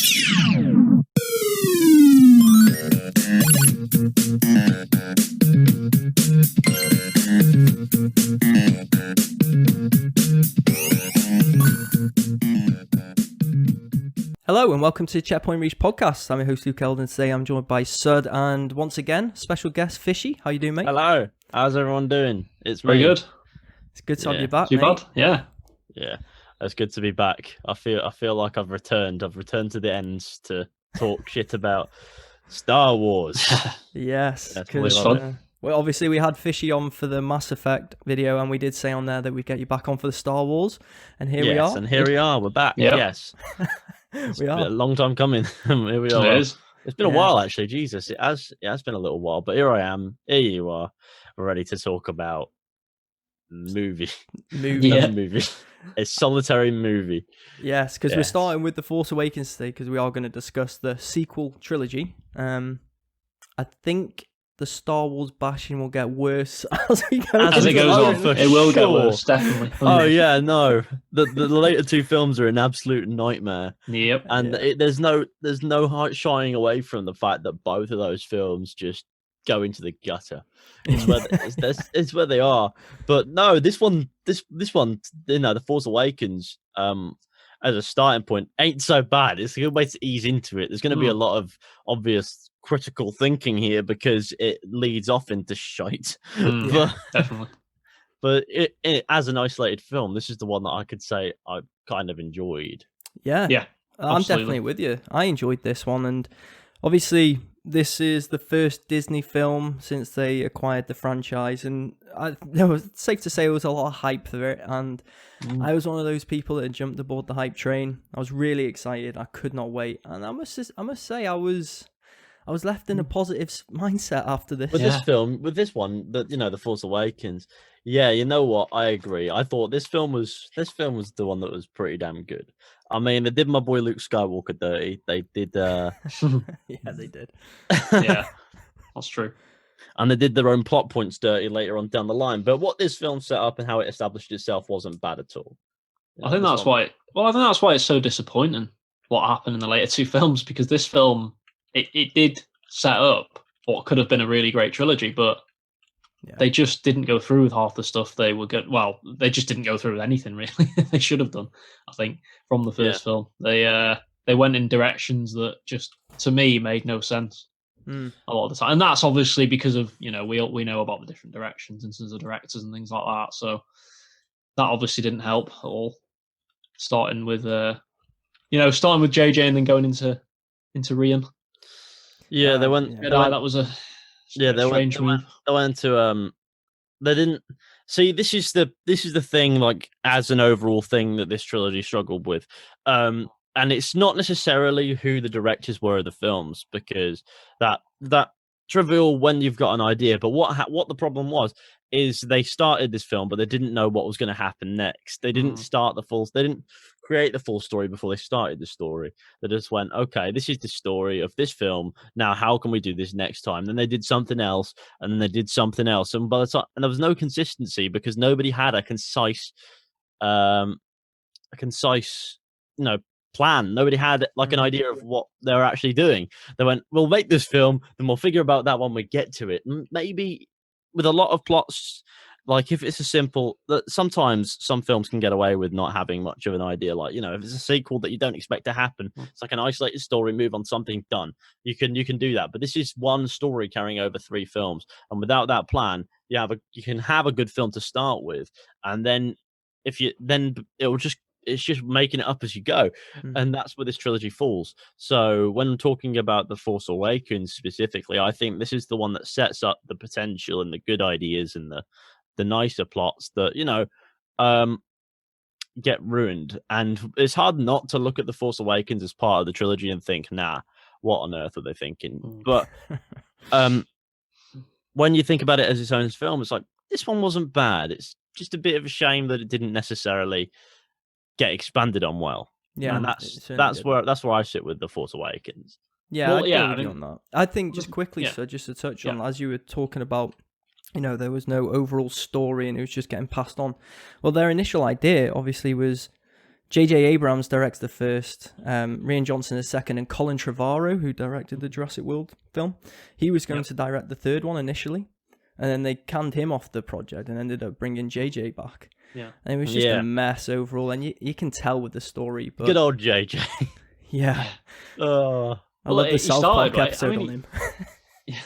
Hello and welcome to Checkpoint Reach podcast. I'm your host Luke Eldon. Today I'm joined by Sud and once again special guest Fishy. How you doing, mate? Hello. How's everyone doing? It's me. Very good. It's good to have you back, Too mate. bad? Yeah. Yeah, it's good to be back. I feel like I've returned. I've returned to the ends to talk shit about Star Wars. Yes. That's Well, obviously we had Fishy on for the Mass Effect video, and we did say on there that we'd get you back on for the Star Wars, and here we are. And here we are. We're back. Yep. Yes. It's We been are. a long time coming. Here we are. It is. It's been a while, actually. Jesus, it has been a little while. But here I am. Here you are. We're ready to talk about movie. Yeah. Movie. A solitary movie. Yes, because we're Yes. starting with The Force Awakens today, because we are going to discuss the sequel trilogy. I think the Star Wars bashing will get worse as we go. As it goes on, for it will get sure. worse, definitely. Oh yeah, no. The later two films are an absolute nightmare, Yep. and there's no shying away from the fact that both of those films just go into the gutter. It's where they are. But no, this one, The Force Awakens, as a starting point, ain't so bad. It's a good way to ease into it. There's going to be a lot of obvious critical thinking here because it leads off into shite. Definitely. But it, as an isolated film, this is the one that I could say I kind of enjoyed. Yeah. Yeah. I'm absolutely. definitely with you. I enjoyed this one, and obviously this is the first Disney film since they acquired the franchise, and it was safe to say there was a lot of hype for it, and I was one of those people that jumped aboard the hype train. I was really excited. I could not wait, and I must say I was left in a positive mindset after this. With this one, The Force Awakens. Yeah, you know what? I agree. I thought this film was the one that was pretty damn good. I mean, they did my boy Luke Skywalker dirty. They did. Yeah, they did. Yeah, that's true. And they did their own plot points dirty later on down the line. But what this film set up and how it established itself wasn't bad at all. I think that's why. Well, I think that's why it's so disappointing what happened in the later two films, because this film it did set up what could have been a really great trilogy, but they just didn't go through with half the stuff they were good. Well, they just didn't go through with anything really. They should have done, I think, from the first film. They went in directions that just, to me, made no sense a lot of the time, and that's obviously because of we know about the different directions in terms of directors and things like that. So that obviously didn't help at all. Starting with JJ and then going into Rian. Yeah, they went. That was a strange move. They went to They didn't see. This is the thing. Like, as an overall thing that this trilogy struggled with, and it's not necessarily who the directors were of the films, because that trivial when you've got an idea. But what the problem was is they started this film, but they didn't know what was going to happen next. They didn't They didn't create the full story before they started the story. They just went, okay, this is the story of this film. Now, how can we do this next time? Then they did something else, and then they did something else, and by the time, and there was no consistency because nobody had a concise, plan. Nobody had like an idea of what they were actually doing. They went, we'll make this film, then we'll figure about that when we get to it. Maybe with a lot of plots, like if it's a simple, that sometimes some films can get away with not having much of an idea. Like, if it's a sequel that you don't expect to happen, it's like an isolated story, move on, something done. You can do that. But this is one story carrying over 3 films, and without that plan, you can have a good film to start with, and then it's just making it up as you go. And that's where this trilogy falls. So when I'm talking about The Force Awakens specifically, I think this is the one that sets up the potential and the good ideas and the nicer plots that get ruined. And it's hard not to look at The Force Awakens as part of the trilogy and think, nah, what on earth are they thinking? But when you think about it as its own film, it's like, this one wasn't bad. It's just a bit of a shame that it didn't necessarily get expanded on well. Yeah, and that's where I sit with The Force Awakens. Yeah, I agree with you on that. I think just quickly, so just to touch on, as you were talking about, there was no overall story and it was just getting passed on. Well, their initial idea obviously was J.J. Abrams directs the first, Rian Johnson the second, and Colin Trevorrow, who directed the Jurassic World film, he was going to direct the third one initially, and then they canned him off the project and ended up bringing J.J. back. Yeah, and it was just a mess overall, and you can tell with the story. But good old J.J. Yeah. I love Well, the South Park right? episode on him. Yeah.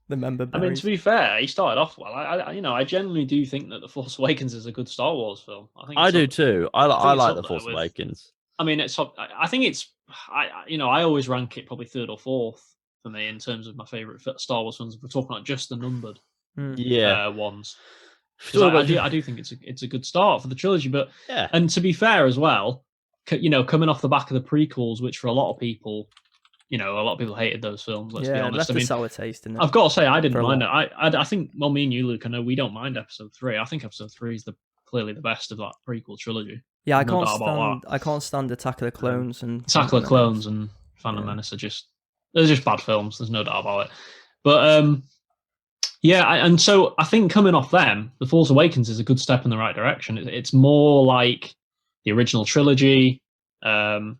The member I mean, berries. to be fair, he started off well. I genuinely do think that The Force Awakens is a good Star Wars film. I do too. I like The Force with, Awakens. I mean, I think it's. I always rank it probably third or fourth for me in terms of my favorite Star Wars films. If we're talking about just the numbered ones. I do think it's a good start for the trilogy, but and to be fair as well, coming off the back of the prequels, which for a lot of people. A lot of people hated those films. Let's be honest. Left a sour taste in it. I've got to say, I didn't mind it. I think, well, me and you, Luke, I know we don't mind Episode 3. I think Episode 3 is clearly the best of that prequel trilogy. Yeah, I can't stand Attack of the Clones and Attack of the Clones and Phantom Menace they're just bad films. There's no doubt about it. But and so I think coming off them, The Force Awakens is a good step in the right direction. It's more like the original trilogy. In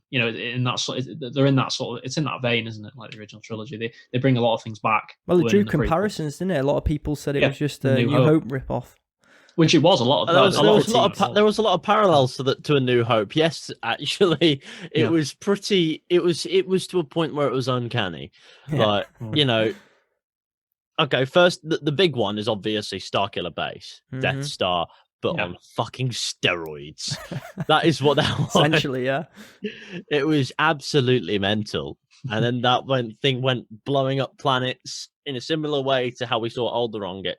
that sort, they're in that sort of, it's in that vein, isn't it? Like the original trilogy, they bring a lot of things back. Well, it drew comparisons, didn't it? A lot of people said it was just a New Hope ripoff, which it was a lot of. There was a lot of parallels to A New Hope. Yes, actually, it was pretty. It was to a point where it was uncanny. Like okay, first the big one is obviously Starkiller Base, Death Star. But on fucking steroids. That is what that was. Essentially, yeah. It was absolutely mental. And then that thing went blowing up planets in a similar way to how we saw Alderaan get,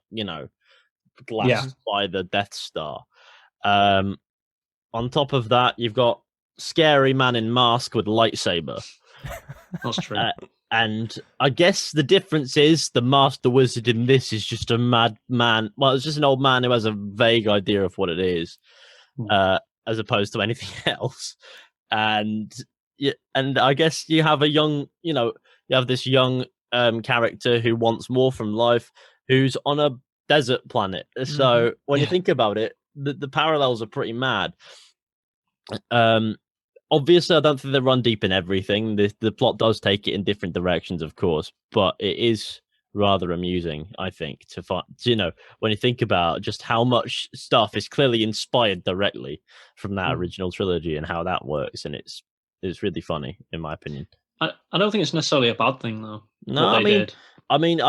glassed by the Death Star. On top of that, you've got scary man in mask with a lightsaber. That's true. And I guess the difference is the Master Wizard in this is just a mad man. Well, it's just an old man who has a vague idea of what it is, as opposed to anything else. And I guess you have you have this young character who wants more from life, who's on a desert planet. So when you think about it, the parallels are pretty mad. Obviously, I don't think they run deep in everything. The plot does take it in different directions, of course, but it is rather amusing, I think, to find, when you think about just how much stuff is clearly inspired directly from that original trilogy and how that works, and it's really funny, in my opinion. I don't think it's necessarily a bad thing, though. No, I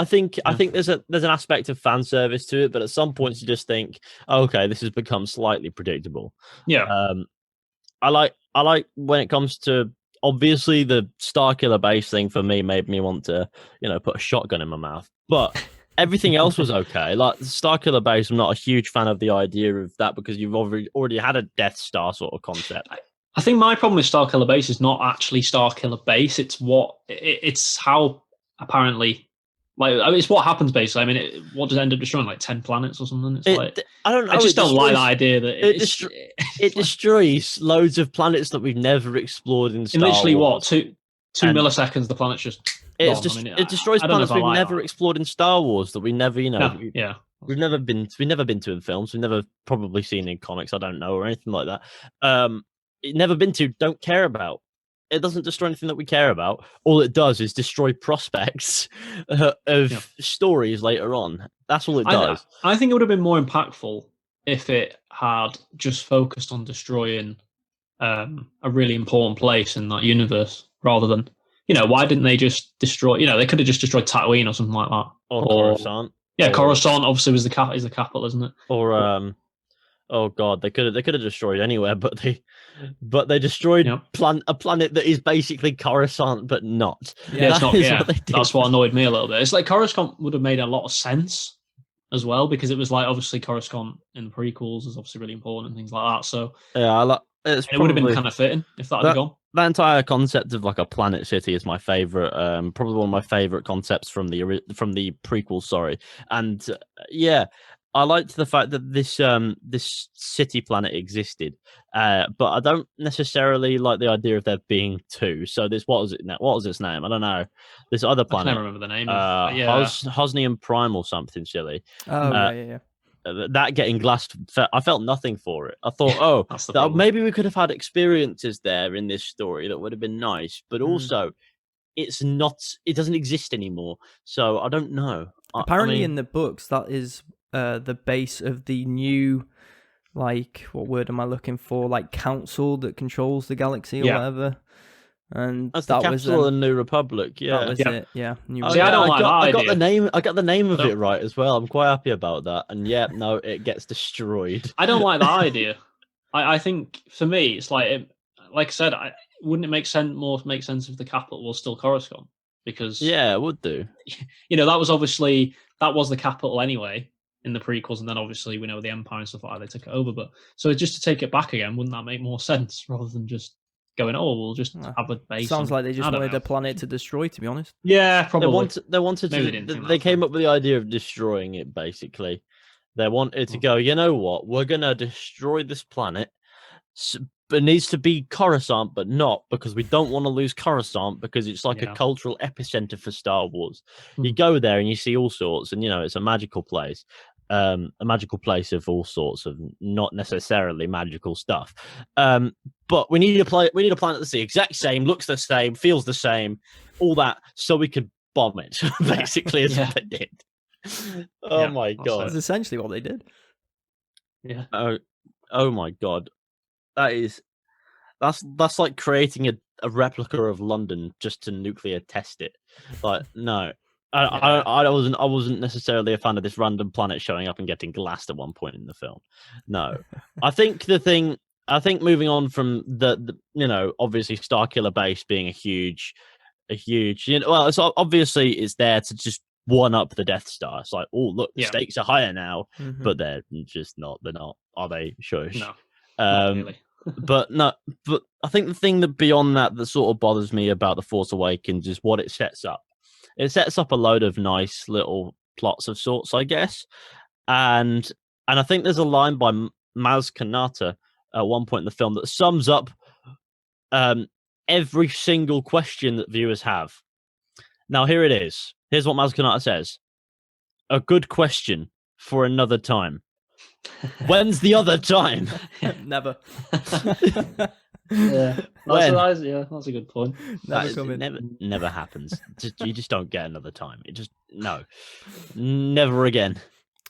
think there's an aspect of fan service to it, but at some points you just think, okay, this has become slightly predictable. Yeah. I like when it comes to, obviously the Starkiller Base thing for me made me want to, put a shotgun in my mouth. But everything else was okay. Like Starkiller Base, I'm not a huge fan of the idea of that because you've already had a Death Star sort of concept. I think my problem with Starkiller Base is not actually Starkiller Base. It's how apparently. It's what happens basically. I mean, what does it end up destroying? Like 10 planets or something? I don't know. I just don't like the idea that it destroys loads of planets that we've never explored in Star Wars. Literally, what 2 milliseconds? The planet's just. It destroys planets we've never explored in Star Wars that we never, we've never been to in films. We've never probably seen in comics. I don't know, or anything like that. Never been to. Don't care about. It doesn't destroy anything that we care about. All it does is destroy prospects of stories later on. That's all it does. I think it would have been more impactful if it had just focused on destroying a really important place in that universe, rather than, why didn't they just destroy? They could have just destroyed Tatooine or something like that, or Coruscant. Yeah, Coruscant obviously is the capital, isn't it? Or oh god, they could have destroyed anywhere, but they destroyed a planet that is basically Coruscant, but not. Yeah, it's not. Yeah, that's what annoyed me a little bit. It's like Coruscant would have made a lot of sense as well, because it was like obviously Coruscant in the prequels is obviously really important and things like that. So yeah, it would have been kind of fitting if that had gone. That entire concept of like a planet city is my favorite. Probably one of my favorite concepts from the prequel. Sorry, and I liked the fact that this city planet existed, but I don't necessarily like the idea of there being two. So this, what was its name? I don't know. This other planet. I can't remember the name. Hosnian Prime or something silly. Oh yeah. that getting glassed, I felt nothing for it. I thought, That's the that problem. maybe we could have had experiences there in this story that would have been nice, but also it doesn't exist anymore. So I don't know. Apparently, in the books, that is the base of the new, like, what word am I looking for? Like, council that controls the galaxy or whatever. And that's that the was capital of the New Republic. Yeah, that was it. Yeah, New See, I don't like that I got the idea. name. I got the name of it right as well. I'm quite happy about that. And no, it gets destroyed. I don't like that idea. I think for me, it's like I said, wouldn't it make sense if the capital was still Coruscant? Because Yeah, it would do. that was the capital anyway in the prequels, and then obviously we know the Empire and stuff like that, they took it over. But so just to take it back again, wouldn't that make more sense rather than just going, we'll just have a base? Sounds like they just wanted a planet to destroy, to be honest. Yeah, probably. They wanted Maybe to. They came up with the idea of destroying it. Basically, they wanted to go. You know what? We're gonna destroy this planet. It needs to be Coruscant, but not because we don't want to lose Coruscant because it's like a cultural epicenter for Star Wars. You go there and you see all sorts, and it's a magical place. A magical place of all sorts of not necessarily magical stuff. But we need a planet that's the exact same, looks the same, feels the same, all that, so we could bomb it. Basically, is what they did. Oh my god! That's essentially what they did. Yeah. Oh my god. That's like creating a replica of London just to nuclear test it. Like, no. I wasn't necessarily a fan of this random planet showing up and getting glassed at one point in the film. No. I think moving on from the obviously Starkiller Base being a huge it's obviously it's there to just one up the Death Star. It's like, oh look, the stakes are higher now, but they're just not. They're not. Are they? Shush. No. Not really. But I think the thing that beyond that sort of bothers me about The Force Awakens is what it sets up. It sets up a load of nice little plots of sorts, I guess. And I think there's a line by Maz Kanata at one point in the film that sums up every single question that viewers have. Now, here it is. Here's what Maz Kanata says. A good question for another time. When's the other time? Never. That's a good point. Never happens. You just don't get another time. Never again.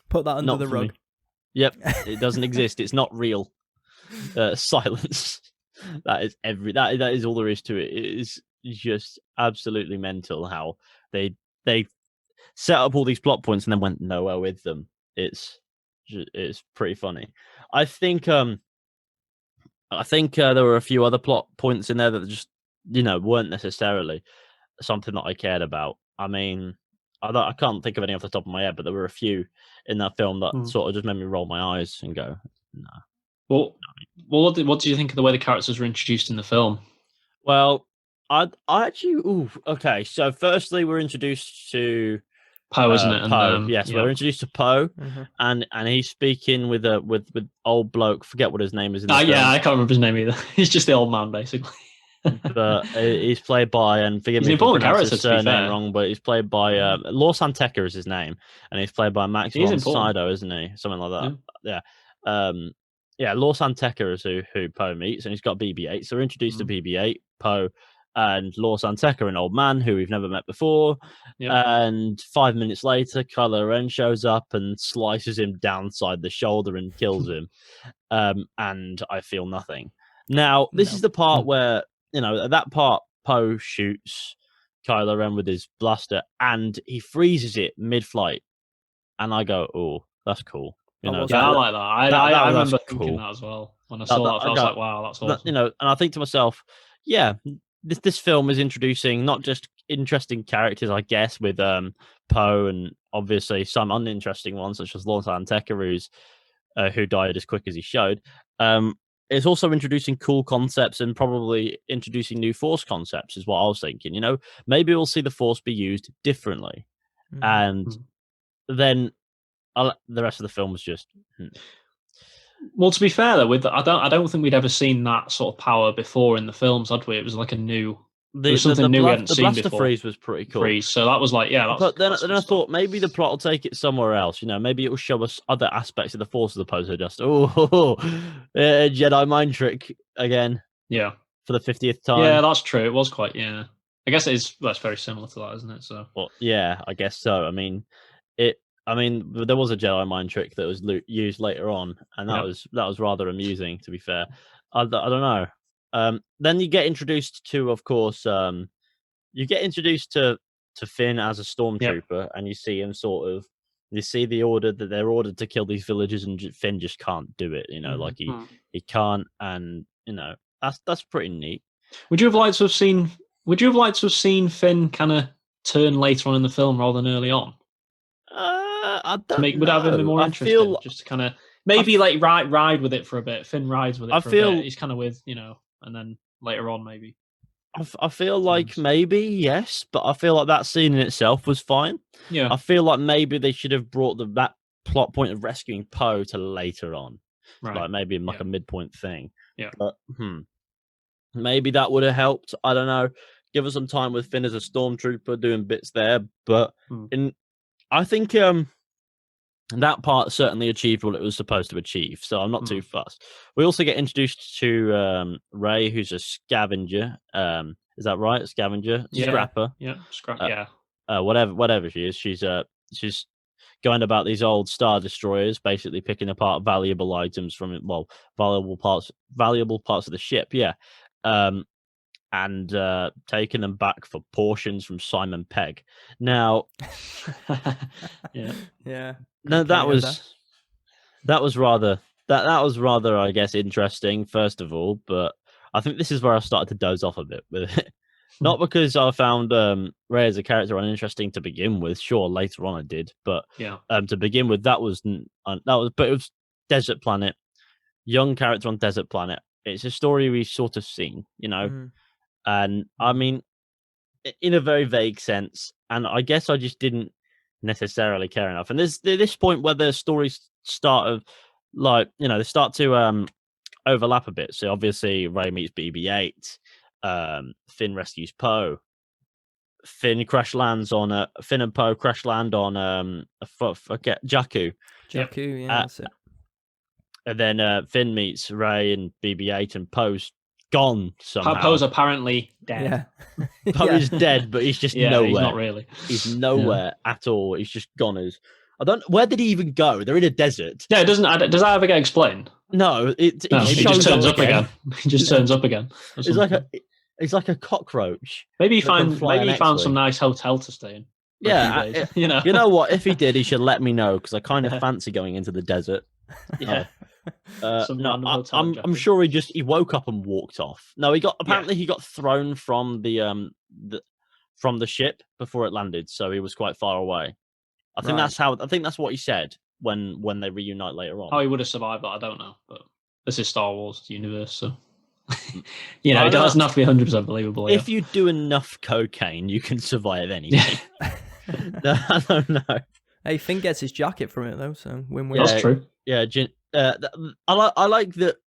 Put that under the rug. Me. Yep, it doesn't exist. It's not real. Silence. That is all there is to it. It is just absolutely mental how they set up all these plot points and then went nowhere with them. It's pretty funny. I think there were a few other plot points in there that just weren't necessarily something that I cared about. I mean, I can't think of any off the top of my head, but there were a few in that film that sort of just made me roll my eyes and go, no. Well, what do you think of the way the characters were introduced in the film? Well, I actually, okay. So firstly, we're introduced to Poe, isn't it? Poe. Yes, we're introduced to Poe, and he's speaking with old bloke. Forget what his name is. I can't remember his name either. He's just the old man, basically. But he's played by, and forgive me if I pronounce his surname wrong, but he's played by Lor Santeca is his name, and he's played by Max von Sydow, isn't he? Something like that. Yeah. Lor Santeca is who Poe meets, and he's got BB-8. So we're introduced to BB-8, Poe, and Lor Santeca, an old man who we've never met before. Yep. And 5 minutes later, Kylo Ren shows up and slices him downside the shoulder and kills him. And I feel nothing. Now, this is the part where, at that part, Poe shoots Kylo Ren with his blaster and he freezes it mid-flight. And I go, oh, that's cool. I like that. I remember thinking that as well. When I saw that, I was like, wow, that's awesome. And I think to myself, yeah, this film is introducing not just interesting characters, I guess, with Poe and obviously some uninteresting ones, such as Lor Santeca, who died as quick as he showed. It's also introducing cool concepts and probably introducing new Force concepts, is what I was thinking. Maybe we'll see the Force be used differently. And then the rest of the film was just... Well, to be fair though, I don't think we'd ever seen that sort of power before in the films, had we? It was like a new It was something new we hadn't the seen blaster before. freeze was pretty cool. Freeze. So that was like, yeah. But then I thought maybe the plot will take it somewhere else. You know, maybe it will show us other aspects of the Force as opposed to just Jedi mind trick again. Yeah. For the 50th time. Yeah, that's true. It was quite. Yeah. I guess it is. That's very similar to that, isn't it? So. Well, yeah, I guess so. I mean, there was a Jedi mind trick that was used later on, and that was rather amusing. To be fair, I don't know. Then you get introduced to, of course, you get introduced to Finn as a stormtrooper, and you see him you see the order that they're ordered to kill these villagers, and Finn just can't do it. You know, like he can't, and you know that's pretty neat. Would you have liked to have seen Finn kind of turn later on in the film rather than early on? I don't know. Would that have been more interesting? Just to kind of maybe ride with it for a bit. Finn rides with it for a bit. He's kind of with, and then later on maybe. I feel like maybe, yes, but I feel like that scene in itself was fine. Yeah. I feel like maybe they should have brought that plot point of rescuing Poe to later on. Right. Like maybe a midpoint thing. Yeah. But maybe that would have helped. I don't know. Give us some time with Finn as a stormtrooper doing bits there. But I think that part certainly achieved what it was supposed to achieve. So I'm not too fussed. We also get introduced to Rey, who's a scavenger. Is that right? A scavenger? Yeah. Scrapper. Yeah. Yeah. Whatever she is. She's going about these old Star Destroyers, basically picking apart valuable items from it. Well, valuable parts of the ship. Yeah. And taking them back for portions from Simon Pegg. Now, yeah. No, that was rather, I guess, interesting. First of all, but I think this is where I started to doze off a bit with it. Not because I found Rey as a character uninteresting to begin with. Sure, later on I did, but to begin with, but it was desert planet, young character on desert planet. It's a story we've sort of seen, and I mean, in a very vague sense. And I guess I just didn't necessarily care enough. And there's this point where the stories start to overlap a bit. So obviously Rey meets BB-8, Finn rescues Poe, Finn and Poe crash land on Jakku. Jakku, that's it. And then Finn meets Rey and BB-8, and Poe's gone somehow. Poe's apparently dead. Yeah. Poe is dead, but he's just nowhere. He's not really. He's nowhere at all. He's just gone. Where did he even go? They're in a desert. Yeah, does that ever get explained? No, he just turns up again. He just turns up again. It's like a cockroach. Maybe he found some nice hotel to stay in. Yeah, you know what? If he did, he should let me know, because I kind of fancy going into the desert. Yeah. I'm sure he woke up and walked off. No, he got thrown from the ship before it landed, so he was quite far away. I think that's what he said when they reunite later on. How he would have survived that, I don't know, but this is Star Wars universe, so it doesn't have to be 100% believable. If you do enough cocaine, you can survive anything. No, I don't know. Hey, Finn gets his jacket from it though, so win-win. That's true. Yeah, I like that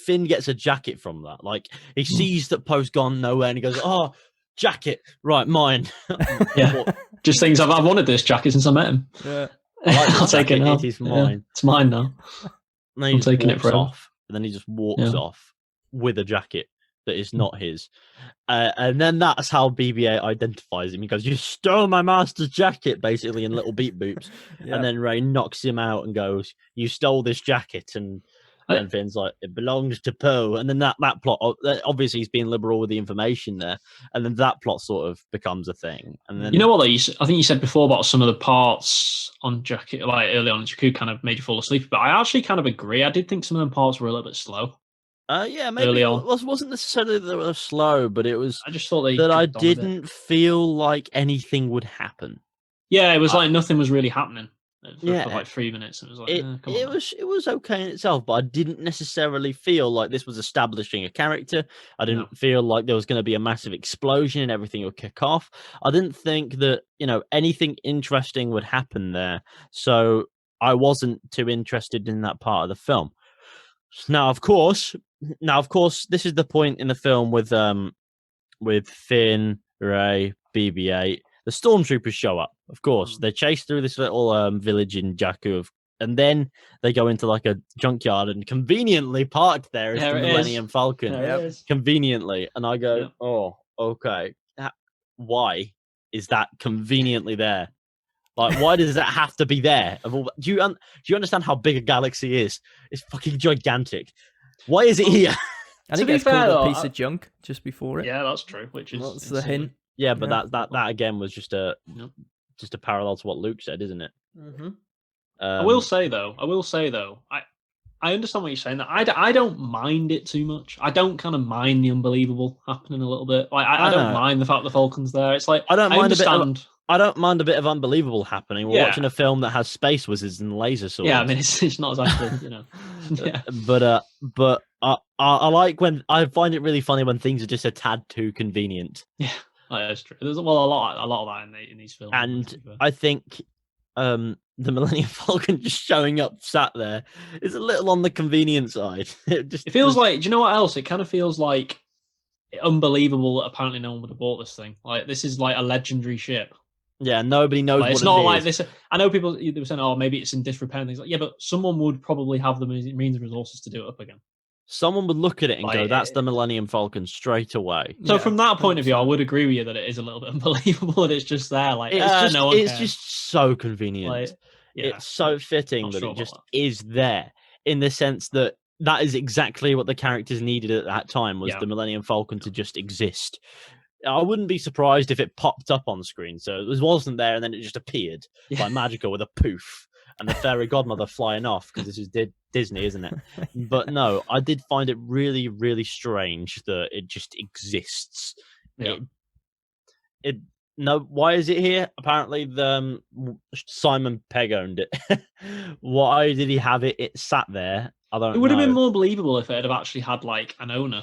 Finn gets a jacket from that. Like, he sees that Poe's gone nowhere, and he goes, "Oh, jacket, right, mine." Yeah, just thinks I've wanted this jacket since I met him. Yeah, I'll take it now. It is mine. Yeah, it's mine now. I'm taking it off, and then he just walks off with a jacket that is not his. And then that's how BB-8 identifies him. He goes, "You stole my master's jacket," basically, in little beep boops. And then Rey knocks him out and goes, "You stole this jacket." And Finn's like, "It belongs to Poe." And then that plot, obviously he's being liberal with the information there. And then that plot sort of becomes a thing. And then, you know what, I think you said before about some of the parts on Jakku, like early on in Jakku, kind of made you fall asleep. But I actually kind of agree. I did think some of them parts were a little bit slow. Yeah, maybe it wasn't necessarily that they were slow, but it was. I just thought I didn't feel like anything would happen. Yeah, it was like nothing was really happening for like 3 minutes. It was like it was okay in itself, but I didn't necessarily feel like this was establishing a character. I didn't feel like there was going to be a massive explosion and everything would kick off. I didn't think that anything interesting would happen there, so I wasn't too interested in that part of the film. Now, of course, this is the point in the film with with Finn, Rey, BB-8. The Stormtroopers show up, of course. They chase through this little village in Jakku, and then they go into like a junkyard and conveniently parked there is the Millennium Falcon. Conveniently. And I go, oh, okay. Why is that conveniently there? Like, why does that have to be there? Do you understand how big a galaxy is? It's fucking gigantic. Why is it here? I think it's called a piece of junk just before it. Yeah, that's true. Which is that's the hint. Yeah, but that again was just a parallel to what Luke said, isn't it? Mm-hmm. I will say though, I understand what you're saying. That I don't mind it too much. I don't kind of mind the unbelievable happening a little bit. Like I don't mind the fact the Falcon's there. It's like I don't mind a bit of unbelievable happening. We're watching a film that has space wizards and laser swords. Yeah, I mean it's not exactly, you know. Yeah. But I like when I find it really funny when things are just a tad too convenient. Yeah, that's true. There's a lot of that in these films. And I think the Millennium Falcon just showing up sat there is a little on the convenient side. It feels like, do you know what else? It kind of feels like unbelievable that apparently no one would have bought this thing. Like, this is like a legendary ship. Yeah, nobody knows what it is. It's not like this. I know people, they were saying, oh, maybe it's in disrepair and things like, yeah, but someone would probably have the means and resources to do it up again. Someone would look at it and go, that's the Millennium Falcon straight away. So from that point of view, I would agree with you that it is a little bit unbelievable that it's just there. Like, it's just so convenient. Like, it's so fitting that it just is there, in the sense that is exactly what the characters needed at that time, was the Millennium Falcon to just exist. I wouldn't be surprised if it popped up on screen. So it wasn't there and then it just appeared like magical with a poof and the fairy godmother flying off, because this is Disney, isn't it? But no, I did find it really, really strange that it just exists. Yeah. No, why is it here? Apparently, Simon Pegg owned it. Why did he have it? It sat there. I don't know. It would have been more believable if it had actually had like an owner,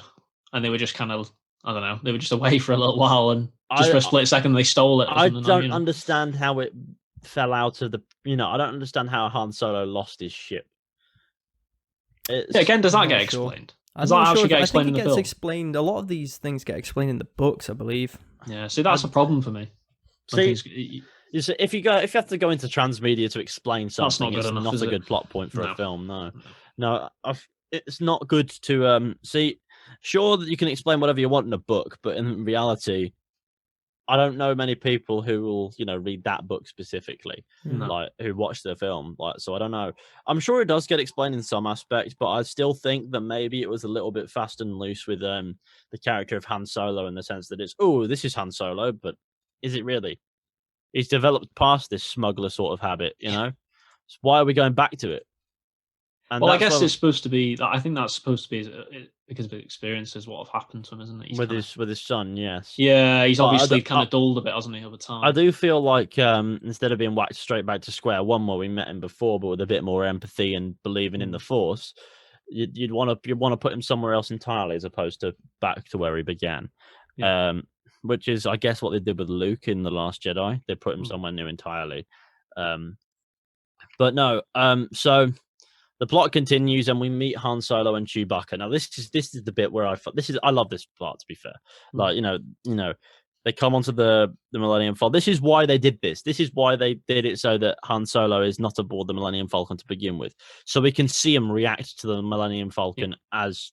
and they were just kind of, I don't know, they were just away for a little while, and just for a split second they stole it. I don't understand how it fell out of the. I don't understand how Han Solo lost his ship. Again, does that get explained? Does that actually get explained in the film? I think it gets explained. A lot of these things get explained in the books, I believe. Yeah, see, that's a problem for me. See, if you have to go into transmedia to explain something, it's not a good plot point for a film. No, it's not good to see. Sure that you can explain whatever you want in a book, but in reality, I don't know many people who will, read that book specifically, like who watch the film. Like, so I don't know. I'm sure it does get explained in some aspects, but I still think that maybe it was a little bit fast and loose with the character of Han Solo, in the sense that it's, oh, this is Han Solo, but is it really? He's developed past this smuggler sort of habit, So why are we going back to it? And I guess it's supposed to be. I think that's supposed to be because of the experiences what have happened to him, isn't it? With his son, yes. Yeah, he's obviously kind of dulled a bit, hasn't he, over time? I do feel like instead of being whacked straight back to square one where we met him before, but with a bit more empathy and believing in the Force, you'd want to put him somewhere else entirely, as opposed to back to where he began. Yeah. Which is, I guess, what they did with Luke in The Last Jedi. They put him somewhere new entirely. But no, so the plot continues, and we meet Han Solo and Chewbacca. Now, this is the bit where I love this part. To be fair, like they come onto the Millennium Falcon. This is why they did this. This is why they did it, so that Han Solo is not aboard the Millennium Falcon to begin with, so we can see him react to the Millennium Falcon as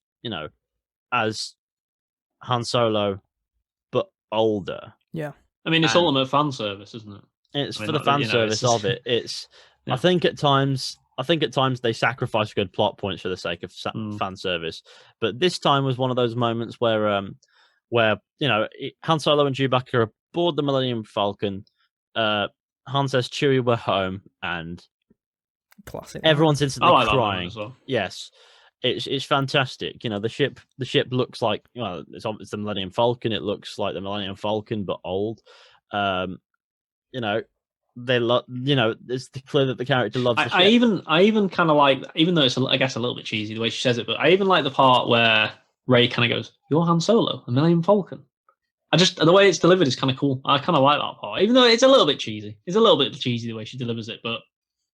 Han Solo, but older. Yeah, I mean, it's ultimate fan service, isn't it? It's for the fan service of it. It's I think at times they sacrifice good plot points for the sake of fan service, but this time was one of those moments where Han Solo and Chewbacca are aboard the Millennium Falcon. Han says, "Chewie, we're home," and classic. Everyone's instantly crying. As well. Yes, it's fantastic. The ship looks like it's the Millennium Falcon. It looks like the Millennium Falcon, but old. They love, it's clear that the character loves the ship. I even kind of like, even though it's I guess a little bit cheesy the way she says it, but I even like the part where Rey kind of goes, "You're Han Solo, a Millennium Falcon." The way it's delivered is kind of cool. I kind of like that part, even though it's a little bit cheesy. It's a little bit cheesy the way she delivers it, but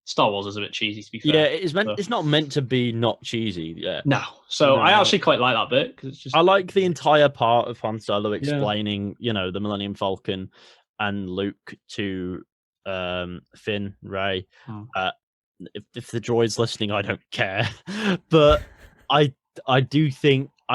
Star Wars is a bit cheesy, to be fair. Yeah, it's not meant to be not cheesy. Yeah. No. So No. I actually quite like that bit because it's just. I like the entire part of Han Solo explaining, the Millennium Falcon and Luke to Finn, Rey. If the droid's listening, I don't care. But I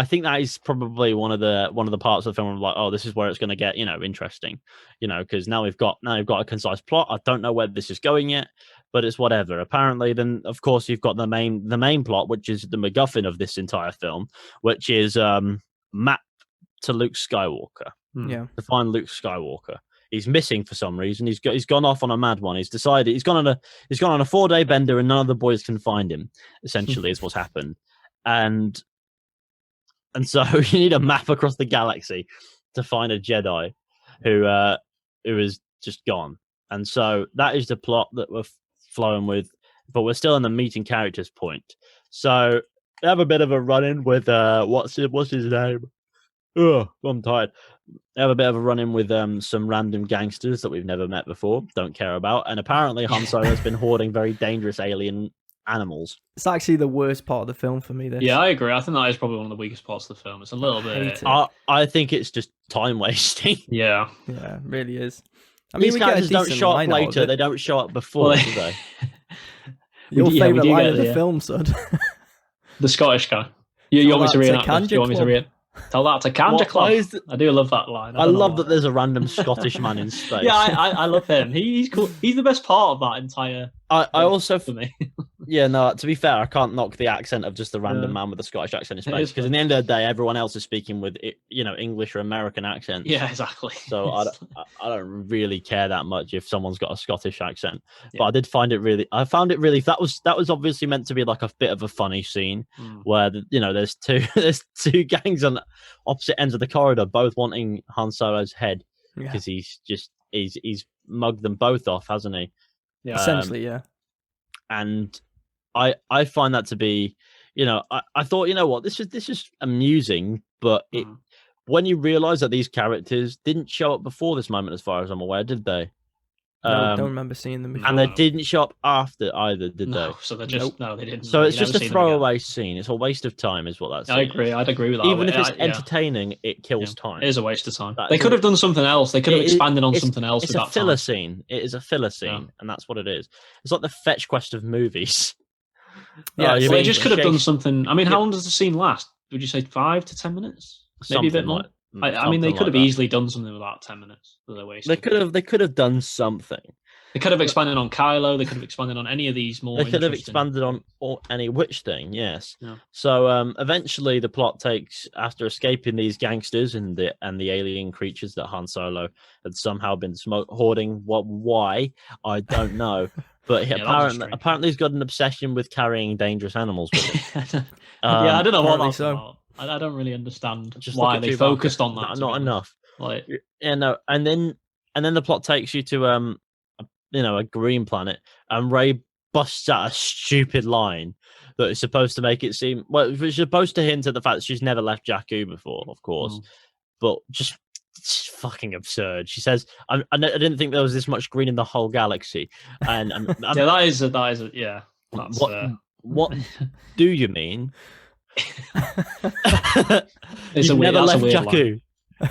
think that is probably one of the parts of the film where I'm like, oh, this is where it's going to get interesting, because now we've got a concise plot. I don't know where this is going yet, but it's whatever. Apparently, then of course you've got the main plot, which is the MacGuffin of this entire film, which is map to Luke Skywalker. Yeah, To find Luke Skywalker. He's missing for some reason. He's gone off on a mad one. He's decided he's gone on a 4-day bender, and none of the boys can find him. Essentially, is what's happened, and so you need a map across the galaxy to find a Jedi who is just gone. And so that is the plot that we're flowing with, but we're still in the meeting characters point. So we have a bit of a run-in with what's his name? Oh, I'm tired. They have a bit of a run-in with some random gangsters that we've never met before, don't care about, and apparently Han Solo has been hoarding very dangerous alien animals. It's actually the worst part of the film for me. This. Yeah, I agree. I think that is probably one of the weakest parts of the film. It's a little bit. I think it's just time wasting. Yeah, it really is. I mean, these we guys don't show up later; they don't show up before, do they? Your favourite line of the film, Sud. The Scottish guy. You want me to reenact that? You want me to read? Tell that to Kanja Club. I do love that line. I love that there's a random Scottish man in space. Yeah, I love him. He's cool. He's the best part of that entire. I also for me. Yeah, no. To be fair, I can't knock the accent of just the random man with a Scottish accent in space, because in the end of the day, everyone else is speaking with English or American accents. Yeah, exactly. So I don't really care that much if someone's got a Scottish accent. But I did find it really. I found it really. That was obviously meant to be like a bit of a funny scene where there's two gangs on opposite ends of the corridor, both wanting Han Solo's head because he's mugged them both off, hasn't he? Yeah, essentially, yeah. And I find that to be, I thought, what, this is amusing, but when you realise that these characters didn't show up before this moment, as far as I'm aware, did they? No, don't remember seeing them before. And they didn't show up after either, did they? So they just no, they didn't. So it's just a throwaway scene. It's a waste of time, is what that's. I agree. I'd agree with that. Even if it's entertaining, it kills time. It is a waste of time. They could have done something else. They could have expanded on something else. It's a filler scene. It is a filler scene, and that's what it is. It's like the fetch quest of movies. Yeah, so they just could have done something. I mean, how long does the scene last? Would you say 5 to 10 minutes? Maybe a bit more. I mean, they could have easily done something with that 10 minutes that they wasted. They could have done something. They could have expanded on Kylo. They could have expanded on any of these more. They could have expanded on any which thing, yes. Yeah. So eventually, the plot takes, after escaping these gangsters and the alien creatures that Han Solo had somehow been hoarding. Why I don't know, but apparently he's got an obsession with carrying dangerous animals with him. I don't know what that's about. I don't really understand why they focused on that. Not enough. Like, and then the plot takes you to a green planet, and Rey busts out a stupid line that is supposed to make it seem, well, it's supposed to hint at the fact that she's never left Jakku before, of course, but just it's fucking absurd. She says, I didn't think there was this much green in the whole galaxy. And yeah, that is yeah. That's, what do you mean? You've never left Jakku.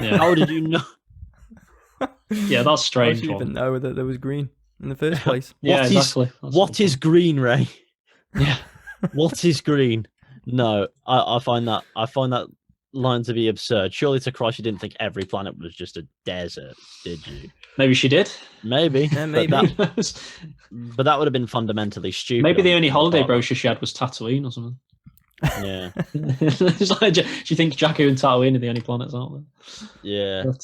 Yeah. How did you know? Yeah, that's strange. How did you even know that there was green in the first place? Yeah, exactly. What is green, Rey? Yeah. What is green? No, I find that line to be absurd. Surely to Christ, you didn't think every planet was just a desert, did you? Maybe she did. Maybe. Yeah, maybe. But that would have been fundamentally stupid. Maybe the only holiday brochure she had was Tatooine or something. Yeah. It's like, do you think Jakku and Tatooine are the only planets out there? Yeah. But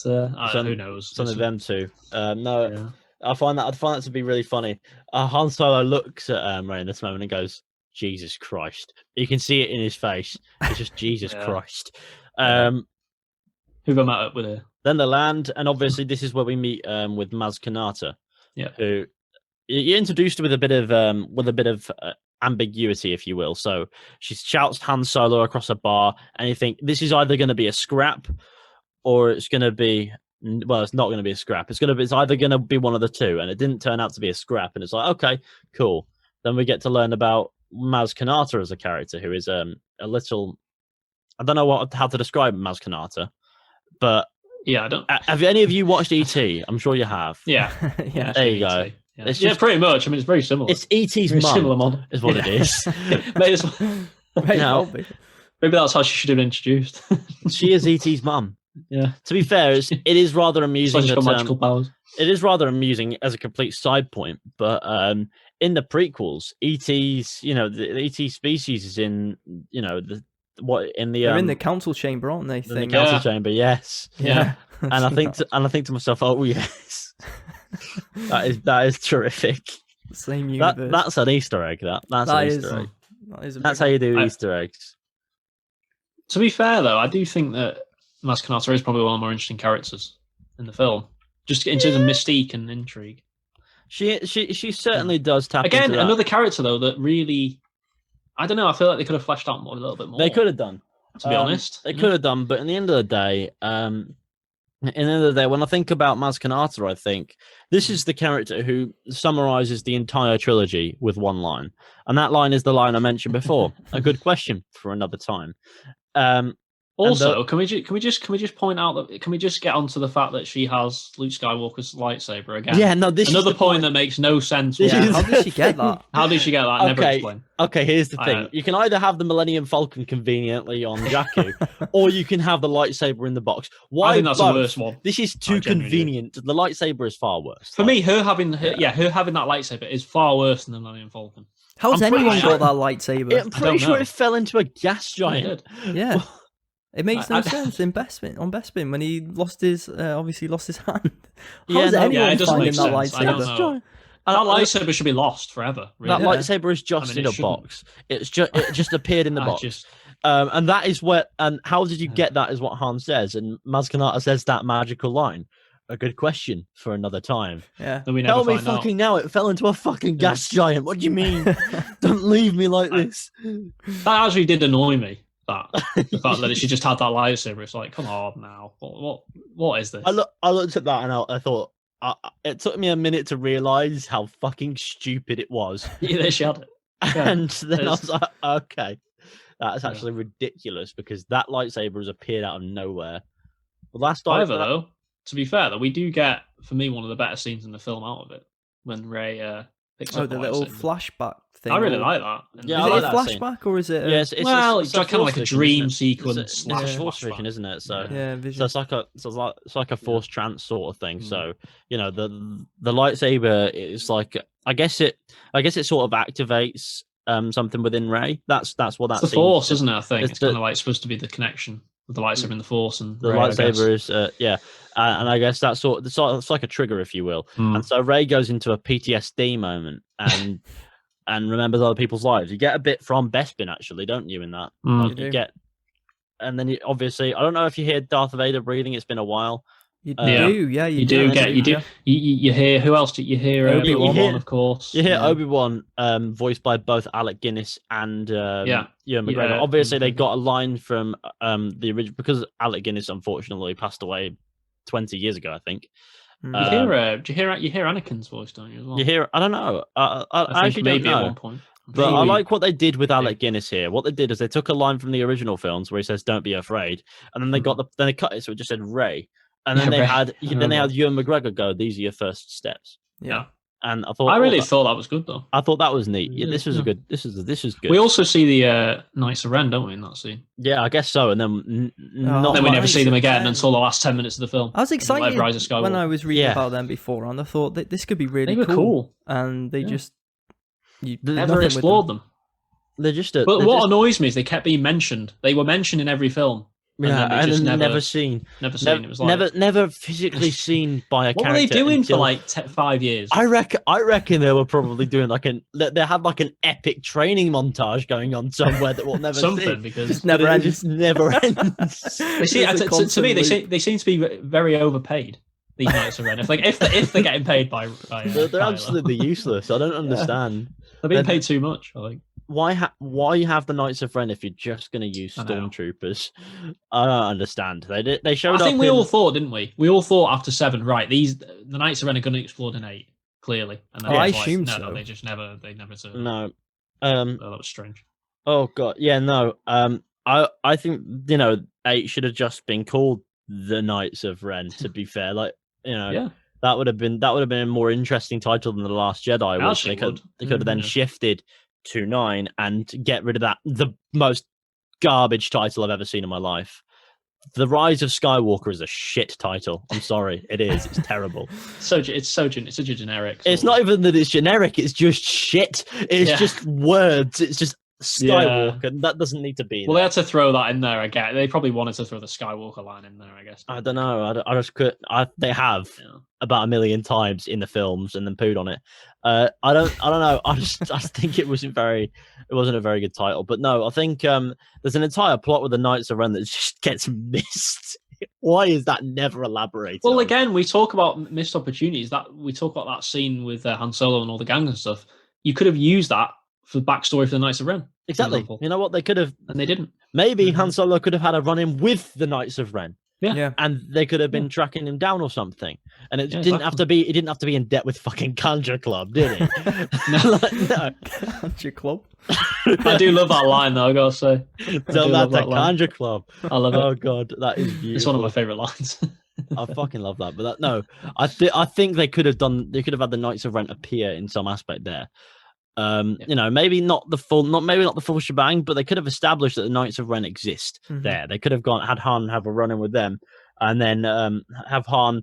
who knows? Some of them too. No. Yeah. I find that to be really funny. Han Solo looks at Rey in this moment and goes, "Jesus Christ!" You can see it in his face. It's just Jesus Christ. Who have I met up with her? Then they land, and obviously this is where we meet with Maz Kanata. Yeah. Who you're introduced with a bit of ambiguity, if you will. So she shouts Han Solo across a bar, and you think this is either going to be a scrap, or it's going to be. Well, it's not going to be a scrap. It's either going to be one of the two, and it didn't turn out to be a scrap. And it's like, okay, cool. then we get to learn about Maz Kanata as a character, who is a little. I don't know how to describe Maz Kanata, but yeah, I don't. Have any of you watched E.T.? I'm sure you have. Yeah, Yeah. There you go. Yeah. It's Yeah, just- pretty much. I mean, it's very similar. It's E.T.'s Very similar mum, model. is what it is. May as well- May Now- well be. Maybe that's how she should have been introduced. She is E.T.'s mum. Yeah, To be fair, it is rather so amusing. she's got That, magical powers. it is rather amusing as a complete side point, but in the prequels, E.T.'s, the E.T. species is in, they're in the council chamber, aren't they? in the Thing? council Yeah. chamber, yes. Yeah. And I think to myself, oh yes, that is terrific. Same universe. That's an Easter egg. That's an Easter egg. That is a That's big how you do I- Easter eggs. To be fair, though, I do think that Maz Kanata is probably one of the more interesting characters in the film, just in terms of mystique and intrigue. She certainly does tap Again, into that. another character though that really, I don't know. I feel like they could have fleshed out more a little bit more. They could have done. to be honest. They could have done, but in the end of the day, when I think about Maz Kanata, I think this is the character who summarizes the entire trilogy with one line, and that line is the line I mentioned before. A good question for another time. Also, can we just point out that can we just get onto the fact that she has Luke Skywalker's lightsaber again? Yeah, no, this another is the point that makes no sense. This Yeah, is how did she get that? How did she get that? Never Okay. explained. Okay, here's the thing. You can either have the Millennium Falcon conveniently on Jakku, or you can have the lightsaber in the box. Why I think that's both? the worst one. This is too genuinely do. convenient. The lightsaber is far worse. For me, her having that lightsaber is far worse than the Millennium Falcon. How's I'm pretty anyone sure- got that lightsaber? I'm pretty sure know. it fell into a gas giant. Yeah. It makes no I- sense in Bespin when he obviously lost his hand. Yeah, How's no, anyone it doesn't finding make that sense. I don't lightsaber? know. That lightsaber should be lost forever. Really. That Yeah. lightsaber is just I mean, in it a shouldn't. box. It just appeared in the I box. just- And that is what. And how did you get that? Is what Han says, and Maz Kanata says that magical line. A good question for another time. Yeah. that we never Tell me find out. fucking now, it fell into a fucking gas giant. What do you mean? Don't leave me like this. That actually did annoy me. The fact that she just had that lightsaber. It's like, come on now. What is this? I looked at that and I thought it took me a minute to realize how fucking stupid it was, Yeah, she had it. Yeah, and then I was it's- like, okay, that's Yeah. actually ridiculous because that lightsaber has appeared out of nowhere. But last time, However, though, to be fair, though, we do get, for me, one of the better scenes in the film out of it when Rey picks Oh, up the little lightsaber. flashback thing. I really or- like that. Yeah, Is I it like a that scene. flashback or is it? A... yes, it's It's a kind of like a Force vision, dream isn't it? sequence It's slash a Force flashback. vision, isn't it? So. Yeah, So vision. it's like a force trance sort of thing. Mm. So the lightsaber is like I guess it sort of activates something within Rey. That's what that It's the scene Force, is. isn't it? I think it's it's the- kind of like supposed to be the connection with the lightsaber and the Force and The Rey, I guess. lightsaber is and I guess that's it's like a trigger, if you will. Mm. And so Rey goes into a PTSD moment and and remembers other people's lives. You get a bit from Bespin actually, don't you? In that, Mm. Like, You do. you get, and then obviously I don't know if you hear Darth Vader breathing. It's been a while. You Yeah. do, yeah, You do get you do yeah. you hear who else do you hear? Obi-Wan. Obi-Wan, of course. You hear Yeah. Obi-Wan voiced by both Alec Guinness and Ewan McGregor. Yeah. Obviously, they got a line from the original because Alec Guinness unfortunately passed away 20 years ago, I think. Mm. Do you hear Anakin's voice, don't you? As well? You hear? I don't know. I I think actually don't maybe at know. one point. But I Maybe. like what they did with Maybe. Alec Guinness here. What they did is they took a line from the original films where he says "Don't be afraid," and then they got then they cut it so it just said Rey, and then Yeah, they Rey. had I then they remember. had Ewan McGregor go, "These are your first steps," Yeah. and I thought I really oh, thought that was good though. I thought that was neat. Yeah, Yeah, this was a yeah. good. This is good. We also see the Knights of Ren, don't we, in that scene? Yeah, I guess so. And then not Then we Oh, never Knights see them of again Ren. until the last 10 minutes of the film. I was And the Light excited Rise of Skywalker. when I was reading Yeah. about them before, and I thought that this could be really They were cool. and they Yeah. just Never Never nothing with explored them. them. they're just. But they're what just, annoys me is they kept being mentioned. They were mentioned in every film. yeah, then they and just then never- never seen, Never seen. It was like, never physically seen by a what were character. they doing for until- like 5 years? I reckon they were probably doing like they had like an epic training montage going on somewhere that we'll never Something see. because Just never But it ends. just never ends. they see It's a to me constant they seem to be very overpaid. These Knights of Ren. If they're getting paid by they're Kylo. absolutely useless. I don't understand They're being they're- paid too much. I think. why have the Knights of Ren if you're just going to use I know. stormtroopers. I don't understand. They showed I think up we in- all thought, didn't we? We all thought after 7, right? The Knights of Ren are going to explode in 8. clearly. And then I it's assume no, so. no, they never turned No. up. Oh, that was strange. Oh god, yeah, no. I think 8 should have just been called the Knights of Ren. To be fair, like Yeah, that would have been a more interesting title than the Last Jedi, which actually they could have then Yeah. shifted to 9 and get rid of the most garbage title I've ever seen in my life. The Rise of Skywalker is a shit title. I'm sorry, it is. It's terrible. It's such a generic. It's not even that it's generic. It's just shit. It's just words. It's just Skywalker. Yeah. That doesn't need to be. Well, there. they had to throw that in there. I guess they probably wanted to throw the Skywalker line in there. I guess. I don't know. I just could. They have about 1 million times in the films and then pooed on it. I don't know. I just think it wasn't a very good title. But no, I think there's an entire plot with the Knights of Ren that just gets missed. Why is that never elaborated? Well, again, we talk about missed opportunities. That we talk about that scene with Han Solo and all the gang and stuff. You could have used that for the backstory for the Knights of Ren. Exactly. You know what? They could have, and they didn't. Maybe Han Solo could have had a run-in with the Knights of Ren. Yeah. And they could have been tracking him down or something. And it didn't exactly. have to be. He didn't have to be in debt with fucking Conjure Club, did he? No. Conjure Club. I do love that line, though. I gotta say. Tell that to Conjure Club. I love it. Oh god, that is beautiful. It's one of my favorite lines. I fucking love that. But I think they could have done. They could have had the Knights of Ren appear in some aspect there. Maybe not the full shebang, but they could have established that the Knights of Ren exist there. They could have had Han have a run-in with them, and then have Han,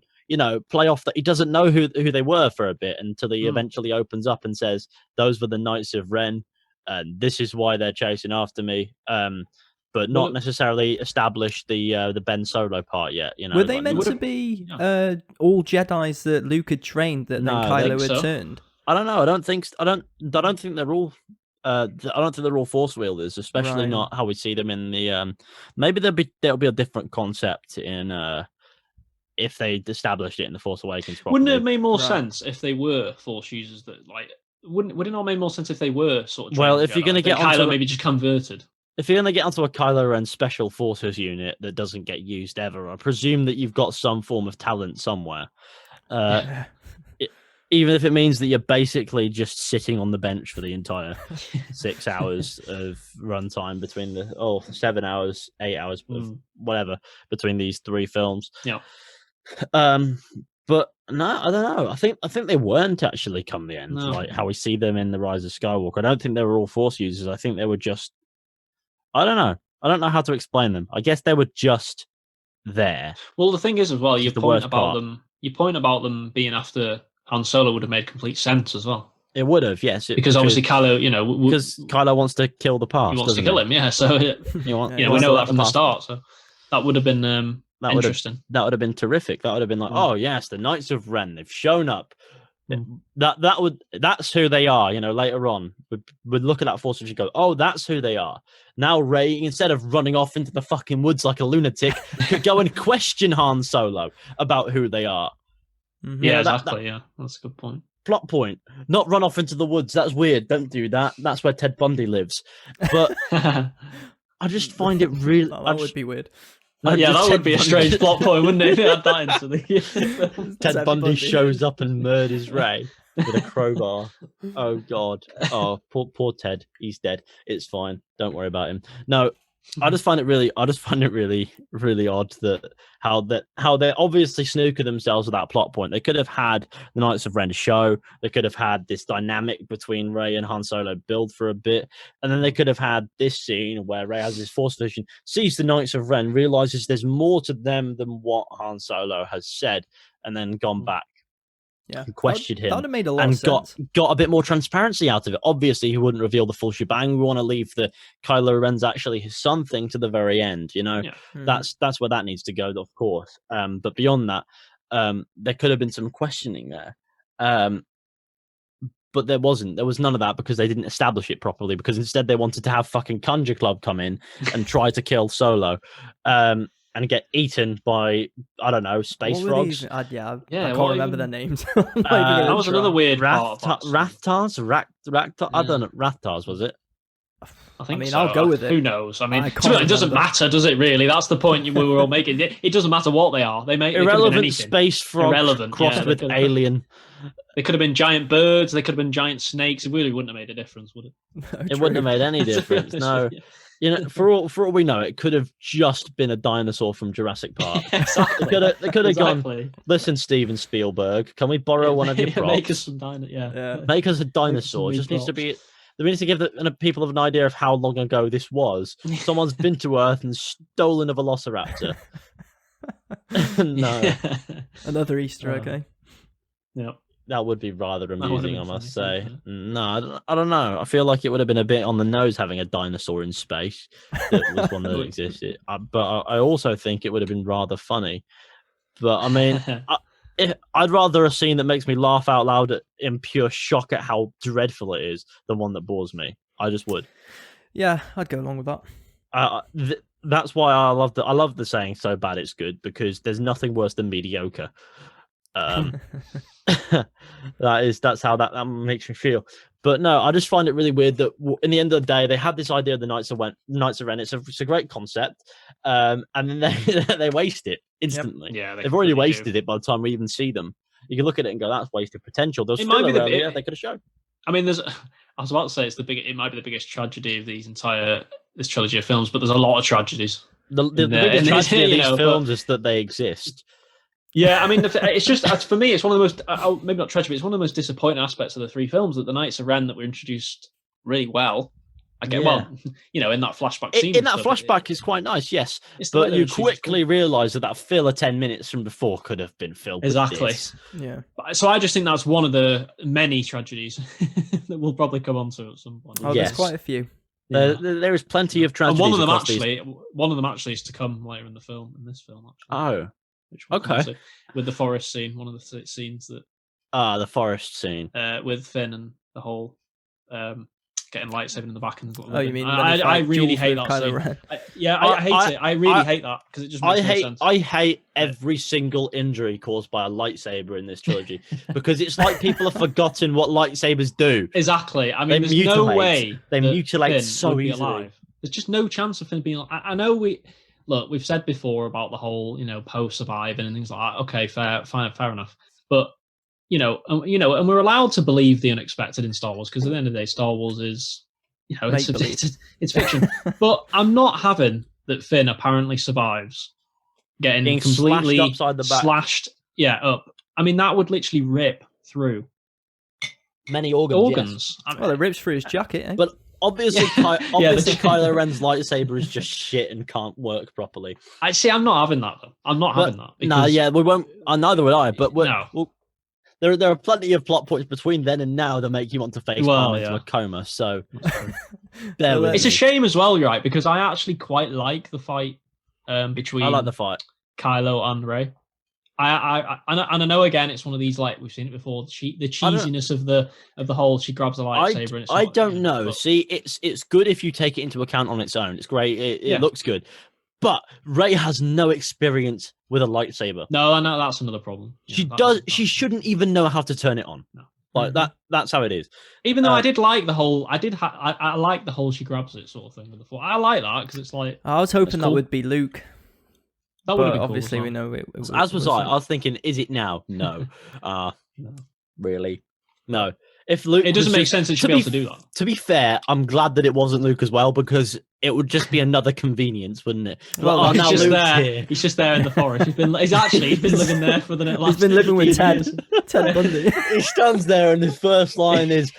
play off that he doesn't know who they were for a bit until he eventually opens up and says, "Those were the Knights of Ren, and this is why they're chasing after me." But not necessarily established the Ben Solo part yet. Were they meant to be all Jedis that Luke had trained that then Kylo had turned? I don't know. I don't think they're all. I don't think they're all Force wielders, especially not how we see them in the. Maybe there'll be a different concept in if they established it in the Force Awakens. Properly. Wouldn't it have made more sense if they were Force users? That would it not make more sense if they were sort of? Well, if you're going to get Kylo maybe just converted. If you're going to get onto a Kylo Ren Special Forces unit that doesn't get used ever, I presume that you've got some form of talent somewhere. Even if it means that you're basically just sitting on the bench for the entire 6 hours of runtime between 7 hours, 8 hours, whatever, between these 3 films. Yeah. But no, I don't know. I think they weren't actually come the end, like how we see them in The Rise of Skywalker. I don't think they were all Force users. I think they were just, I don't know. I don't know how to explain them. I guess they were just there. Well, the thing is as well, your point about them being after Han Solo would have made complete sense as well. It would have, yes. Because obviously Kylo, because Kylo wants to kill the past. He wants to kill him, yeah. So we know that from the start. So that would have been interesting. That would have been terrific. That would have been like, oh yes, the Knights of Ren, they've shown up. That's who they are. Later on, would look at that Force and go, oh, that's who they are. Now Rey, instead of running off into the fucking woods like a lunatic, could go and question Han Solo about who they are. Yeah, exactly. Yeah, that's a good point. Plot point. Not run off into the woods. That's weird. Don't do that. That's where Ted Bundy lives. But I just find it really. That would be weird. That would be a strange plot point, wouldn't it? If it had that into the Ted Bundy shows up and murders Rey with a crowbar. Oh god. Oh, poor Ted. He's dead. It's fine. Don't worry about him. No. I just find it really really odd that how they're obviously snooker themselves with that plot point. They could have had the Knights of Ren show. They could have had this dynamic between Rey and Han Solo build for a bit, and then they could have had this scene where Rey has his Force vision, sees the Knights of Ren, realizes there's more to them than what Han Solo has said, and then gone back. Yeah, questioned him. That would have made a lot of sense. Got a bit more transparency out of it. Obviously, he wouldn't reveal the full shebang. We want to leave the Kylo Ren's actually his son thing to the very end. That's where that needs to go, of course. But beyond that, there could have been some questioning there. But there wasn't. There was none of that because they didn't establish it properly. Because instead, they wanted to have fucking Conjure Club come in and try to kill Solo. And get eaten by, I don't know, space frogs. I can't remember their names. That was another weird part. Rathars? I don't know. Rathars, was it? I think mean, so. I'll go with it. Who knows? I mean, I to be honest, it doesn't remember. matter, does it? Really, that's the point we were all making. It doesn't matter what they are. They could have been Irrelevant anything. space frog Irrelevant, crossed yeah, with alien. They could have been giant birds. They could have been giant snakes. It really wouldn't have made a difference, would it? No, It true. wouldn't have made any difference. No. You know, for all we know, it could have just been a dinosaur from Jurassic Park. Exactly. They could have gone. Exactly. Listen, Steven Spielberg, can we borrow one of your props? Make us some Yeah. Make us a dinosaur. It just needs to be. They need to give the people of an idea of how long ago this was. Someone's been to Earth and stolen a velociraptor. No, Another Easter egg, eh? Yeah. that would be rather would have amusing, been I must funny, say. yeah. No, I don't know. I feel like it would have been a bit on the nose having a dinosaur in space that was one that existed. But I also think it would have been rather funny. But I mean, I'd rather a scene that makes me laugh out loud in pure shock at how dreadful it is than one that bores me. I just would. Yeah, I'd go along with that. That's why I love the saying "so bad it's good" because there's nothing worse than mediocre. That's how that makes me feel. But no, I just find it really weird that in the end of the day they had this idea of the Knights of Ren. It's a great concept, and then they waste it instantly. Yeah, they've already wasted it by the time we even see them. You can look at it and go, "That's wasted potential." There's still earlier they could have shown. I mean, I was about to say it might be the biggest tragedy of this trilogy of films, but there's a lot of tragedies. The biggest tragedy of these films is that they exist. Yeah, I mean, it's just for me, it's one of the most maybe not tragedy, but it's one of the most disappointing aspects of the three films that the Knights of Ren that were introduced really well. Well, in that flashback scene. In that flashback is quite nice, yes. But you quickly realise that filler 10 minutes from before could have been filled exactly. with this. Yeah. So I just think that's one of the many tragedies that we'll probably come on to at some point. Oh, yes. There's quite a few. There is plenty of tragedies. And one of them actually is to come later in this film. Actually. Oh, which we'll okay. With the forest scene, one of the scenes that. The forest scene with Finn and the whole getting lightsaber in the back and. Oh, you mean? I really hate that scene. I hate it. I really hate that because it just makes no sense. I hate every single injury caused by a lightsaber in this trilogy because it's like people have forgotten what lightsabers do. Exactly. I mean, there's no way they mutilate Finn so easily. Alive. There's just no chance of Finn being alive. I know we've said before about the whole, post-surviving and things like that. Okay, fair enough. But, and we're allowed to believe the unexpected in Star Wars because at the end of the day, Star Wars is, it's fiction. But I'm not having that Finn apparently survives getting completely slashed upside the back. Slashed, up. I mean, that would literally rip through many organs. Yes. Well, it rips through his jacket, eh? But obviously, Kylo Ren's lightsaber is just shit and can't work properly. I'm not having that though. I'm not having that. No, we won't. Neither would I. But no. There are plenty of plot points between then and now that make you want to face palm into a coma. So it's a shame as well, you're right, because I actually quite like the fight between. I like the fight. Kylo and Rey. I know again it's one of these, like we've seen it before, the cheesiness of the whole she grabs a lightsaber. And I don't know. See, it's good if you take it into account on its own. It's great. It looks good. But Rey has no experience with a lightsaber. No, that's another problem. She shouldn't even know how to turn it on. No. Like that's how it is. Even though I did like the whole, I like the whole she grabs it sort of thing with the Force. I like that because it's like. I was hoping that would be Luke. That would be obviously cool, we know it. As was I. I was thinking, is it now? No. No. Really? No. If Luke, it doesn't make sense that she'd be able to do that. To be fair, I'm glad that it wasn't Luke as well because it would just be another convenience, wouldn't it? Well, now Luke's there. He's just there in the forest. He's been living there for the last. He's been living with Ted Bundy. He stands there, and his first line is,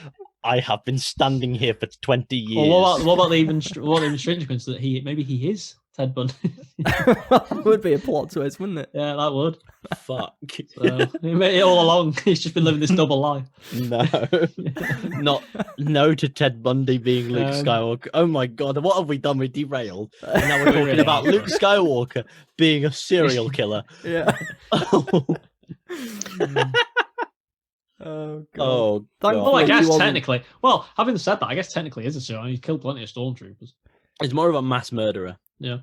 "I have been standing here for 20 years." Well, what about the even stranger coincidence that maybe he is Ted Bundy? That would be a plot twist, wouldn't it? Yeah, that would. Fuck. So, all along, he's just been living this double life. No to Ted Bundy being Luke Skywalker. Oh my god, what have we done? We derailed. And now we're talking about Luke Skywalker being a serial killer. Yeah. Oh god. Well, I guess technically. Well, having said that, I guess technically is a serial. He killed plenty of stormtroopers. He's more of a mass murderer. Yeah.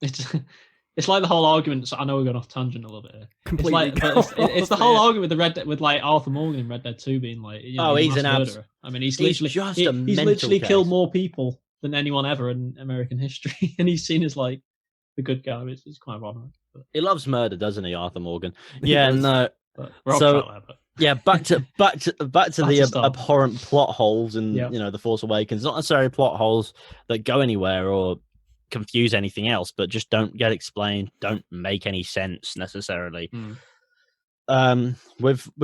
It's it's like the whole argument. So I know we're going off tangent a little bit here. Completely. It's the whole argument with the Red Dead, with like Arthur Morgan in Red Dead 2 being like, he's a an murderer. I mean, he's just a he's mental literally case. killed more people than anyone ever in American history, and he's seen as like the good guy. It's quite ironic. But... He loves murder, doesn't he, Arthur Morgan? Yeah, no. But we're off track there, but... Yeah, back to the abhorrent plot holes in the Force Awakens. Not necessarily plot holes that go anywhere or confuse anything else, but just don't get explained, don't make any sense necessarily. We've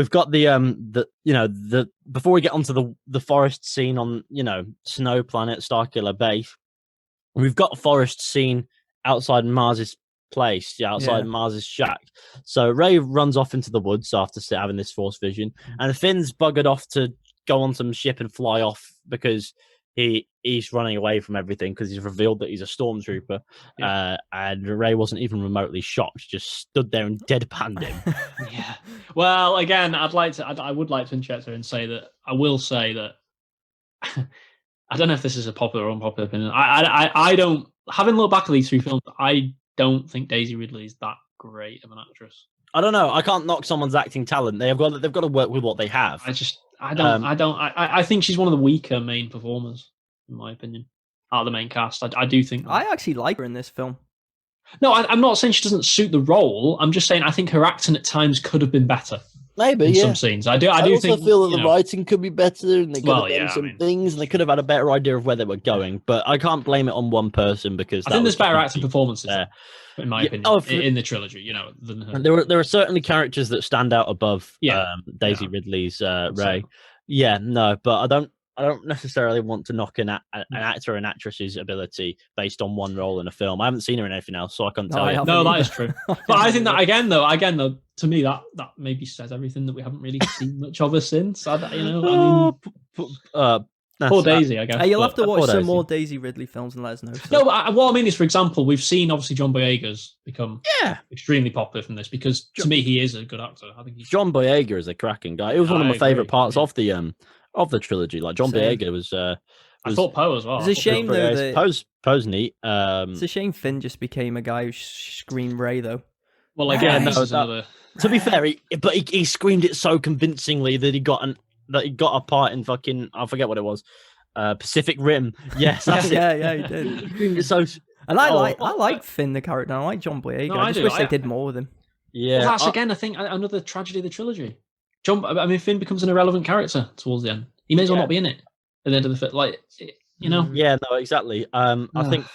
got the before we get onto the forest scene on Snow Planet Starkiller Base, we've got a forest scene outside Mars's place, outside Mars's shack. So Rey runs off into the woods after having this Force vision, and Finn's buggered off to go on some ship and fly off because he's running away from everything because he's revealed that he's a stormtrooper. And Rey wasn't even remotely shocked, just stood there and deadpanned him. Yeah. Well, again, I would like to interject here and say that I will say that I don't know if this is a popular or unpopular opinion. I don't, having looked back at these three films, I don't think Daisy Ridley is that great of an actress. I don't know. I can't knock someone's acting talent. They've got to work with what they have. I think she's one of the weaker main performers, in my opinion, out of the main cast. I do think that. I actually like her in this film. No, I'm not saying she doesn't suit the role. I'm just saying I think her acting at times could have been better. Maybe, in some scenes. I do also think, feel that the writing could be better, and they could have done some things, and they could have had a better idea of where they were going. But I can't blame it on one person because I think there's better acting performances there, in my opinion, in the trilogy. Than her. There are certainly characters that stand out above Daisy Ridley's Rey. Yeah, no, but I don't necessarily want to knock an actor or an actress's ability based on one role in a film. I haven't seen her in anything else, so I can't tell you. No, that is true. But I think that again, though, to me, that maybe says everything that we haven't really seen much of her since. Poor Daisy, I guess. You'll have to watch some more Daisy Ridley films and let us know. So. No, but what I mean is, for example, we've seen obviously John Boyega's become extremely popular from this because to me he is a good actor. I think John Boyega is a cracking guy. It was one of my favorite parts of the trilogy. Like John Boyega was. I thought Poe as well. It's a shame though that Poe's neat. It's a shame Finn just became a guy who screamed Rey though. Well, again, to be fair, he screamed it so convincingly that he got a part in fucking, I forget what it was, Pacific Rim. Yes, that's yeah, he did. He screamed it so. And I like Finn the character. I like John Boyega. I just wish they did more with him. Yeah, well, that's again, I think another tragedy of the trilogy. Finn becomes an irrelevant character towards the end. He may as well not be in it at the end of the film. Like, Yeah, no, exactly. I think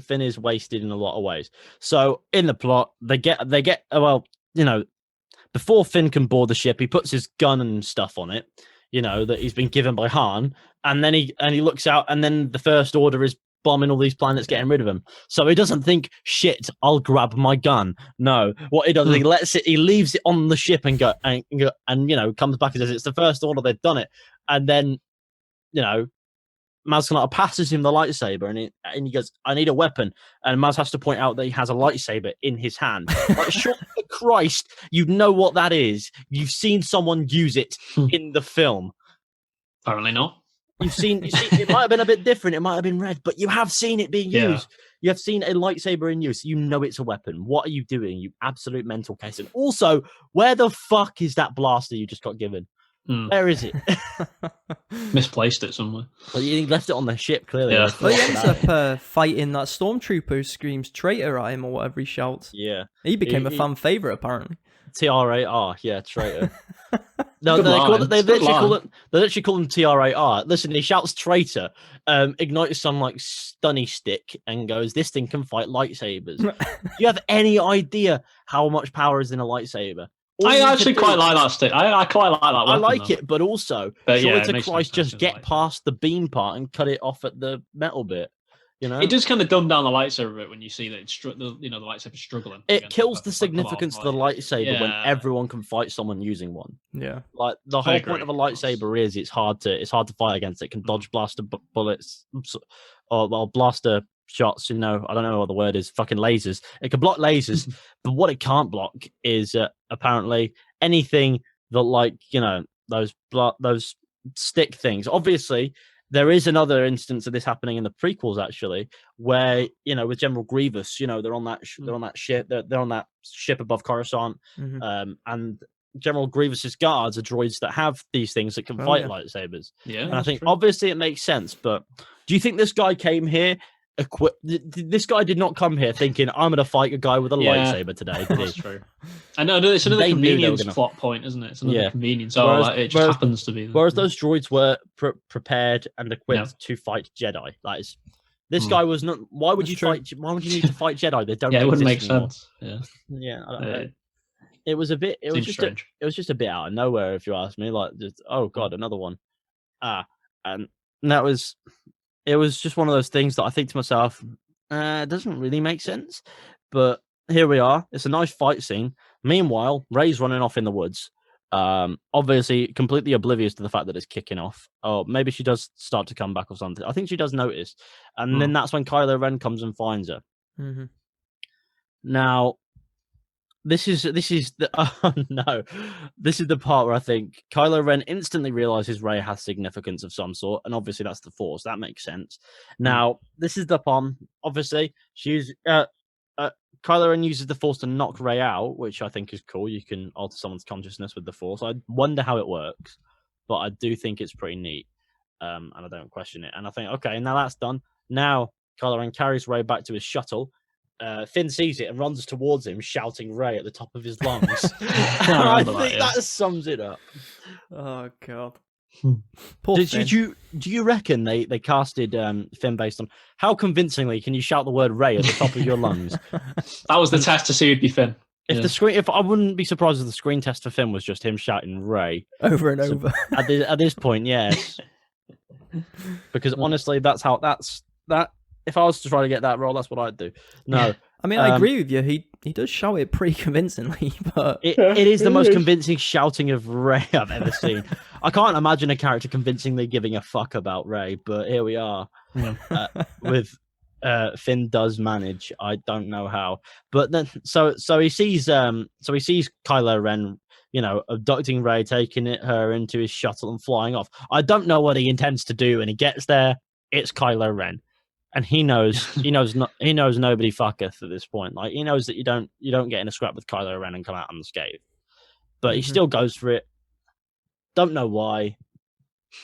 Finn is wasted in a lot of ways. So in the plot, they get before Finn can board the ship, he puts his gun and stuff on it, that he's been given by Han, and then he looks out, and then the First Order is bombing all these planets, getting rid of him. So he doesn't think, shit, I'll grab my gun. No, what he does is he leaves it on the ship and comes back and says it's the First Order, they've done it, and then Maz Kanata passes him the lightsaber, and he goes, I need a weapon. And Maz has to point out that he has a lightsaber in his hand. Like, sure, for Christ, you know what that is. You've seen someone use it in the film. Apparently not. You've seen it might have been a bit different. It might have been red, but you have seen it being used. You have seen a lightsaber in use. You know it's a weapon. What are you doing, you absolute mental case? And also, where the fuck is that blaster you just got given? Where is it? Misplaced it somewhere. Well, you left it on the ship, clearly. Yeah. Well, he ends up fighting that stormtrooper who screams traitor at him or whatever he shouts. Yeah. He became a fan favourite, apparently. TRAR, yeah, traitor. No, they literally call him TRAR. Listen, he shouts traitor, ignites some like stunny stick, and goes, "This thing can fight lightsabers." Do you have any idea how much power is in a lightsaber? I actually quite like that stick. I quite like that weapon, I like it, but also, to Christ, just get past the beam part and cut it off at the metal bit. It does kind of dumb down the lightsaber bit when you see that the lightsaber's struggling. It kills the significance of the lightsaber when everyone can fight someone using one. Yeah, like the whole point of a lightsaber is it's hard to fight against. It can dodge blaster bullets or blaster shots. I don't know what the word is. Fucking lasers. It can block lasers, but what it can't block is apparently anything that those stick things. Obviously, there is another instance of this happening in the prequels, actually, where with General Grievous, they're on that they're on that ship, they're on that ship above Coruscant, and General Grievous's guards are droids that have these things that can fight lightsabers. Yeah, and I think obviously it makes sense, but do you think this guy came here equipped? This guy did not come here thinking, I'm going to fight a guy with a lightsaber today. Did he? That's true. I know it's another convenience plot point, isn't it? It's another convenience. It just happens to be. Whereas those droids were prepared and equipped to fight Jedi. This guy was not. Why would you fight? Why would you need to fight Jedi? They don't. Yeah, it wouldn't make anymore. sense. Yeah. Yeah. It was a bit. It was just. It was just a bit out of nowhere, if you ask me. Oh god, another one. And that was. It was just one of those things that I think to myself, it doesn't really make sense. But here we are. It's a nice fight scene. Meanwhile, Rey's running off in the woods. Obviously, completely oblivious to the fact that it's kicking off. Oh, maybe she does start to come back or something. I think she does notice. And then that's when Kylo Ren comes and finds her. Mm-hmm. Now, this is the this is the part where I think Kylo Ren instantly realizes Rey has significance of some sort, and obviously that's the Force. That makes sense. Now, this is the palm. Obviously, Kylo Ren uses the Force to knock Rey out, which I think is cool. You can alter someone's consciousness with the Force. I wonder how it works, but I do think it's pretty neat, and I don't question it. And I think, okay, now that's done. Now Kylo Ren carries Rey back to his shuttle. Finn sees it and runs towards him, shouting Rey at the top of his lungs. I think that sums it up. Oh god. Do you reckon they casted Finn based on how convincingly can you shout the word Rey at the top of your lungs? That was the test to see who'd be Finn. If I wouldn't be surprised if the screen test for Finn was just him shouting Rey over and over. At this point, yes. Because honestly, that's that. If I was to try to get that role, that's what I'd do. No, I mean, I agree with you. He does shout it pretty convincingly, but it is the most convincing shouting of Rey I've ever seen. I can't imagine a character convincingly giving a fuck about Rey, but here we are. With Finn does manage. I don't know how, but then so he sees Kylo Ren, abducting Rey, taking her into his shuttle and flying off. I don't know what he intends to do, and he gets there. It's Kylo Ren. And he knows nobody fucketh at this point. Like, he knows that you don't get in a scrap with Kylo Ren and come out unscathed. But he still goes for it. Don't know why.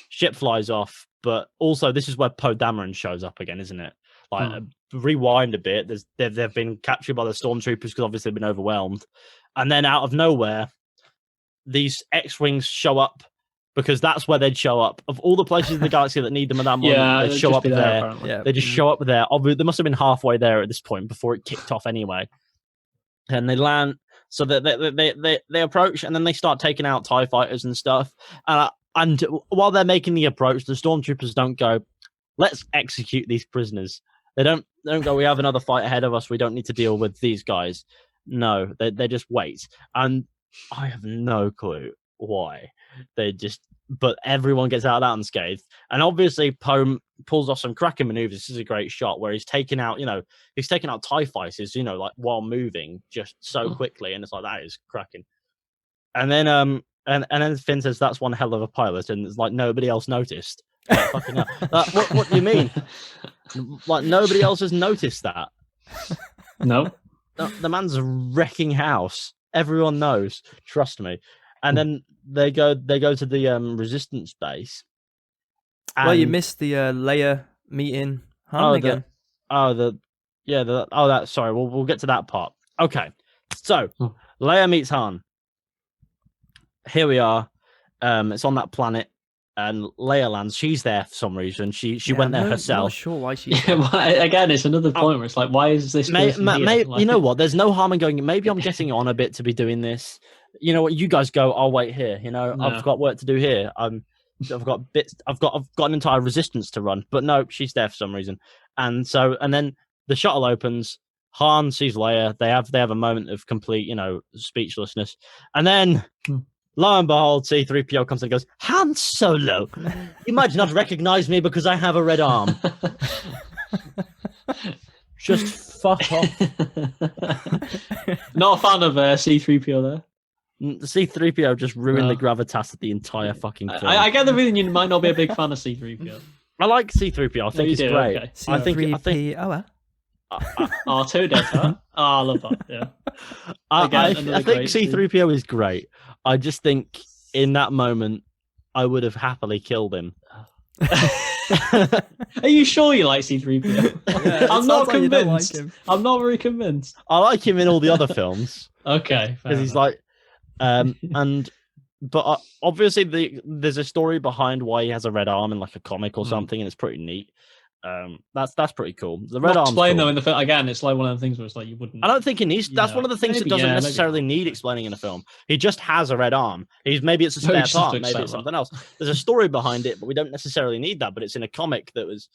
Ship flies off. But also, this is where Poe Dameron shows up again, isn't it? Like, rewind a bit. They've been captured by the Stormtroopers because obviously they've been overwhelmed. And then out of nowhere, these X-Wings show up. Because that's where they'd show up. Of all the places in the galaxy that need them at that moment, they'd show up there. They just show up there. They must have been halfway there at this point before it kicked off anyway. And they land, so they approach, and then they start taking out TIE fighters and stuff. And while they're making the approach, the Stormtroopers don't go, let's execute these prisoners. They don't go, we have another fight ahead of us. We don't need to deal with these guys. No, they just wait. And I have no clue why. But everyone gets out of that unscathed, and obviously Poe pulls off some cracking maneuvers. This is a great shot where he's taking out TIE fighters, like while moving just so quickly, and it's like, that is cracking. And then and then Finn says, that's one hell of a pilot, and it's like, nobody else noticed. Like, fucking hell. What do you mean? Like, nobody else has noticed that? No. The man's wrecking house. Everyone knows. Trust me. And then they go to the Resistance base. Well, you missed the Leia meeting Han again. Sorry, we'll get to that part. Okay, so Leia meets Han. Here we are. It's on that planet, and Leia lands. She's there for some reason. She went there herself. I'm not sure why she's again, it's another point where it's like, why is this person here? You know what? There's no harm in going, maybe I'm getting on a bit to be doing this. You know what? You guys go, I'll wait here. No. I've got work to do here. I've got an entire resistance to run. But no, she's there for some reason. And then the shuttle opens. Han sees Leia. They have a moment of complete, speechlessness. And then lo and behold, C-3PO comes and goes, Han Solo, you might not recognize me because I have a red arm. Just fuck off. Not a fan of C-3PO there. The C-3PO just ruined the gravitas of the entire fucking film. I get the reason you might not be a big fan of C-3PO. I like C-3PO. I think you it's do? great. Okay. I think C-3PO. R2 does that. I love that. Yeah. I Again, another think great scene. C-3PO is great. I just think in that moment I would have happily killed him. Are you sure you like C-3PO? Yeah, I'm not like you don't like convinced. him. I'm not very convinced. I like him in all the other films Okay, because he's like, but obviously there's a story behind why he has a red arm in like a comic or something, and it's pretty neat. That's pretty cool. The red arm's explain cool. though in the film again. It's like one of the things where it's like you wouldn't. I don't think it needs. That's one of the things that doesn't necessarily need explaining in a film. He just has a red arm. Maybe it's a spare part. Maybe it's something else. There's a story behind it, but we don't necessarily need that. But it's in a comic that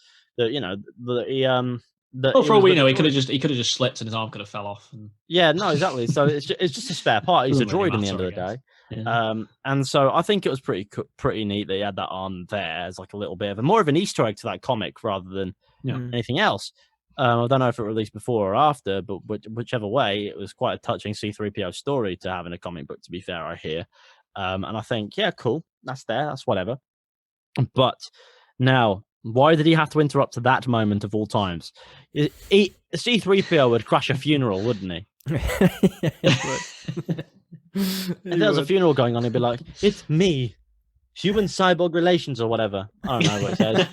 for all we know, he could have just slipped and his arm could have fell off. Yeah, no, exactly. So it's just a spare part. He's a droid in the end of the day. Yeah. And so I think it was pretty neat that he had that on there as like a little bit of more of an Easter egg to that comic rather than anything else. I don't know if it released before or after, but whichever way, it was quite a touching C-3PO story to have in a comic book, to be fair, I hear. And I think, yeah, cool. That's there. That's whatever. But now, why did he have to interrupt at that moment of all times? C-3PO would crash a funeral, wouldn't he? If there was a funeral going on, he'd be like, "It's me, human cyborg relations," or whatever. I don't know what it says.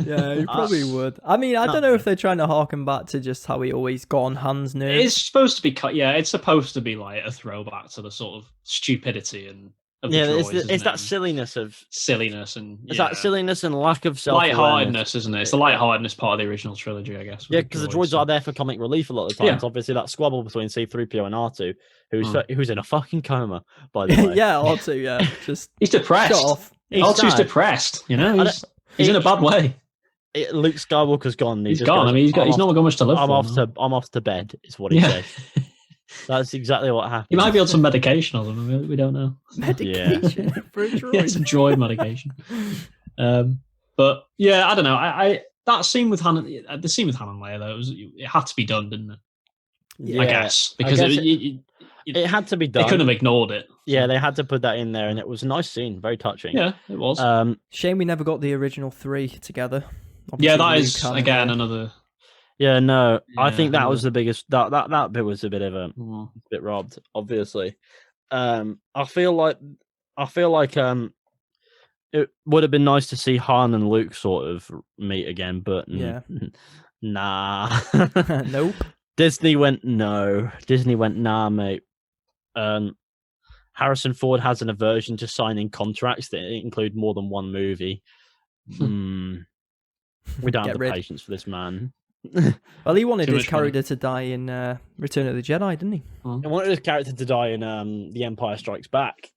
Yeah, he probably would. I mean, I don't know if they're trying to harken back to just how he always got on Han's nerves. It's supposed to be it's supposed to be like a throwback to the sort of stupidity and it's that silliness and it's that silliness and lack of lightheartedness, isn't it? It's the lightheartedness part of the original trilogy, I guess. Yeah, because the droids are there for comic relief a lot of the times. Obviously, that squabble between C-3PO and R2, who's in a fucking coma, by the way. Yeah, R2. Yeah, just he's depressed. Shut off. R2's depressed. You know, he's in a bad way. Luke Skywalker's gone. He's gone. He's not got much to live for. I'm off to bed. Is what he said. That's exactly what happened. He might be on some medication or something. We don't know. Medication for a droid. Yeah, it's a droid medication. But yeah, I don't know. I that scene with Han, the scene with Han and Leia, though, it had to be done, didn't it? Yeah, I guess because it had to be done. They couldn't have ignored it. Yeah, they had to put that in there, and it was a nice scene, very touching. Yeah, it was. Shame we never got the original 3 together. Obviously, that is again another. Yeah, no, I think that was the biggest. That bit was a bit of a bit robbed, obviously. I feel like it would have been nice to see Han and Luke sort of meet again, but nah, nope. Disney went nah, mate. Harrison Ford has an aversion to signing contracts that include more than one movie. We don't have the patience for this man. Well, he wanted his character to die in Return of the Jedi, didn't he? He wanted his character to die in The Empire Strikes Back.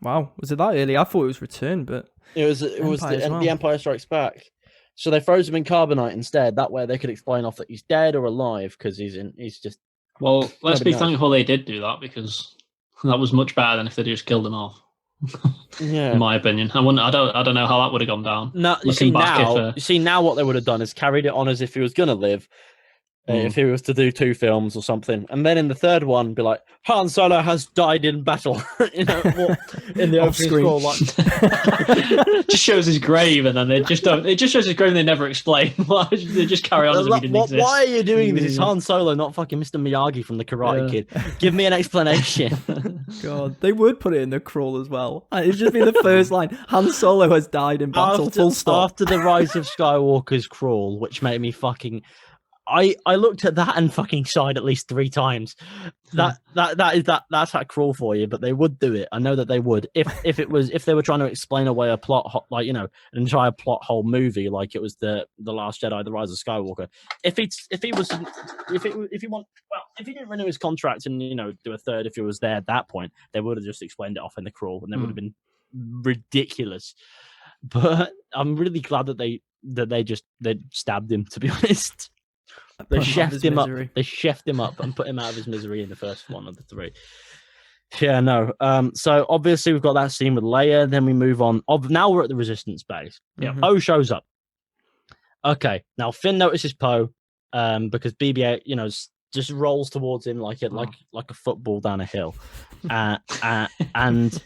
Wow, was it that early? I thought it was Return, but it was The Empire Strikes Back. So they froze him in carbonite instead. That way they could explain off that he's dead or alive because he's just. Well, let's be thankful they did do that because that was much better than if they just killed him off. Yeah, in my opinion, I don't know how that would have gone down. No, you see now what they would have done is carried it on as if he was gonna live, if he was to do 2 films or something, and then in the third one, be like, Han Solo has died in battle. In the opening scroll, just shows his grave, and then they just don't. It just shows his grave, and they never explain. They just carry on as if he didn't exist. Why are you doing this? It's Han Solo, not fucking Mr. Miyagi from the Karate Kid. Give me an explanation. God, they would put it in the crawl as well. It'd just be the first line: Han Solo has died in battle. Full stop. After the Rise of Skywalker's crawl, which made me fucking. I looked at that and fucking sighed at least 3 times. That's that crawl for you, but they would do it. I know that they would if they were trying to explain away a plot, like, you know, an entire plot whole movie, like it was the Last Jedi, the Rise of Skywalker. If he didn't renew his contract and, you know, do a third, if he was there at that point, they would have just explained it off in the crawl, and they would have been ridiculous. But I'm really glad that they stabbed him, to be honest. They chefed him up. They chefed him up and put him out of his misery in the first one of the 3. Yeah, no. So obviously we've got that scene with Leia. Then we move on. Now we're at the Resistance base. Yeah. Poe shows up. Okay. Now Finn notices Poe, because BB-8, you know, just rolls towards him like a football down a hill, and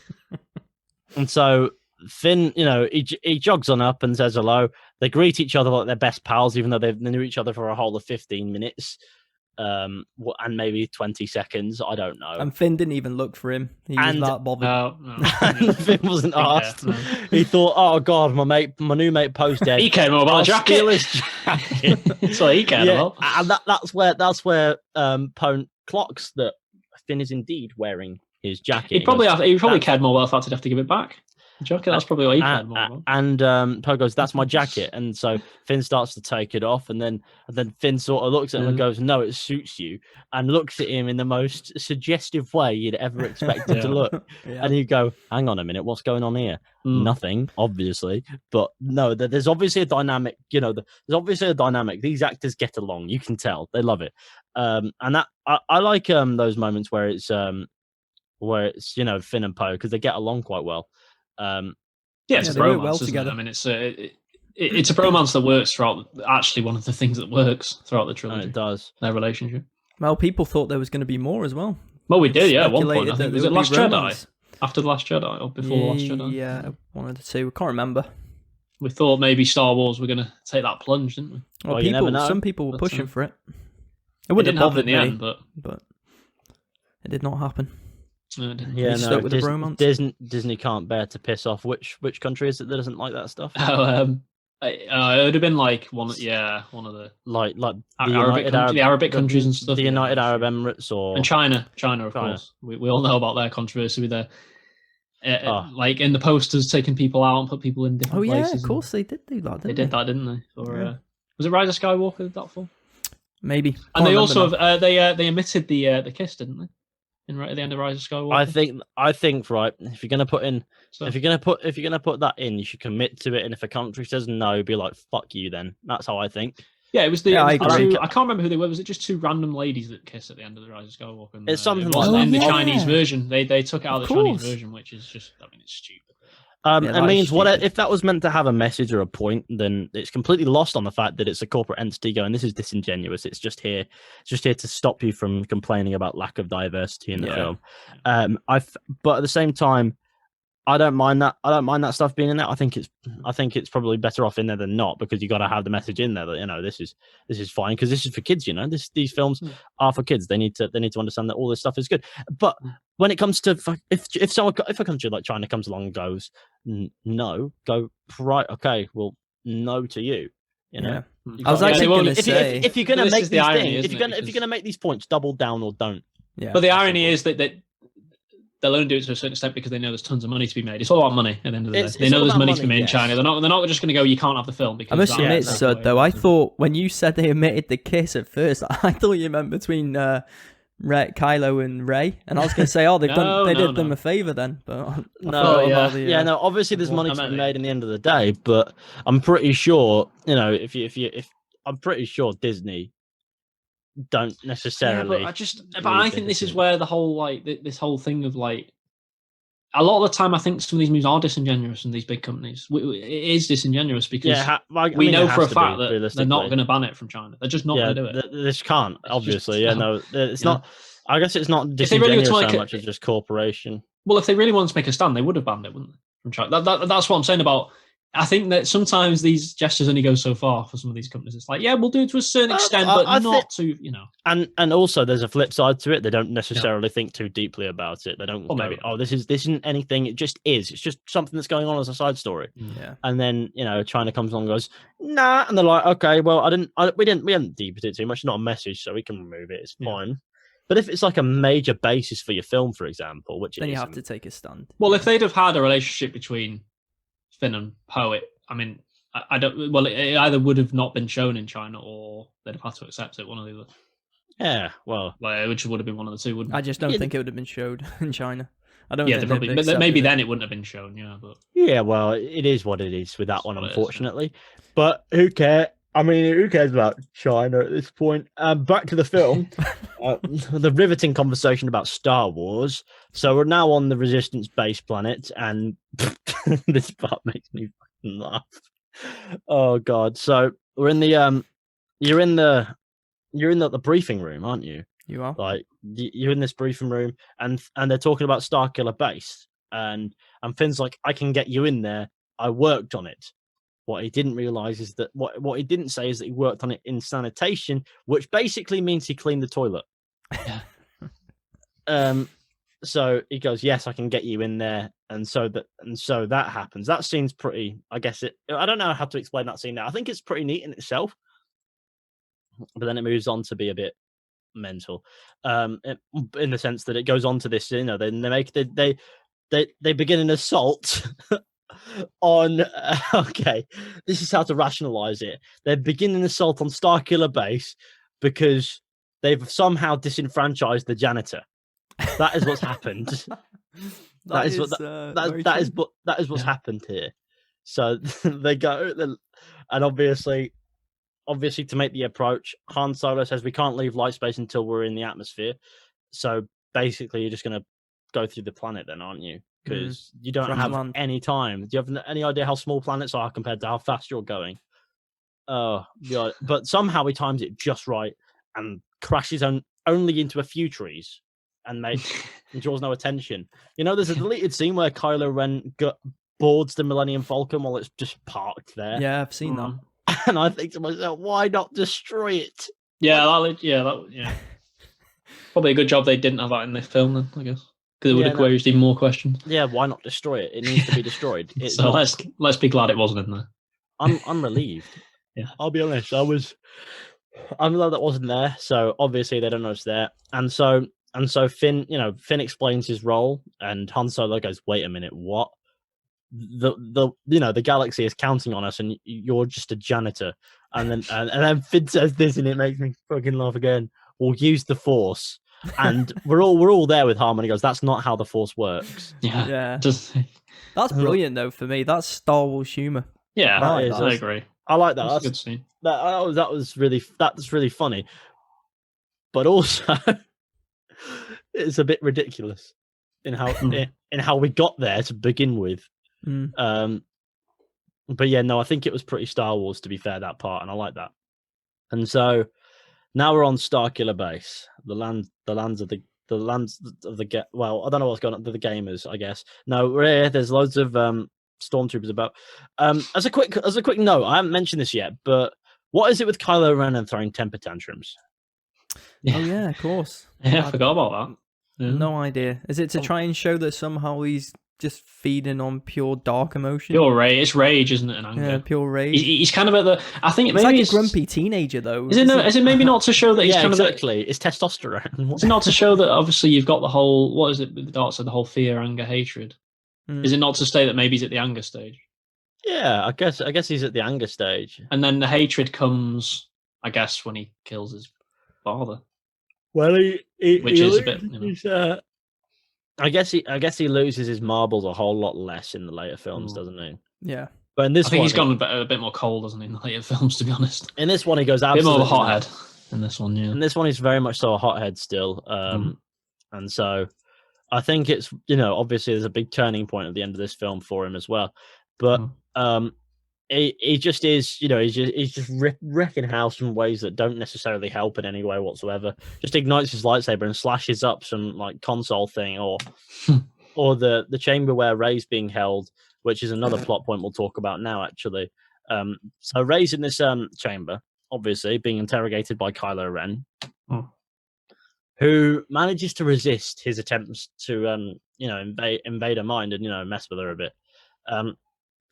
so Finn, he jogs on up and says hello. They greet each other like they're best pals, even though they knew each other for a whole of 15 minutes. And maybe 20 seconds. I don't know. And Finn didn't even look for him. He was that bothered. No. And Finn wasn't asked. No. He thought, "Oh God, my new mate Poe's dead." He cared more about a jacket. Steal his jacket. That's what he cared about. And that's where Poe clocks that Finn is indeed wearing his jacket. He probably cared more about the fact he'd have to give it back. Jacket, that's probably what he cared more about. And Poe goes, "That's my jacket," and so Finn starts to take it off, and then Finn sort of looks at him and goes, "No, it suits you," and looks at him in the most suggestive way you'd ever expect him to look. And you go, "Hang on a minute, what's going on here?" Nothing, obviously, but no, there's obviously a dynamic. There's obviously a dynamic. These actors get along. You can tell they love it, and that I like those moments where it's Finn and Poe, because they get along quite well. It's a bromance together. I mean, it's a bromance that works throughout. Actually, one of the things that works throughout the trilogy. And it does. Their relationship. Well, people thought there was going to be more as well. Well, we did, yeah. At one point, I think, was it Last romance. Jedi? After the Last Jedi, or before the Last Jedi? Yeah, one of the two. I can't remember. We thought maybe Star Wars were going to take that plunge, didn't we? Well, some people were pushing for it. It wouldn't have bothered in the end, but it did not happen. No, it didn't. Yeah, stuck with the bromance. Disney can't bear to piss off. Which country is it that doesn't like that stuff? It would have been like one of the like the Arabic countries and stuff. The United Arab Emirates and China, of course. We all know about their controversy with their like in the posters, taking people out and put people in different places. Oh yeah, of course they did do that. They did that, didn't they? Or was it Rise of Skywalker that film? Maybe. And they also they omitted the kiss, didn't they? Right at the end of Rise of Skywalker. I think right. If you're gonna put that in, you should commit to it. And if a country says no, be like, "Fuck you." Then that's how I think. Yeah, it was the. I can't remember who they were. Was it just two random ladies that kiss at the end of the Rise of Skywalker? And, it's something like that. In the Chinese version, they took it out of the Chinese version, which is just. I mean, it's stupid. It means if that was meant to have a message or a point, then it's completely lost on the fact that it's a corporate entity going, "This is disingenuous. It's just here to stop you from complaining about lack of diversity in the film." But at the same time, I don't mind that. I don't mind that stuff being in there. I think it's probably better off in there than not, because you got to have the message in there that this is fine, because this is for kids. These films are for kids. They need to understand that all this stuff is good. But when it comes to if a country like China comes along and goes no, go right, okay, well, no to you. I was actually going to say, if you're going to make these things, if you're going to make these points, double down or don't. Yeah. But the irony is that they'll only do it to a certain extent because they know there's tons of money to be made. It's all about money at the end of the day. They know there's money to be made in China. They're not just going to go, "You can't have the film." Because I must admit, Sud, though, I thought when you said they omitted the kiss at first, I thought you meant between Kylo and Rey, and I was going to say, they did them a favor then. But obviously there's money to be made in the end of the day, but I'm pretty sure, I'm pretty sure Disney don't necessarily. Yeah, but I think this is where the whole this whole thing of a lot of the time I think some of these movies are disingenuous in these big companies. It is disingenuous because we know for a fact that they're not going to ban it from China. They're just not going to do it. This can't, obviously. It's not. I guess it's not disingenuous so much as just corporation. Well, if they really wanted to make a stand, they would have banned it, wouldn't they? From China. That's what I'm saying about. I think that sometimes these gestures only go so far for some of these companies. It's like, yeah, we'll do it to a certain extent, but not to. And also, there's a flip side to it. They don't necessarily think too deeply about it. They don't go, this isn't anything. It just is. It's just something that's going on as a side story. Yeah. And then China comes along and goes, nah, and they're like, okay, well, we hadn't deepened it too much. It's not a message, so we can remove it. It's fine. But if it's like a major basis for your film, for example, then you have to take a stand. Well, if they'd have had a relationship between Finn and Poe, I mean, I don't. Well, it either would have not been shown in China, or they'd have had to accept it. One or the other. Yeah, well, which would have been one of the two, wouldn't it? I just don't think it would have been showed in China. I don't. Yeah, but maybe then it wouldn't have been shown. Yeah, but well, it is what it is with that one, unfortunately. But who cares? I mean, who cares about China at this point? Back to the film, the riveting conversation about Star Wars. So we're now on the Resistance base planet, and this part makes me fucking laugh. Oh God! So we're in the you're in the briefing room, aren't you? You are. You're in this briefing room, and they're talking about Starkiller Base, and Finn's like, I can get you in there. I worked on it. What he didn't realize is that what he didn't say is that he worked on it in sanitation, which basically means he cleaned the toilet. So he goes, yes, I can get you in there, and so that happens. That scene's pretty. I don't know how to explain that scene now. I think it's pretty neat in itself, but then it moves on to be a bit mental, in the sense that it goes on to this. They begin an assault on. Okay, this is how to rationalize it. They're beginning an assault on Starkiller Base because they've somehow disenfranchised the janitor. That is what's happened. that is what's happened here. So they go, and obviously to make the approach, Han Solo says we can't leave light space until we're in the atmosphere. So basically, you're just going to go through the planet, then, aren't you? Because you don't have any time. Do you have any idea how small planets are compared to how fast you're going? Oh god! But somehow he times it just right and crashes only into a few trees. And draws no attention. There's a deleted scene where Kylo Ren boards the Millennium Falcon while it's just parked there. Yeah, I've seen that. And I think to myself, why not destroy it? Yeah, probably a good job they didn't have that in this film, then, I guess, because it would have raised even more questions. Yeah, why not destroy it? It needs to be destroyed. So let's be glad it wasn't in there. I'm relieved. Yeah, I'll be honest. I'm glad that wasn't there. So obviously they don't know it's there, and so Finn explains his role, and Han Solo goes, "Wait a minute, what? The galaxy is counting on us, and you're just a janitor." And then Finn says this, and it makes me fucking laugh again. We'll use the Force, and we're all there with Harmony. Goes, that's not how the Force works. Yeah. That's brilliant though. For me, that's Star Wars humor. Yeah, I agree. I like that. That's a good scene. That's really funny, but also. It's a bit ridiculous in how we got there to begin with. But yeah, no, I think it was pretty Star Wars, to be fair, that part, and I like that. And so now we're on Starkiller Base, the lands of the well, I don't know what's going on to the gamers, I guess. No, we're here. There's loads of stormtroopers about. As a quick note, I haven't mentioned this yet, but what is it with Kylo Ren and throwing temper tantrums? Oh yeah, of course. Yeah, I forgot about that. Yeah. No idea. Is it to try and show that somehow he's just feeding on pure dark emotion? Pure rage. It's rage, isn't it? And anger. Yeah, pure rage. He's kind of at the. I think it's like a grumpy teenager, though. Is it maybe not to show that he's kind exactly. It's testosterone. Is it not to show that obviously you've got the whole what is it with the dark side, the whole fear, anger, hatred? Is it not to say that maybe he's at the anger stage? Yeah, I guess he's at the anger stage, and then the hatred comes, I guess, when he kills his father. Well, which is a bit. I guess he loses his marbles a whole lot less in the later films, doesn't he? Yeah. But in this, I think he's gone a bit more cold, hasn't he, in the later films? To be honest, in this one he goes a bit more of a hothead. In this one, yeah. In this one, he's very much so a hothead still, and so I think it's obviously there's a big turning point at the end of this film for him as well, but he just is, he's just wrecking house in ways that don't necessarily help in any way whatsoever. Just ignites his lightsaber and slashes up some like console thing, or the chamber where Rey's being held, which is another plot point we'll talk about now. Actually, so Rey's in this chamber, obviously being interrogated by Kylo Ren, who manages to resist his attempts to invade her mind and mess with her a bit.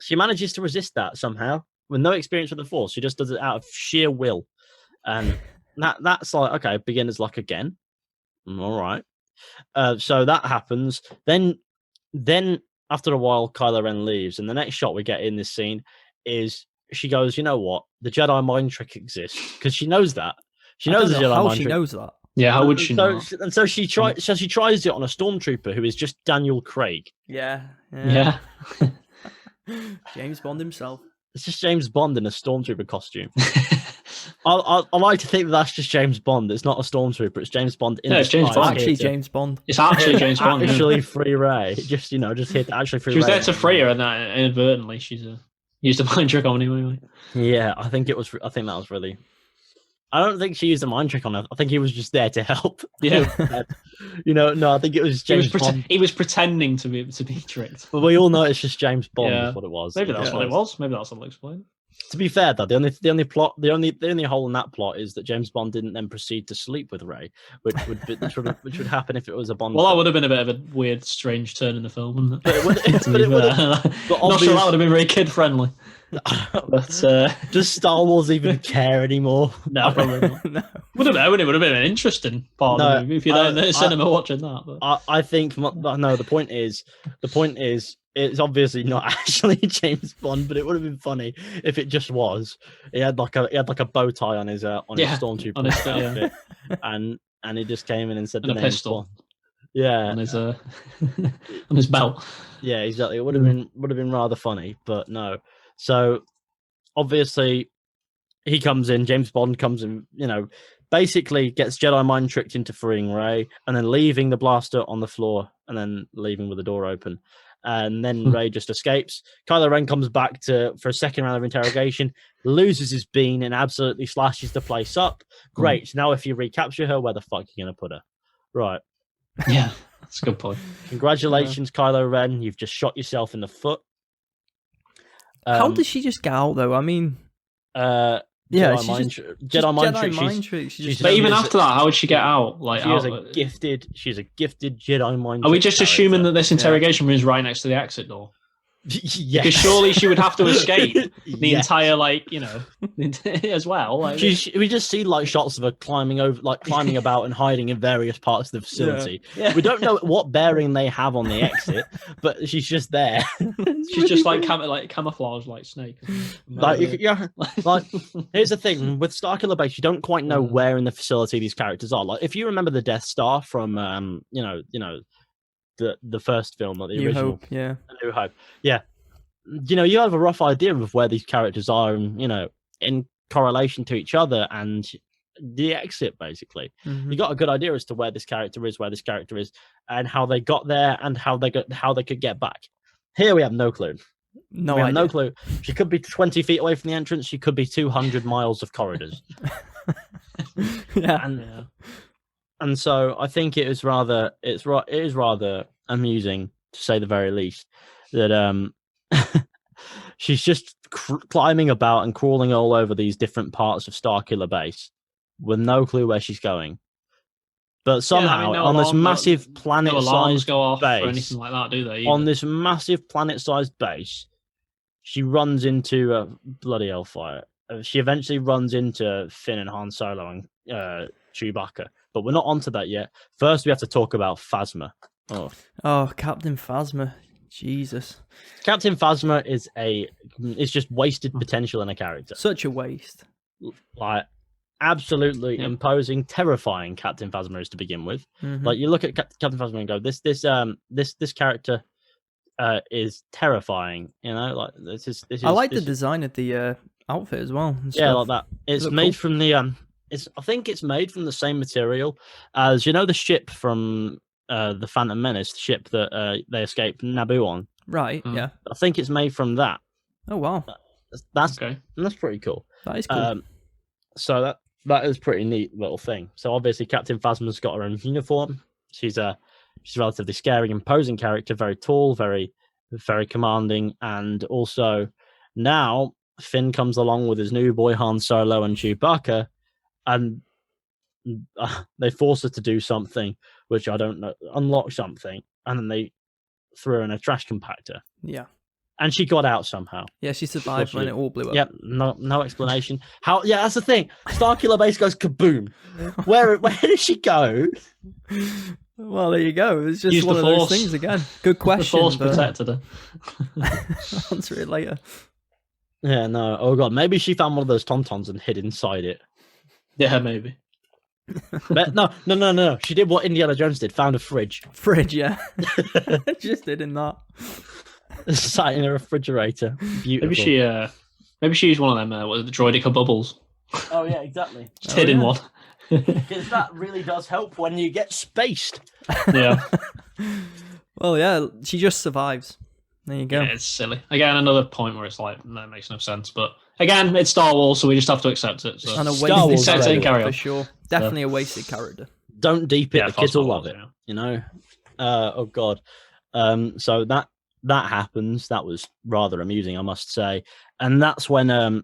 She manages to resist that somehow with no experience with the Force. She just does it out of sheer will. And that's like, okay, beginner's luck again. All right. So that happens. Then after a while, Kylo Ren leaves. And the next shot we get in this scene is she goes, you know what? The Jedi mind trick exists. Because she knows that. She knows the Jedi mind trick. How she knows that? Yeah, how would she know? And so she tries it on a stormtrooper who is just Daniel Craig. Yeah. James Bond himself. It's just James Bond in a stormtrooper costume. I like to think that's just James Bond. It's not a stormtrooper. It's James Bond. It's James Bond. Actually, James Bond. It's actually James Bond. Actually, free Rey. Just hit actually free. She was Rey. there to free her, and that inadvertently she's used a mind trick on him anyway. Yeah, I think that was really. I don't think she used a mind trick on her. I think he was just there to help. Yeah. No, I think it was James Bond. He was pretending to be tricked. But we all know it's just James Bond Yeah. is what it was. Maybe that's what it was. Maybe that's what I'll explain. To be fair, though, the only hole in that plot is that James Bond didn't then proceed to sleep with Rey, which would happen if it was a Bond. Well, that film. would have been a bit of a weird, strange turn in the film, wouldn't it? But it would Not sure that would have been very kid friendly. But does Star Wars even care anymore? No, probably not. No. Would have been. It would have been an interesting part of the movie if you're in the cinema watching that. But. I think no. The point is, it's obviously not actually James Bond, but it would have been funny if it just was. He had like a bow tie on his Stormtrooper outfit, and he just came in and said and the a name pistol. Yeah, on his belt. Yeah, exactly. It would have been rather funny, but no. So obviously he comes in. James Bond comes in. Basically gets Jedi mind tricked into freeing Rey, and then leaving the blaster on the floor, and then leaving with the door open. And then Rey just escapes. Kylo Ren comes back for a second round of interrogation, loses his bean, and absolutely slashes the place up. Great. So now if you recapture her, where the fuck are you going to put her? Right. Yeah, that's a good point. Congratulations, Kylo Ren. You've just shot yourself in the foot. How did she just get out, though? I mean... Jedi mind trick. But even after that, how would she get out? Like, she's a gifted Jedi mind. Are we just assuming that this interrogation room is right next to the exit door? Yes. Because surely she would have to escape the entire, as well. We just see shots of her climbing about and hiding in various parts of the facility. Yeah. We don't know what bearing they have on the exit, but she's just there. She's just camouflage, like Snake. Here's the thing with Starkiller Base, you don't quite know where in the facility these characters are. Like, if you remember the Death Star from, the first film, or the original, New Hope, you have a rough idea of where these characters are, and in correlation to each other and the exit. Basically, you got a good idea as to where this character is, and how they got there, and how they could get back. Here we have no clue. No clue. She could be 20 feet away from the entrance. She could be 200 miles of corridors. And so I think it is rather amusing, to say the very least, that she's just climbing about and crawling all over these different parts of Starkiller Base with no clue where she's going. But somehow on this massive planet-sized base, or anything like that, do they? On this massive planet-sized base, she runs into a bloody hellfire. She eventually runs into Finn and Han Solo and Chewbacca. But we're not onto that yet. First, we have to talk about Phasma. Oh, Captain Phasma. Jesus. Captain Phasma is just wasted potential in a character. Such a waste. Like, absolutely imposing, terrifying Captain Phasma is to begin with. Like, you look at Captain Phasma and go, this character is terrifying. Like, this is. I like the design of the outfit as well. Yeah, like that. It's made from the I think it's made from the same material as the ship from the Phantom Menace, the ship that they escaped Naboo on. Right. Yeah. I think it's made from that. Oh wow. That's pretty cool. That is cool. So that is pretty neat little thing. So obviously Captain Phasma's got her own uniform. She's a relatively scary, imposing character, very tall, very, very commanding, and also now Finn comes along with his new boy Han Solo and Chewbacca. And they force her to do something, which I don't know, unlock something, and then they threw her in a trash compactor. Yeah. And she got out somehow. Yeah, she survived when it all blew up. Yep, no explanation. How? Yeah, that's the thing. Starkiller Base goes kaboom. Where did she go? Well, there you go. It's just one of those things again. Good question. The Force protected her. I'll answer it later. Yeah, no. Oh god, maybe she found one of those tauntauns and hid inside it. Yeah, maybe. But no. She did what Indiana Jones did, found a fridge. Fridge, yeah. Just did in that. Sat in a refrigerator. Beautiful. Maybe she used one of them, the droidica bubbles. Oh, yeah, exactly. Just hid in one. Because that really does help when you get spaced. Yeah. Well, yeah, she just survives. There you go. Yeah, it's silly. Again, another point where it's like, that makes no sense. But again, it's Star Wars, so we just have to accept it. So. And a Star Wars wasted character, carry on. for sure. Definitely a wasted character. Don't deep it, the kids will love it. Yeah. You know? Oh God. So that happens. That was rather amusing, I must say. And that's when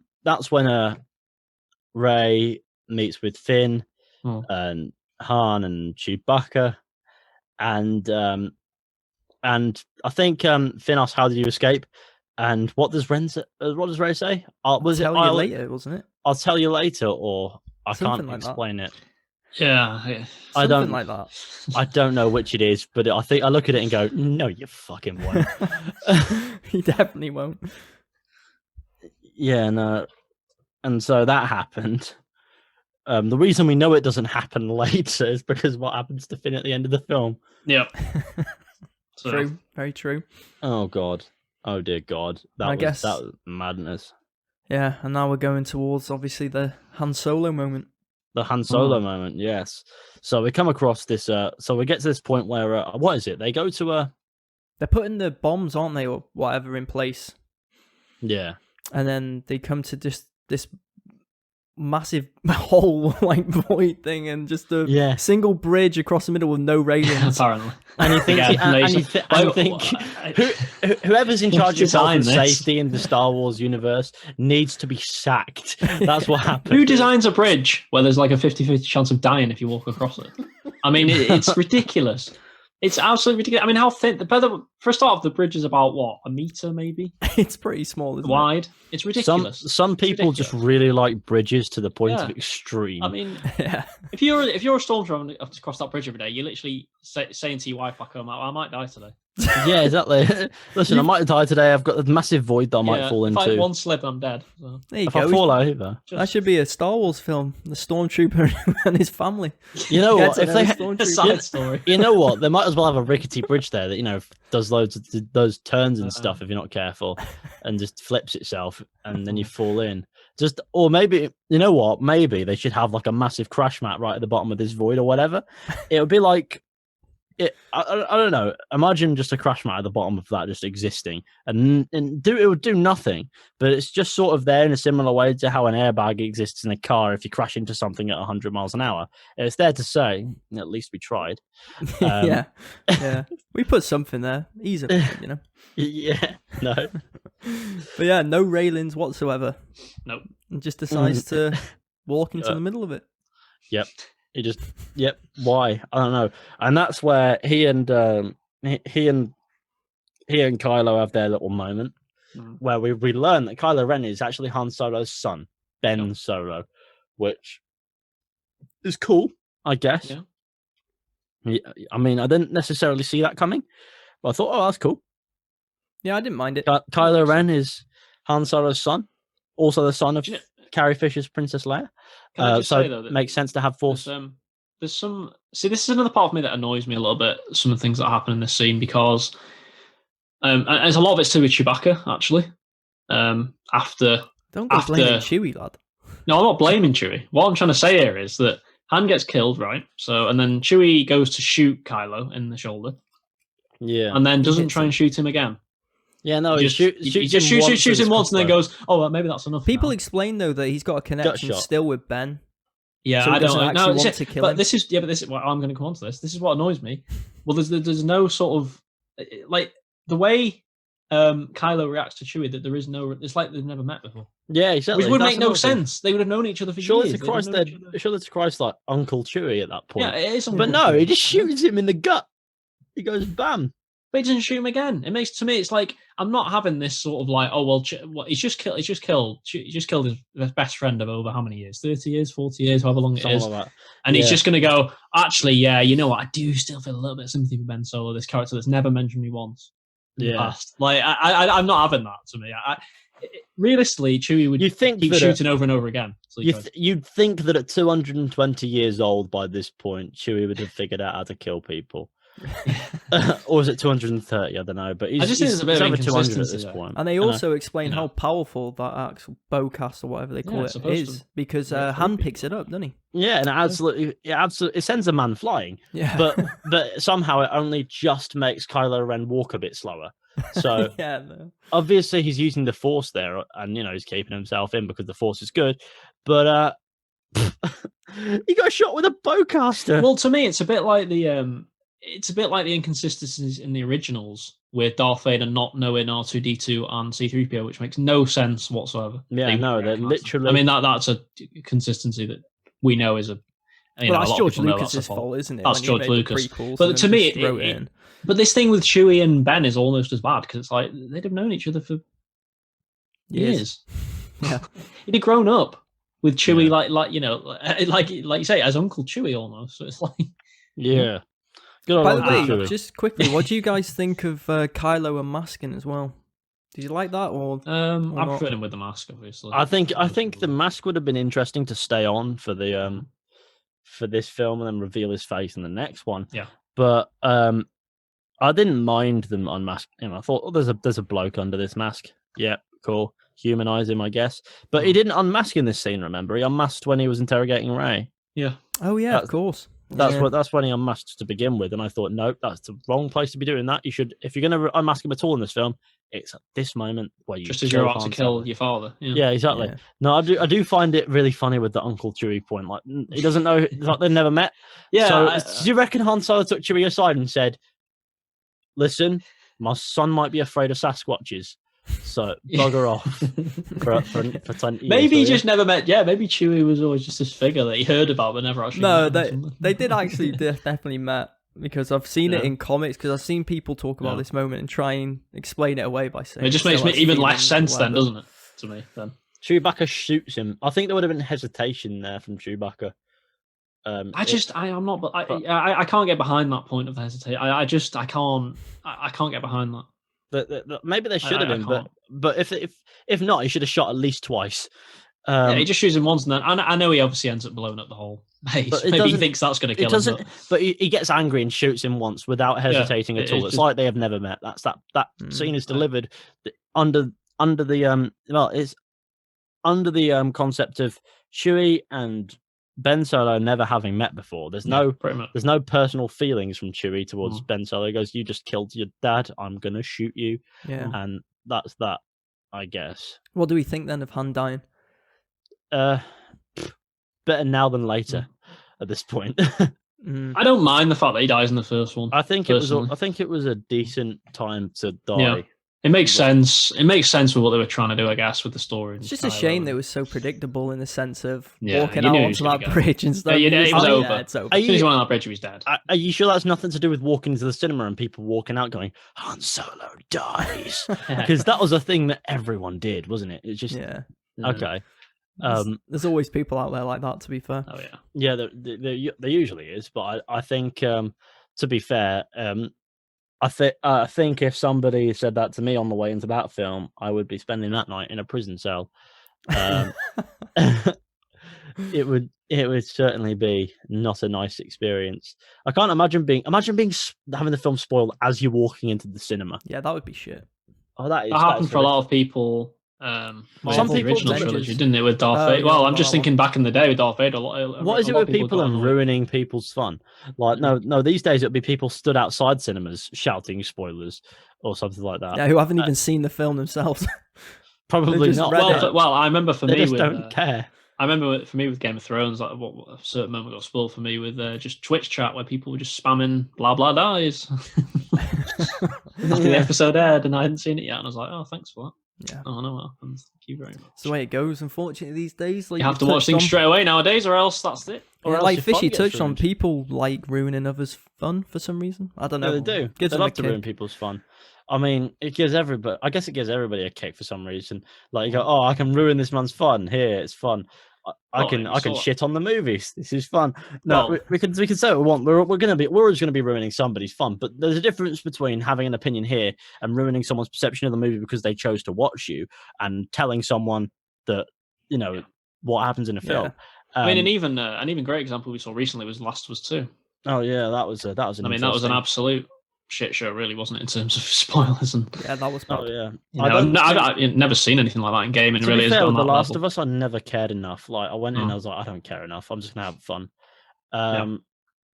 Rey meets with Finn and Han and Chewbacca, and I think Finn asks, "How did you escape?" And what does Rey say? I'll tell you later, wasn't it? I'll tell you later, or I Something can't like explain it. Yeah. Something like that. I don't know which it is, but I think I look at it and go, "No, you fucking won't." He definitely won't. Yeah, no. And so that happened. The reason we know it doesn't happen later is because what happens to Finn at the end of the film. Yep. So, True. Very true. Oh God. Oh dear God. That was madness. Yeah, and now we're going towards obviously the Han Solo moment. The Han Solo moment, yes. So we come across this. So we get to this point where what is it? They go to a. They're putting the bombs, aren't they, or whatever, in place. Yeah. And then they come to just this massive hole, like void thing, and just a single bridge across the middle with no railings. Apparently. And you think, whoever's in charge of health and safety in the Star Wars universe needs to be sacked. That's what happened. Who designs a bridge where there's like a 50-50 chance of dying if you walk across it? I mean, it's ridiculous. It's absolutely ridiculous. I mean, how thin? For a start, the bridge is about what, a meter maybe? It's pretty small, isn't wide. it? It's ridiculous. Some people just really like bridges to the point of extreme. I mean, if you're a stormtrooper and have to cross that bridge every day, you're literally saying to your wife back home, "I might die today." Yeah, exactly. Listen, I might die today. I've got a massive void that I might fall into. If I one slip, I'm dead. So. There you if go. I fall over, that should be a Star Wars film. The Stormtrooper and his family. You know what? If a side story. You know what? They might as well have a rickety bridge there that does loads of those turns and stuff if you're not careful, and just flips itself, and then you fall in. Or maybe you know what? Maybe they should have like a massive crash mat right at the bottom of this void or whatever. It would be like. I don't know. Imagine just a crash mat at the bottom of that just existing, and it would do nothing. But it's just sort of there in a similar way to how an airbag exists in a car if you crash into something at 100 miles an hour. It's there to say, at least we tried. Yeah, we put something there. Easy, Yeah, no. But yeah, no railings whatsoever. Nope. And just decides to walk into the middle of it. Yep. Why? I don't know. And that's where he and Kylo have their little moment where we learn that Kylo Ren is actually Han Solo's son, Ben Solo, which is cool, I guess. Yeah. I mean, I didn't necessarily see that coming, but I thought, oh, that's cool. Yeah, I didn't mind it. Kylo Ren is Han Solo's son, also the son of Carrie Fisher's Princess Leia. So it makes sense to have Force. There's some. See, this is another part of me that annoys me a little bit. Some of the things that happen in this scene because, and there's a lot of it's to do with Chewbacca actually. Don't go blaming Chewie, lad. No, I'm not blaming Chewie. What I'm trying to say here is that Han gets killed, right? So, and then Chewie goes to shoot Kylo in the shoulder. Yeah. And then doesn't try and shoot him again. Yeah, no, he just shoots him once and then goes, oh, well, maybe that's enough. People explain though that he's got a connection still with Ben. Yeah, so I don't know. Want to kill him. This is well, I'm going to come on to this. This is what annoys me. Well, there's no sort of like the way Kylo reacts to Chewie. That there is no. It's like they've never met before. Yeah, exactly. Which would make no sense. They would have known each other for years. Surely to Christ, like Uncle Chewie at that point. Yeah, it is. But no, he just shoots him in the gut. He goes bam. But he doesn't shoot him again. It makes to me, it's like I'm not having this sort of like, oh well, he's just killed his best friend of over how many years? 30 years, 40 years, however long it is. Like and he's just going to go, actually, yeah, you know what? I do still feel a little bit of sympathy for Ben Solo, this character that's never mentioned me once in the past. Like I'm not having that. To me, realistically, Chewie would keep shooting over and over again. So you'd think that at 220 years old by this point, Chewie would have figured out how to kill people. Or is it 230? I don't know. But I just think there's a bit of over 200 at inconsistency this there. point. And they also explain how powerful that actual bowcast or whatever they call it's it supposed is, to because make Han three picks it up, doesn't he? Yeah, and it sends a man flying. Yeah. But somehow it only just makes Kylo Ren walk a bit slower. So yeah, no. obviously he's using the Force there, and he's keeping himself in because the Force is good. But he got shot with a bowcaster. Well, to me, it's a bit like the inconsistencies in the originals with Darth Vader not knowing R2D2 and C3PO, which makes no sense whatsoever. Yeah, they're literally. I mean, that's a consistency that we know is a. That's George Lucas's Lucas's fault, isn't it? That's when George he made Lucas. the prequels But and to then me, just wrote it in. but this thing with Chewie and Ben is almost as bad because it's like they'd have known each other for years. Yeah, he'd have grown up with Chewie, like you say, as Uncle Chewie almost. So it's like, yeah. By the way, just quickly, what do you guys think of Kylo unmasking as well? Did you like that, or I preferred him with the mask, obviously. I think the mask would have been interesting to stay on for the for this film and then reveal his face in the next one. Yeah, but I didn't mind them unmasking him. I thought, there's a bloke under this mask. Yeah, cool. Humanize him, I guess. But he didn't unmask in this scene. Remember, he unmasked when he was interrogating Rey. Yeah. Oh yeah, of course. That's when he unmasked to begin with, and I thought, nope, that's the wrong place to be doing that. You should, if you're going to unmask him at all in this film, it's at this moment where you just as you're about to kill your father. Yeah, exactly. Yeah. No, I do find it really funny with the Uncle Chewie point. Like, he doesn't know, like, they've never met. Yeah. So, do you reckon Han Solo took Chewie aside and said, "Listen, my son might be afraid of Sasquatches, so bugger off for 20 years." Maybe he just never met. Yeah, maybe Chewie was always just this figure that he heard about but never actually. No, they did actually definitely met, because I've seen it in comics. Because I've seen people talk about this moment and try and explain it away by saying it just makes me even less sense then, doesn't it? To me, then Chewbacca shoots him. I think there would have been hesitation there from Chewbacca. I can't get behind that point of hesitation. I can't get behind that. Maybe they should have been, but if not, he should have shot at least twice. He just shoots him once, and then I know he obviously ends up blowing up the whole base. Maybe he thinks that's going to kill him. But he gets angry and shoots him once without hesitating at all. It's like they have never met. That scene is delivered under the concept of Chewie and Ben Solo never having met before. There's no personal feelings from Chewie towards Ben Solo. He goes, "You just killed your dad. I'm gonna shoot you." Yeah, and that's that, I guess. What do we think then of Han dying? Better now than later. At this point, I don't mind the fact that he dies in the first one. I think it was a decent time to die. Yeah. It makes sense. It makes sense with what they were trying to do, I guess, with the story. It's just a shame that it was so predictable in the sense of walking out onto that bridge and stuff. It was over. It's over. As soon as he went on that bridge, he was dead. Are you sure that's nothing to do with walking into the cinema and people walking out going, "Han Solo dies"? Because that was a thing that everyone did, wasn't it? It's just okay. There's always people out there like that, to be fair. Oh yeah, there usually is, but I think to be fair, I think if somebody said that to me on the way into that film, I would be spending that night in a prison cell. It would certainly be not a nice experience. I can't imagine having the film spoiled as you're walking into the cinema. Yeah, that would be shit. Oh, that happened for a lot of people. Some people original trilogy, didn't it, with Darth Vader? Well, I'm just thinking back in the day with Darth Vader. What is it with people and ruining people's fun? Like, no, these days it would be people stood outside cinemas shouting spoilers or something like that. Yeah, who haven't even seen the film themselves. Probably not. Well, I remember for me, don't care. I remember for me with Game of Thrones, like a certain moment got spoiled for me with just Twitch chat where people were just spamming "blah blah dies" after the episode aired, and I hadn't seen it yet, and I was like, "Oh, thanks for that." Yeah. Oh, no, what happens? Thank you very much. It's the way it goes, unfortunately, these days. Like, you have to watch things straight away nowadays, or else that's it. Or like Fishy touched on, people like ruining others' fun for some reason. I don't know. Yeah, they do. They love to ruin people's fun. I mean, it gives everybody. I guess it gives everybody a kick for some reason. Like you go, "Oh, I can ruin this man's fun. Here, it's fun. I can shit on the movies. This is fun." No, we can say what we want. We're always gonna be ruining somebody's fun. But there's a difference between having an opinion here and ruining someone's perception of the movie because they chose to watch you, and telling someone that what happens in a film. I mean, an even great example we saw recently was Last of Us 2. Oh yeah, that was that was an absolute shit show, really, wasn't it, in terms of spoilers? And Yeah, that was bad. Oh yeah, I've never seen anything like that in gaming. To really, be fair, on with that The Last level. of Us, I never cared enough. Like I went in, I was like, I don't care enough. I'm just gonna have fun.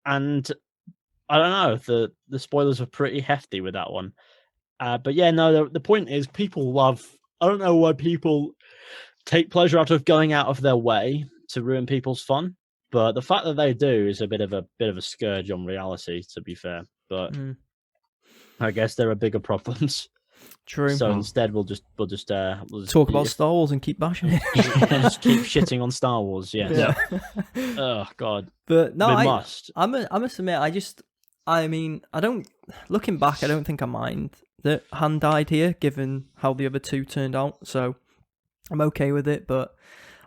And I don't know. The spoilers were pretty hefty with that one. But yeah, no. The point is, people love. I don't know why people take pleasure out of going out of their way to ruin people's fun. But the fact that they do is a bit of a scourge on reality, to be fair. But I guess there are bigger problems. True. So instead, we'll just talk about Star Wars and keep bashing it. just keep shitting on Star Wars. Yeah. Oh God. But no, we must. I must admit, I mean, I don't. Looking back, I don't think I mind that Han died here, given how the other two turned out. So I'm okay with it. But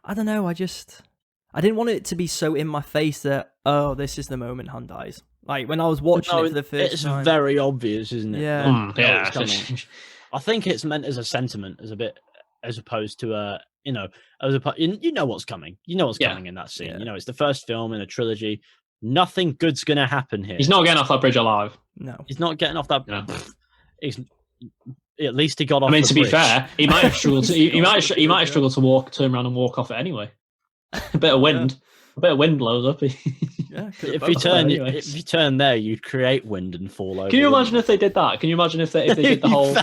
I don't know. I didn't want it to be so in my face that, oh, this is the moment Han dies. Like when I was watching it for the first time. It's very obvious, isn't it? Yeah. I think it's meant as a sentiment, as opposed to you know what's coming. You know what's coming in that scene. Yeah. You know, it's the first film in a trilogy. Nothing good's gonna happen here. He's not getting off that bridge alive. No, he's not getting off that. No. At least he got off. I mean, to be bridge. fair, he might have struggled. He might have struggled to turn around and walk off it anyway. A bit of wind blows up. If you turn there, you'd create wind and fall over. Can you imagine if they did that? Can you imagine if they did the whole?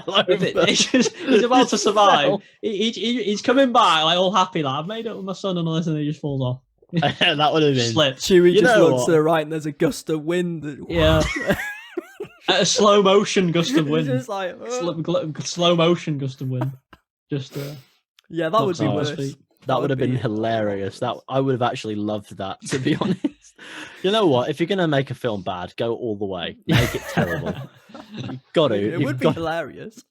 He's about to survive. He's coming back like all happy. Like I've made it with my son and all this, and he just falls off. That would have been. Slipped. Chewie just looks to the right, and there's a gust of wind. Yeah. At a slow motion gust of wind. Just like slow motion gust of wind. Just yeah, that would be worse. That would have been hilarious. That I would have actually loved that, to be honest. You know what? If you're gonna make a film bad, go all the way. Make it terrible. You've got to. It would be hilarious.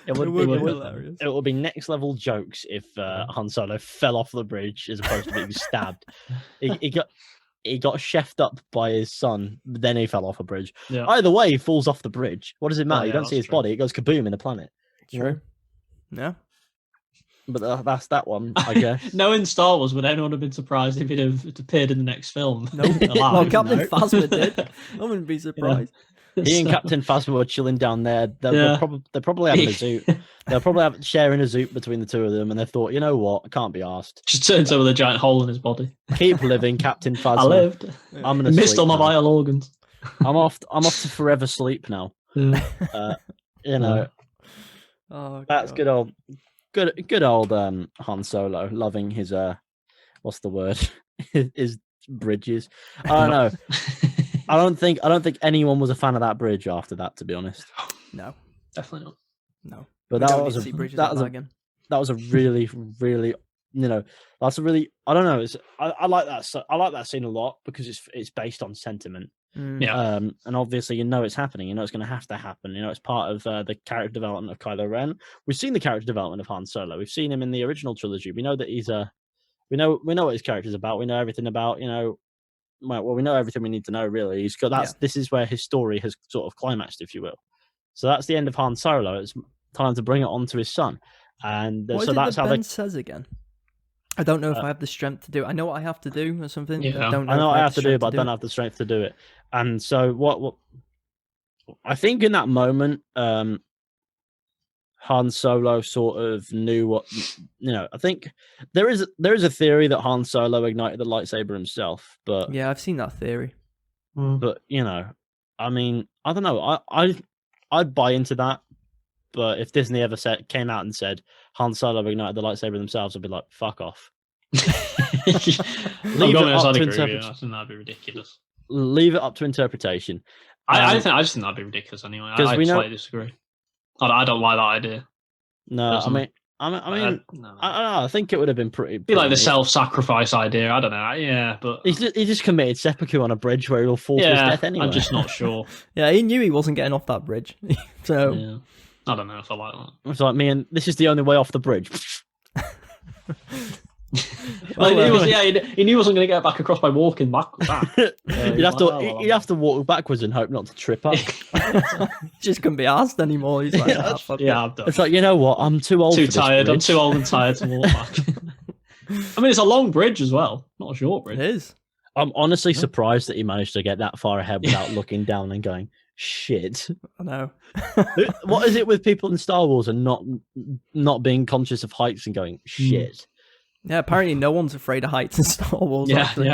It would be hilarious. It would be next level jokes if Han Solo fell off the bridge as opposed to being stabbed. He got chefed up by his son, then he fell off a bridge. Yeah. Either way, he falls off the bridge. What does it matter? Oh, you don't see his body. It goes kaboom in the planet. True. Yeah. But that's that one, I guess. Knowing Star Wars, would anyone have been surprised if it appeared in the next film? No. Well, Captain Phasma did. I wouldn't be surprised. Yeah. He and Captain Phasma were chilling down there. They're probably having a zoot. They're probably sharing a zoot between the two of them, and they thought, you know what? I can't be arsed. Just turns over the giant hole in his body. Keep living, Captain Phasma. I lived. I'm gonna missed all my vital organs. I'm off to forever sleep now. Yeah. You know. Oh, that's God. Good old Han Solo, loving his what's the word? his bridges. I don't know. I don't think anyone was a fan of that bridge after that, to be honest. No, definitely not. No. But that was a really, really, that's a really, I don't know. I like that. I like that scene a lot because it's based on sentiment. Yeah. And obviously, it's happening. It's going to have to happen. It's part of the character development of Kylo Ren. We've seen the character development of Han Solo. We've seen him in the original trilogy. We know that he's we know what his character's about. We know everything about we know everything we need to know. Really, he's got This is where his story has sort of climaxed, if you will. So that's the end of Han Solo. It's time to bring it on to his son. And what so is that's it that how Ben says again. I don't know if I have the strength to do it. I know what I have to do or something. Yeah. I know what I have to do, but I don't have the strength to do it. And so what I think in that moment, Han Solo sort of knew what I think there is a theory that Han Solo ignited the lightsaber himself, but yeah, I've seen that theory. But I mean, I don't know. I'd buy into that. But if Disney ever came out and said Han Solo ignited the lightsaber themselves, I'd be like, fuck off. Leave it up to interpretation. I think that'd be ridiculous. Leave it up to interpretation. I just think that'd be ridiculous anyway. I slightly disagree. I don't like that idea. No, personally. I don't know. I think it would have been pretty. Be like the self-sacrifice idea. I don't know. Yeah, but he just committed seppuku on a bridge where he'll fall to his death anyway. I'm just not sure. Yeah, he knew he wasn't getting off that bridge, so. Yeah. I don't know if I like that. It's like me, and this is the only way off the bridge. He knew he wasn't going to get back across by walking back. You'd have to walk backwards and hope not to trip up. Just couldn't be asked anymore. He's like, I'm done. It's like, you know what? I'm too old. Too tired. I'm too old and tired to walk back. I mean, it's a long bridge as well, not a short bridge. It is. I'm honestly surprised that he managed to get that far ahead without looking down and going, shit. I know. What is it with people in Star Wars and not being conscious of heights and going, shit? Yeah, apparently no one's afraid of heights in Star Wars. Yeah, actually.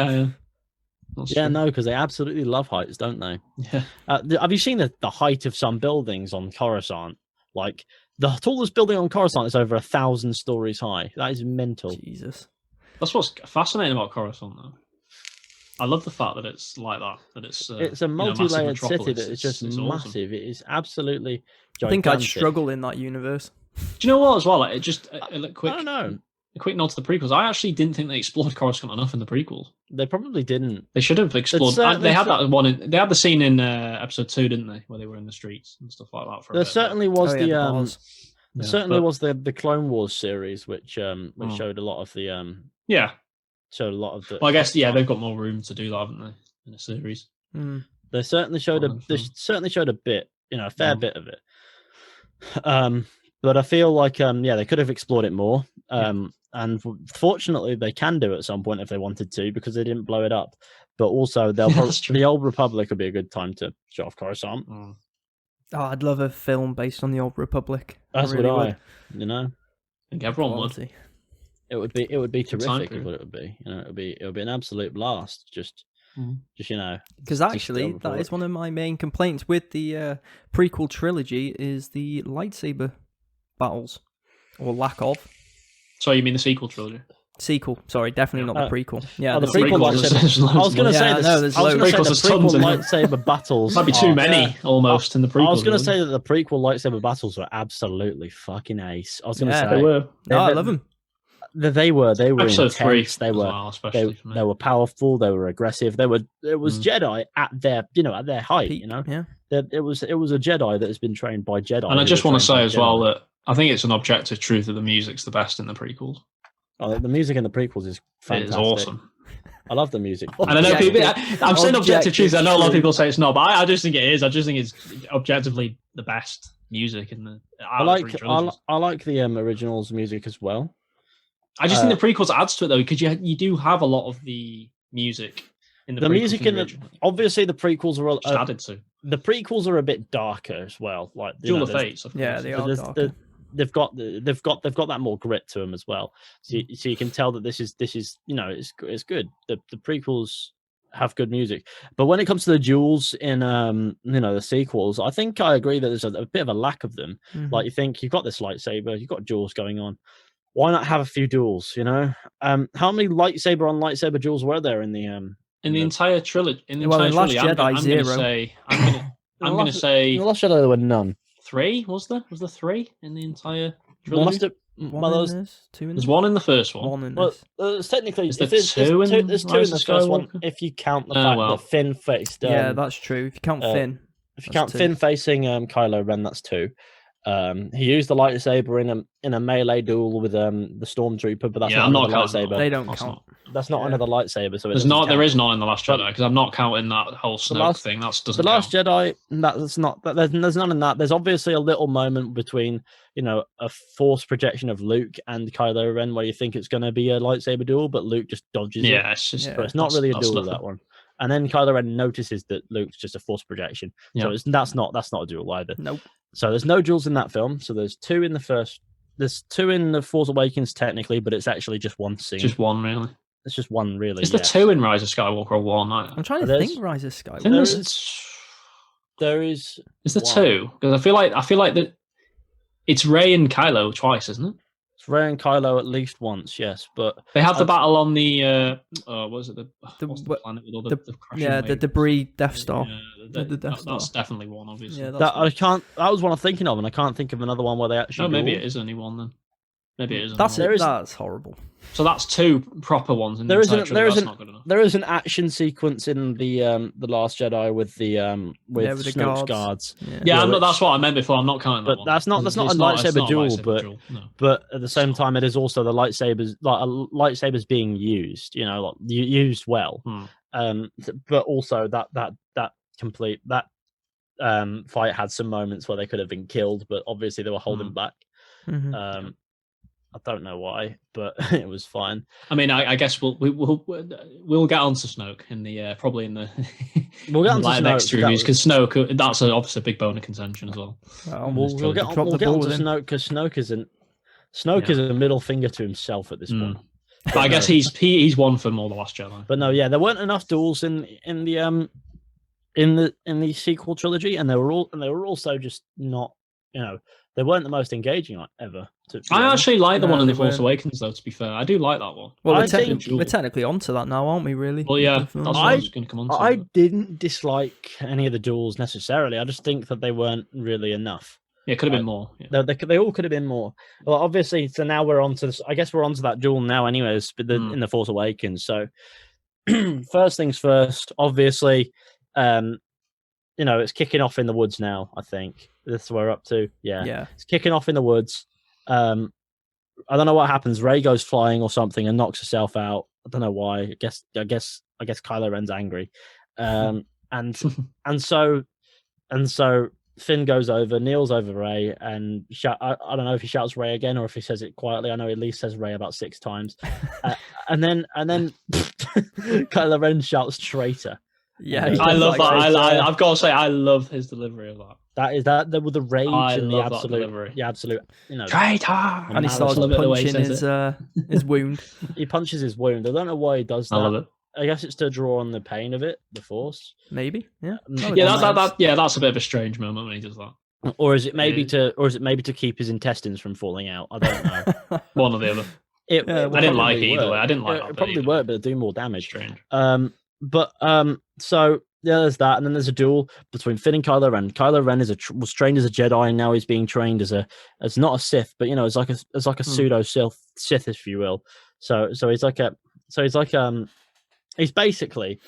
yeah. No, because they absolutely love heights, don't they? Yeah. Have you seen the height of some buildings on Coruscant? Like, the tallest building on Coruscant is over 1,000 stories high. That is mental. Jesus. That's what's fascinating about Coruscant, though. I love the fact that it's like that. That it's a multi-layered city that is just it's massive. awesome. It is absolutely gigantic. I think I'd struggle in that universe. Do you know what, as well? Like, it just quick. I don't know. A quick nod to the prequels. I actually didn't think they explored Coruscant enough in the prequels. They probably didn't. They should have explored. They had that one. They had the scene in episode 2, didn't they, where they were in the streets and stuff like that. There certainly was the was the Clone Wars series, which showed a lot of the showed a lot of the. Well, I guess they've got more room to do that, haven't they, in a series? They certainly showed a bit, a fair bit of it. But I feel like they could have explored it more. And fortunately, they can do it at some point if they wanted to, because they didn't blow it up. But also, the Old Republic would be a good time to show off Coruscant. Oh, I'd love a film based on the Old Republic. That's really what would. I think everyone would. It would be terrific. Is what it would be. It would be an absolute blast. Just because actually that is one of my main complaints with the prequel trilogy is the lightsaber battles, or lack of. So you mean the sequel trilogy? Sequel, sorry, definitely not the prequel. Yeah, the prequel lightsaber. I was going to say the prequel lightsaber battles might be too many almost in the prequel. I was going to say that the prequel lightsaber battles were absolutely fucking ace. I was going to say they were. I love them. They were episode intense. 3 They were powerful. They were aggressive. It was Jedi at their height. Peak, yeah. It was a Jedi that has been trained by Jedi. And I just want to say as well that I think it's an objective truth that the music's the best in the prequels. Oh, the music in the prequels is fantastic. It is awesome. I love the music. And I know people. I'm saying objective truth. I know a lot of people say it's not, but I just think it is. I just think it's objectively the best music in the. I like the originals music as well. I just think the prequels adds to it though, because you do have a lot of the music in the music in the obviously the prequels are just added to. The prequels are a bit darker as well, like Duel of Fates. Yeah, they are darker. They've got that more grit to them as well. So you can tell that this is it's good. The prequels have good music, but when it comes to the duels in the sequels, I think I agree that there's a bit of a lack of them. Like you think you've got this lightsaber, you've got duels going on. Why not have a few duels? How many lightsaber on lightsaber duels were there in the entire trilogy? In the Last trilogy, Jedi, 0. I'm going to say. In the Last Jedi there were none. 3 was there? Was there 3 in the entire trilogy? There's 1 in the first one. 1 in this. Technically, there's 2 in the first one. If you count the fact that Finn faced, yeah, that's true. If you count Finn, Finn facing Kylo Ren, that's 2. He used the lightsaber in a melee duel with the Stormtrooper, but that's not another lightsaber. They don't count. That's not another lightsaber. So there is none in the Last Jedi, because I'm not counting that whole Snoke thing. That doesn't. The Last Jedi. That's not. There's none in that. There's obviously a little moment between a force projection of Luke and Kylo Ren where you think it's going to be a lightsaber duel, but Luke just dodges it. But it's not really a duel, that one. And then Kylo Ren notices that Luke's just a force projection. So that's not a duel either. Nope. So there's no duels in that film. So there's 2 in the first. There's 2 in the Force Awakens technically, but it's actually just one scene. Just one, really. It's just one, really. Is there 2 in Rise of Skywalker or 1? I'm trying to think. Rise of Skywalker. There is. Is there 2? Because I feel like that. It's Rey and Kylo twice, isn't it? It's Rey and Kylo at least once, yes. But they have the battle on the. What was it? The planet with all the crashing waves? The debris Death Star. The Death Star. That's definitely one, obviously. Yeah, that was one I'm thinking of, and I can't think of another one where they actually. Oh, maybe it is only one then. Maybe it is. That's horrible. So that's 2 proper ones. There is an action sequence in the Last Jedi with Snoke's guards. Yeah, that's what I meant before. I'm not counting that but one. That's not a lightsaber duel, but at the same time, it is also the lightsabers, like lightsabers being used. Used well. But also that fight had some moments where they could have been killed, but obviously they were holding back. I don't know why, but it was fine. I mean, I guess we'll get onto Snoke in the probably in the we'll get onto Snoke next reviews because Snoke that's obviously a big bone of contention as well. We'll get onto Snoke because Snoke is a middle finger to himself at this point. But I guess he's one for more The Last Jedi. But no, yeah, there weren't enough duels in the sequel trilogy, and they were also just not, they weren't the most engaging ever. I actually like the one in The Force Awakens, though. To be fair, I do like that one. Well, we're technically onto that now, aren't we? Really? Well, yeah, that's what I was going to come on to. I didn't dislike any of the duels necessarily. I just think that they weren't really enough. Yeah, it could have been more. Yeah. They all could have been more. Well, obviously, so now we're on to this. I guess we're on to that duel now, anyways, in The Force Awakens. So, first things first, obviously, it's kicking off in the woods now, I think. This is where we're up to. Yeah. It's kicking off in the woods. I don't know what happens. Rey goes flying or something and knocks herself out. I don't know why. I guess Kylo Ren's angry. And so Finn goes over, kneels over Rey, and I don't know if he shouts Rey again or if he says it quietly. I know he at least says Rey about 6 times. And then Kylo Ren shouts traitor. Yeah, I love that. I've got to say, I love his delivery of that. That is with the rage and the absolute, traitor. And he starts punching his wound. He punches his wound. I don't know why he does that. I love it. I guess it's to draw on the pain of it, the Force. Maybe, yeah. That's a bit of a strange moment when he does that. Or is it maybe to keep his intestines from falling out? I don't know. One or the other. I didn't like it either way. I didn't like that. It probably worked, but it'd do more damage. Strange. So there's that, and then there's a duel between Finn and Kylo Ren. Kylo Ren was trained as a Jedi, and now he's being trained as not a Sith, but as like a pseudo Sith, if you will. So he's basically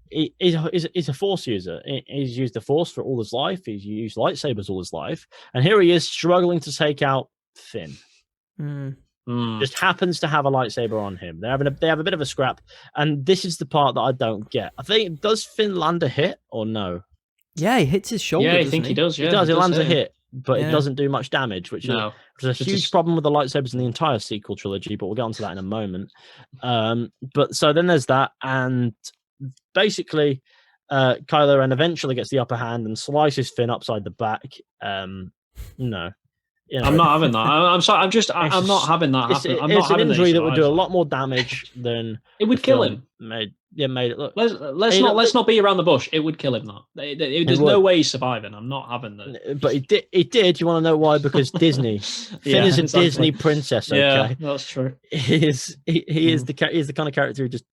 he's a Force user. He's used the Force for all his life. He's used lightsabers all his life, and here he is struggling to take out Finn. Just happens to have a lightsaber on him. They have a bit of a scrap, and this is the part that I don't get. I think, does Finn land a hit or no? Yeah, he hits his shoulder. Yeah, I think he does. Yeah, he does. He lands a hit, but it doesn't do much damage, which is a huge problem with the lightsabers in the entire sequel trilogy. But we'll get onto that in a moment. But so then there's that, and basically, Kylo Ren eventually gets the upper hand and slices Finn upside the back. I'm not having that. I'm sorry. I'm not having that happen. It's an injury that would do a lot more damage than it would kill him. Made it look. Let's not beat around the bush. It would kill him. There's no way he's surviving. I'm not having that. But he did. You want to know why? Because Disney. Finn is a Disney princess. Okay? Yeah, that's true. He is the kind of character who just.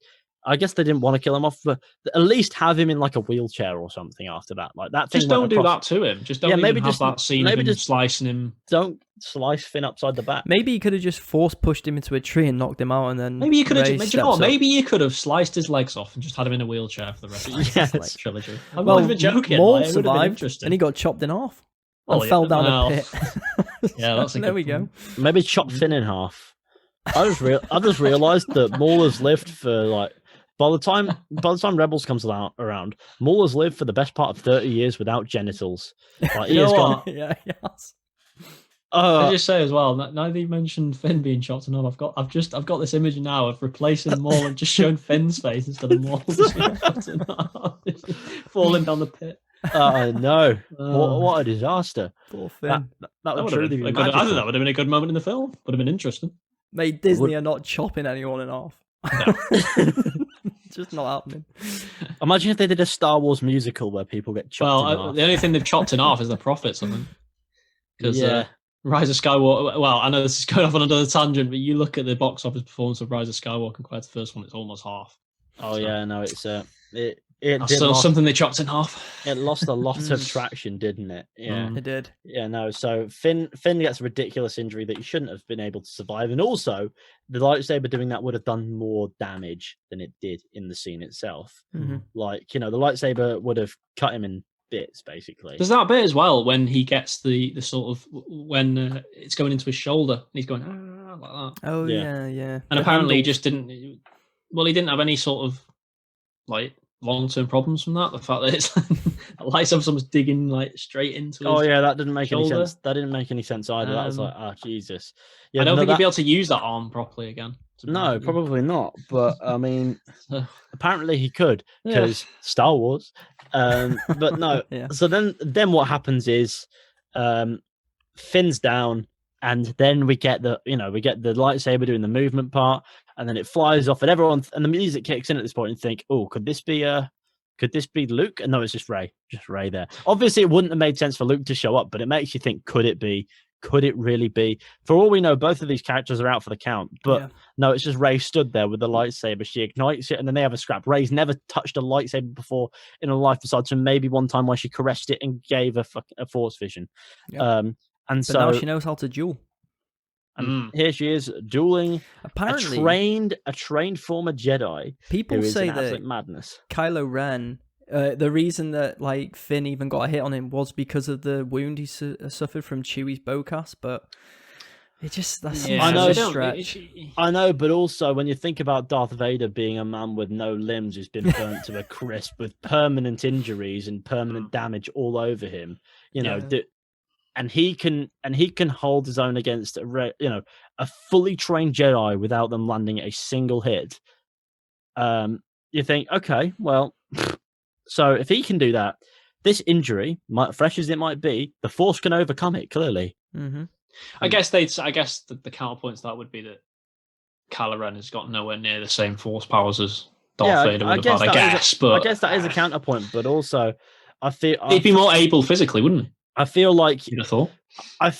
I guess they didn't want to kill him off, but at least have him in like a wheelchair or something after that. Like that thing. Just don't do that to him. Just don't maybe have that scene of him slicing him. Don't slice Finn upside the back. Maybe you could have just force pushed him into a tree and knocked him out, and then maybe you could have. Maybe you could have sliced his legs off and just had him in a wheelchair for the rest of the trilogy. I'm not even joking. Maul survived, and he got chopped in half and fell down a pit. Yeah, that's a there we go. Maybe chop Finn in half. I just realized that Maul has lived for like. By the time Rebels comes around, Maul has lived for the best part of 30 years without genitals. Like, you know what? Yeah, yes. I just say as well. Now that you mentioned Finn being chopped and all, I've got this image now of replacing Maul and just showing Finn's face instead of Maul falling down the pit. No! What a disaster! Poor Finn. That would truly be. I think that would have been a good moment in the film. Would have been interesting. Mate, Disney are not chopping anyone in half. No. Just not happening. Imagine if they did a Star Wars musical where people get chopped in half. The only thing they've chopped in half is the prophets, I think. Because Rise of Skywalker, well, I know this is going off on another tangent, but you look at the box office performance of Rise of Skywalker compared to the first one, it's almost half. It's something they chopped in half. It lost a lot of traction, didn't it? Yeah, it did. Yeah, no. So Finn gets a ridiculous injury that he shouldn't have been able to survive, and also the lightsaber doing that would have done more damage than it did in the scene itself. Mm-hmm. Like the lightsaber would have cut him in bits, basically. There's that bit as well when he gets the sort of when it's going into his shoulder and he's going like that. Oh yeah. And apparently he just didn't. Well, he didn't have any sort of like long-term problems from that. The fact that it's like someone's digging like straight into. Oh his yeah, that didn't make shoulder. any sense. That didn't make any sense either. That was like, oh Jesus. Yeah, I don't think he'd be able to use that arm properly again. No, probably not. But I mean, So, apparently he could because Star Wars. But no. Yeah. So then what happens is, Finn's down, and then we get the lightsaber doing the movement part, and then it flies off, and the music kicks in at this point, and think, oh, could this be Luke? And no, it's just Rey there. Obviously, it wouldn't have made sense for Luke to show up, but it makes you think, could it be? Could it really be? For all we know, both of these characters are out for the count, but no, it's just Rey stood there with the lightsaber. She ignites it, and then they have a scrap. Rey's never touched a lightsaber before in her life, besides from maybe one time where she caressed it and gave a force vision. Yeah. And but so now she knows how to duel. And here she is dueling. Apparently, a trained former Jedi. People say that madness. Kylo Ren. The reason that like Finn even got a hit on him was because of the wound he suffered from Chewie's bowcast, but it just that seems a stretch. I know, but also when you think about Darth Vader being a man with no limbs who's been burnt to a crisp with permanent injuries and permanent damage all over him, and he can hold his own against a fully trained Jedi without them landing a single hit. You think, okay, well. So if he can do that, this injury, fresh as it might be, the Force can overcome it. Clearly, I guess the counterpoint to that would be that Kylo Ren has got nowhere near the same Force powers as Darth Vader would have had. I guess that is a counterpoint, but also I feel he'd be more able physically, wouldn't he? I feel like you'd have thought. I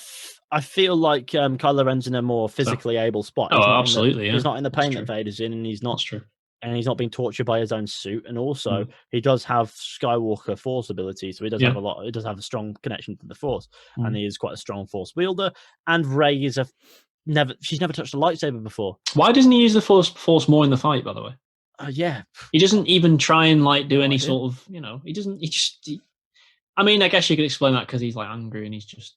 feel like Kylo Ren's in a more physically able spot. Oh, absolutely. He's not in the pain that Vader's in, and he's not. That's true. And he's not being tortured by his own suit, and also he does have Skywalker Force ability, so he does have a lot. He does have a strong connection to the Force, and he is quite a strong Force wielder. And Rey is she's never touched a lightsaber before. Why doesn't he use the Force more in the fight? By the way, he doesn't even try and like do any sort of He doesn't. I mean, I guess you could explain that because he's like angry and he's just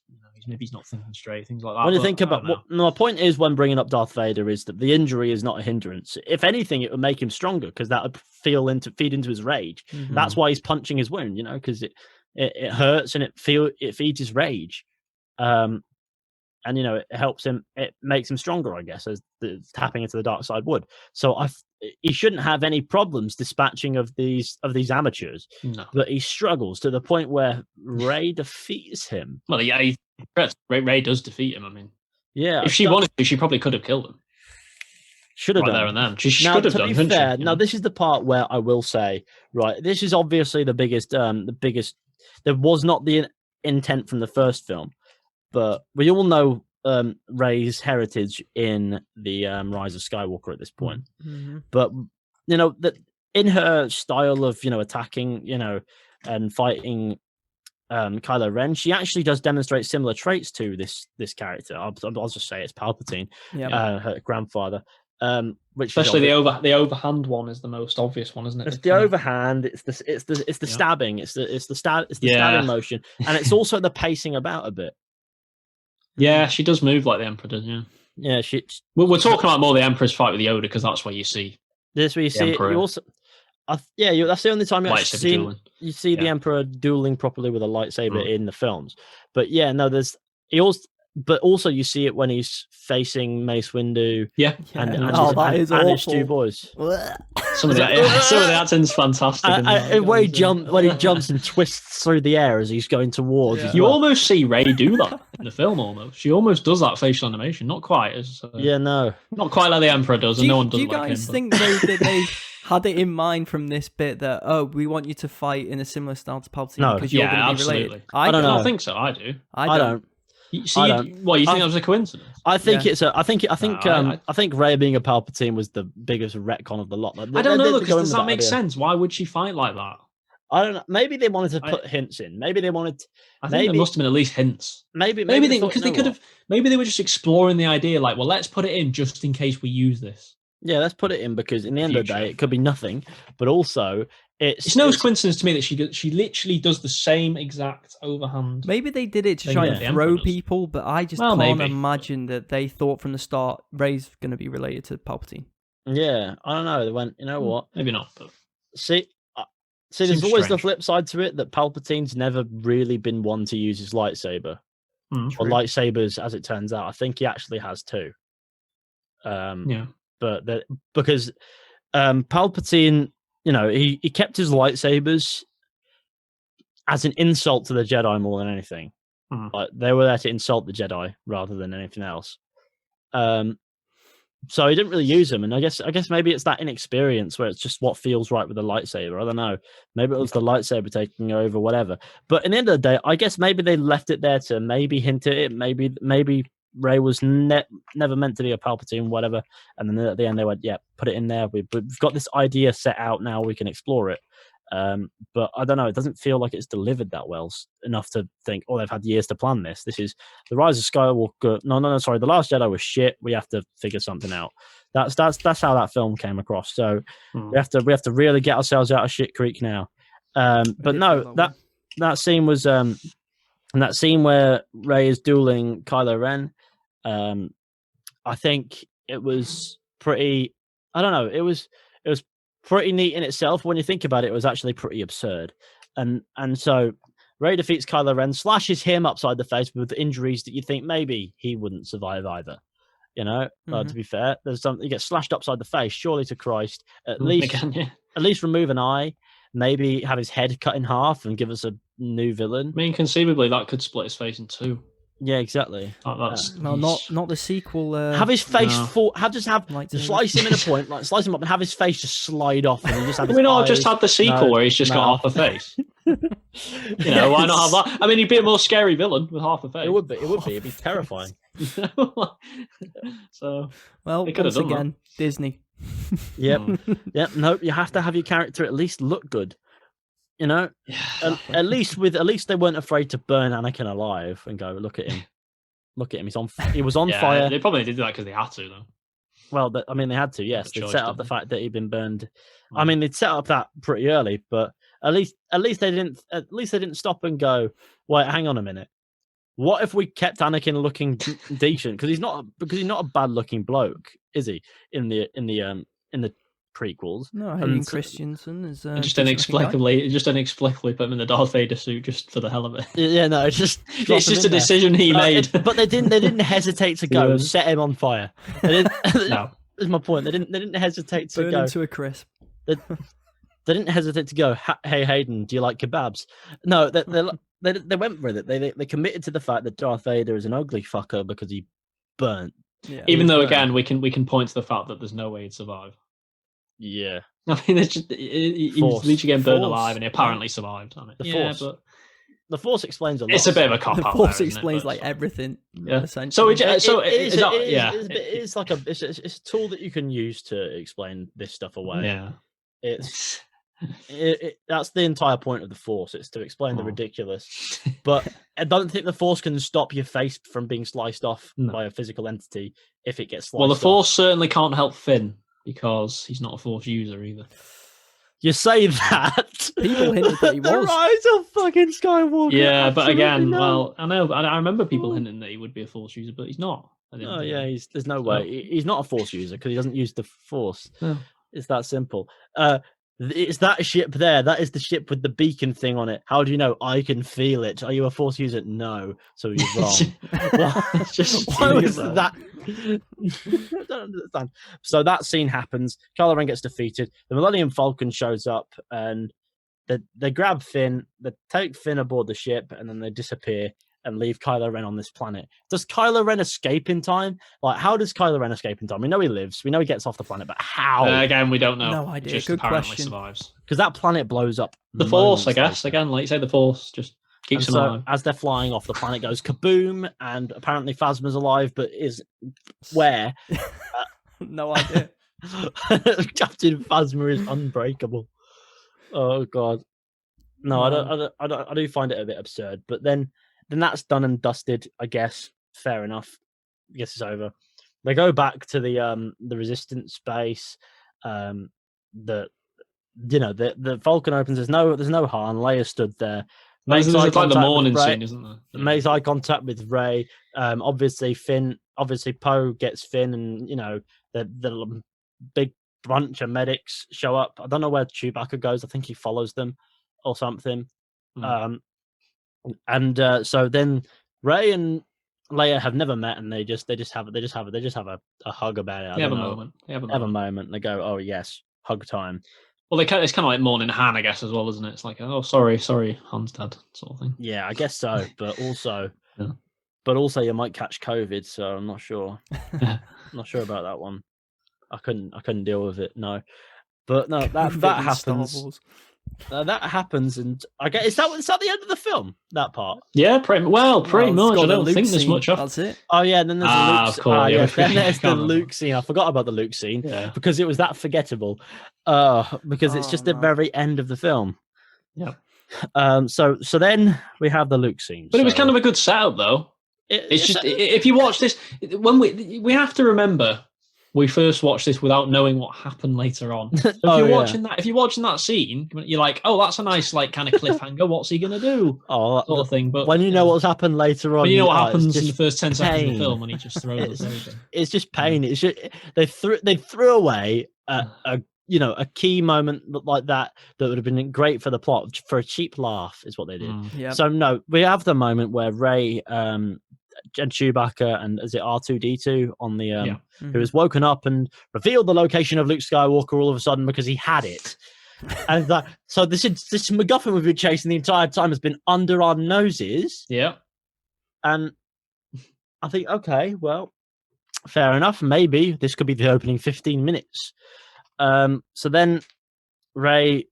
maybe he's not thinking straight, things like that. When you think about my point is when bringing up Darth Vader is that the injury is not a hindrance. If anything, it would make him stronger because that would feed into his rage. That's why he's punching his wound, because it hurts and it feeds his rage. And it helps him. It makes him stronger, I guess, as tapping into the dark side would. So he shouldn't have any problems dispatching of these amateurs. No. But he struggles to the point where Rey defeats him. Well, Rey does defeat him. I mean, if she wanted to, she probably could have killed him. Should have done there and then. She should have done. To be fair, now this is the part where I will say, right, this is obviously the biggest. There was not the intent from the first film. But we all know Rey's heritage in the Rise of Skywalker at this point. But that in her style of attacking, and fighting Kylo Ren, she actually does demonstrate similar traits to this character. I'll just say it's Palpatine, her grandfather. Which especially the overhand one is the most obvious one, isn't it? It's the overhand. It's the stabbing. It's the stabbing motion, and it's also the pacing about a bit. Yeah, she does move like the Emperor does. Yeah. We're talking about more the Emperor's fight with Yoda because that's where you see. This where you see it. You also, that's the only time you actually see the Emperor dueling properly with a lightsaber in the films. But but also you see it when he's facing Mace Windu. And his two boys. Some of the acting's fantastic. Where he jumps and twists through the air as he's going towards. You almost see Rey do that in the film. Almost, she almost does that facial animation. Not quite as not quite like the Emperor does, and no one does. Do you guys think that they had it in mind from this bit that we want you to fight in a similar style to Palpatine because you're going to be related? I don't think so. I do. I don't. You think that was a coincidence? I think I think Rey being a Palpatine was the biggest retcon of the lot. I don't know, because does that make sense? Why would she fight like that? I don't know. Maybe they wanted to put hints in. Maybe they wanted. I think there must have been at least hints. Maybe they could have. Maybe they were just exploring the idea, like, well, let's put it in just in case we use this. Yeah, let's put it in because in the end of the day, it could be nothing. But also, it's no coincidence to me that she literally does the same exact overhand. Maybe they did it to try and throw people, but I just can't imagine that they thought from the start Rey's going to be related to Palpatine. Yeah, I don't know. They went, you know what? Maybe not. But see, See, there's Seems always the strange. flip side to it that Palpatine's never really been one to use his lightsaber. Or True. lightsabers, as it turns out. I think he actually has two. Yeah. But because Palpatine, he kept his lightsabers as an insult to the Jedi more than anything. Like they were there to insult the Jedi rather than anything else. So he didn't really use them, and I guess maybe it's that inexperience where it's just what feels right with the lightsaber. I don't know. Maybe it was the lightsaber taking over, whatever. But in the end of the day, I guess maybe they left it there to maybe hint at it. Maybe Rey was never meant to be a Palpatine, whatever. And then at the end they went, yeah, put it in there. We've got this idea set out now. We can explore it. But I don't know. It doesn't feel like it's delivered that well enough to think, oh, they've had years to plan this. This is the Rise of Skywalker. No, sorry. The Last Jedi was shit. We have to figure something out. That's how that film came across. So we have to really get ourselves out of shit creek now. But no, that scene was and that scene where Rey is dueling Kylo Ren. I think it was pretty. I don't know. It was pretty neat in itself. When you think about it, it was actually pretty absurd. And so Rey defeats Kylo Ren, slashes him upside the face with injuries that you think maybe he wouldn't survive either. To be fair, there's something, he gets slashed upside the face. Surely to Christ, at least remove an eye, maybe have his head cut in half and give us a new villain. I mean, conceivably that could split his face in two. Yeah, exactly. No, not the sequel. Have his face fall. Just slice him in a point, like slice him up, and have his face just slide off, and he just have. We not just had the sequel where he's just got half a face. Why not have that? I mean, he'd be a more scary villain with half a face. It would be. It'd be terrifying. So, well, once again, Disney. Yep. Nope. You have to have your character at least look good. At least they weren't afraid to burn Anakin alive and go, look at him. He was on fire. They probably did that because they had to, though. Well, they had to. Yes, they set up the fact that he'd been burned. I mean, they'd set up that pretty early, but at least they didn't stop and go, wait, hang on a minute. What if we kept Anakin looking decent? Because he's not a bad looking bloke, is he? In the prequels. No, Hayden Christensen is just inexplicably put him in the Darth Vader suit just for the hell of it. Yeah, no, it's just a decision he made. But they didn't hesitate to go and set him on fire. They didn't, no, that's my point. They didn't hesitate to burn go into a crisp. They didn't hesitate to go, hey Hayden, do you like kebabs? No, they went with it. They committed to the fact that Darth Vader is an ugly fucker because he burnt. Yeah, even though again we can point to the fact that there's no way he'd survive. Yeah, I mean, it's just he's literally getting burned alive, and he apparently survived on it. The Force explains a lot. It's a bit of a cop out. The Force explains like everything. Yeah. Essentially. It's a tool that you can use to explain this stuff away. Yeah. That's the entire point of the Force. It's to explain the ridiculous. But I don't think the Force can stop your face from being sliced off by a physical entity if it gets sliced off. Well, the Force certainly can't help Finn because he's not a Force user either. You say that. People hinted that he was. The Rise of fucking Skywalker. Yeah, but again, well, I know. I remember people hinting that he would be a Force user, but he's not. Oh yeah, there's no way. He's not a Force user because he doesn't use the Force. No. It's that simple. It's that ship there. That is the ship with the beacon thing on it. How do you know? I can feel it. Are you a Force user? No. So you're wrong. Why was that? I don't understand. So that scene happens. Kylo Ren gets defeated. The Millennium Falcon shows up and they grab Finn. They take Finn aboard the ship and then they disappear and leave Kylo Ren on this planet. Does Kylo Ren escape in time? Like, how does Kylo Ren escape in time? We know he lives. We know he gets off the planet, but how? Again, we don't know. No idea. Just Good apparently question. Survives. Because that planet blows up. The Force, I guess. Again, like you say, the Force just keeps him alive. As they're flying off, the planet goes kaboom, and apparently Phasma's alive, but is where? No idea. Captain Phasma is unbreakable. Oh God. No, I do find it a bit absurd, but then that's done and dusted, I guess. Fair enough. I guess it's over. They go back to the Resistance base. The Falcon opens. There's no Han. Leia stood there. There's like the morning scene, isn't there? Yeah. Makes eye contact with Rey. Obviously Poe gets Finn, and the big bunch of medics show up. I don't know where Chewbacca goes. I think he follows them or something. So then Rey and Leia have never met, and they just have a hug about it. They have a moment. They have a moment. And they go, "Oh yes, hug time." Well, it's kind of like mourning Han, I guess, as well, isn't it? It's like, oh, sorry, Han's dad, sort of thing. Yeah, I guess so. But also, you might catch COVID, so I'm not sure. Not sure about that one. I couldn't deal with it. No, but no, that happens. That happens, and I guess is that the end of the film? That part? Yeah, pretty much. I don't think there's much of. That's it. Oh yeah, then there's the Luke. Of course, then there's the Luke scene. I forgot about the Luke scene because it was that forgettable. Because it's just the very end of the film. Yeah. So then we have the Luke scene. But it was kind of a good setup, though. It's just if you watch this, when we have to remember. We first watched this without knowing what happened later on. So if you're watching that scene, you're like, "Oh, that's a nice like kind of cliffhanger. What's he gonna do?" Sort of thing. But when you know what's happened later on, you know what happens in the first 10 seconds of the film when he just throws us over. It's just pain. It's just they threw away a key moment like that would have been great for the plot for a cheap laugh is what they did. Yep. So no, we have the moment where Rey and Chewbacca and is it R2D2 on the who has woken up and revealed the location of Luke Skywalker all of a sudden because he had it. And so this MacGuffin we've been chasing the entire time has been under our noses. Yeah. And I think, okay, well, fair enough. Maybe this could be the opening 15 minutes. So then Rey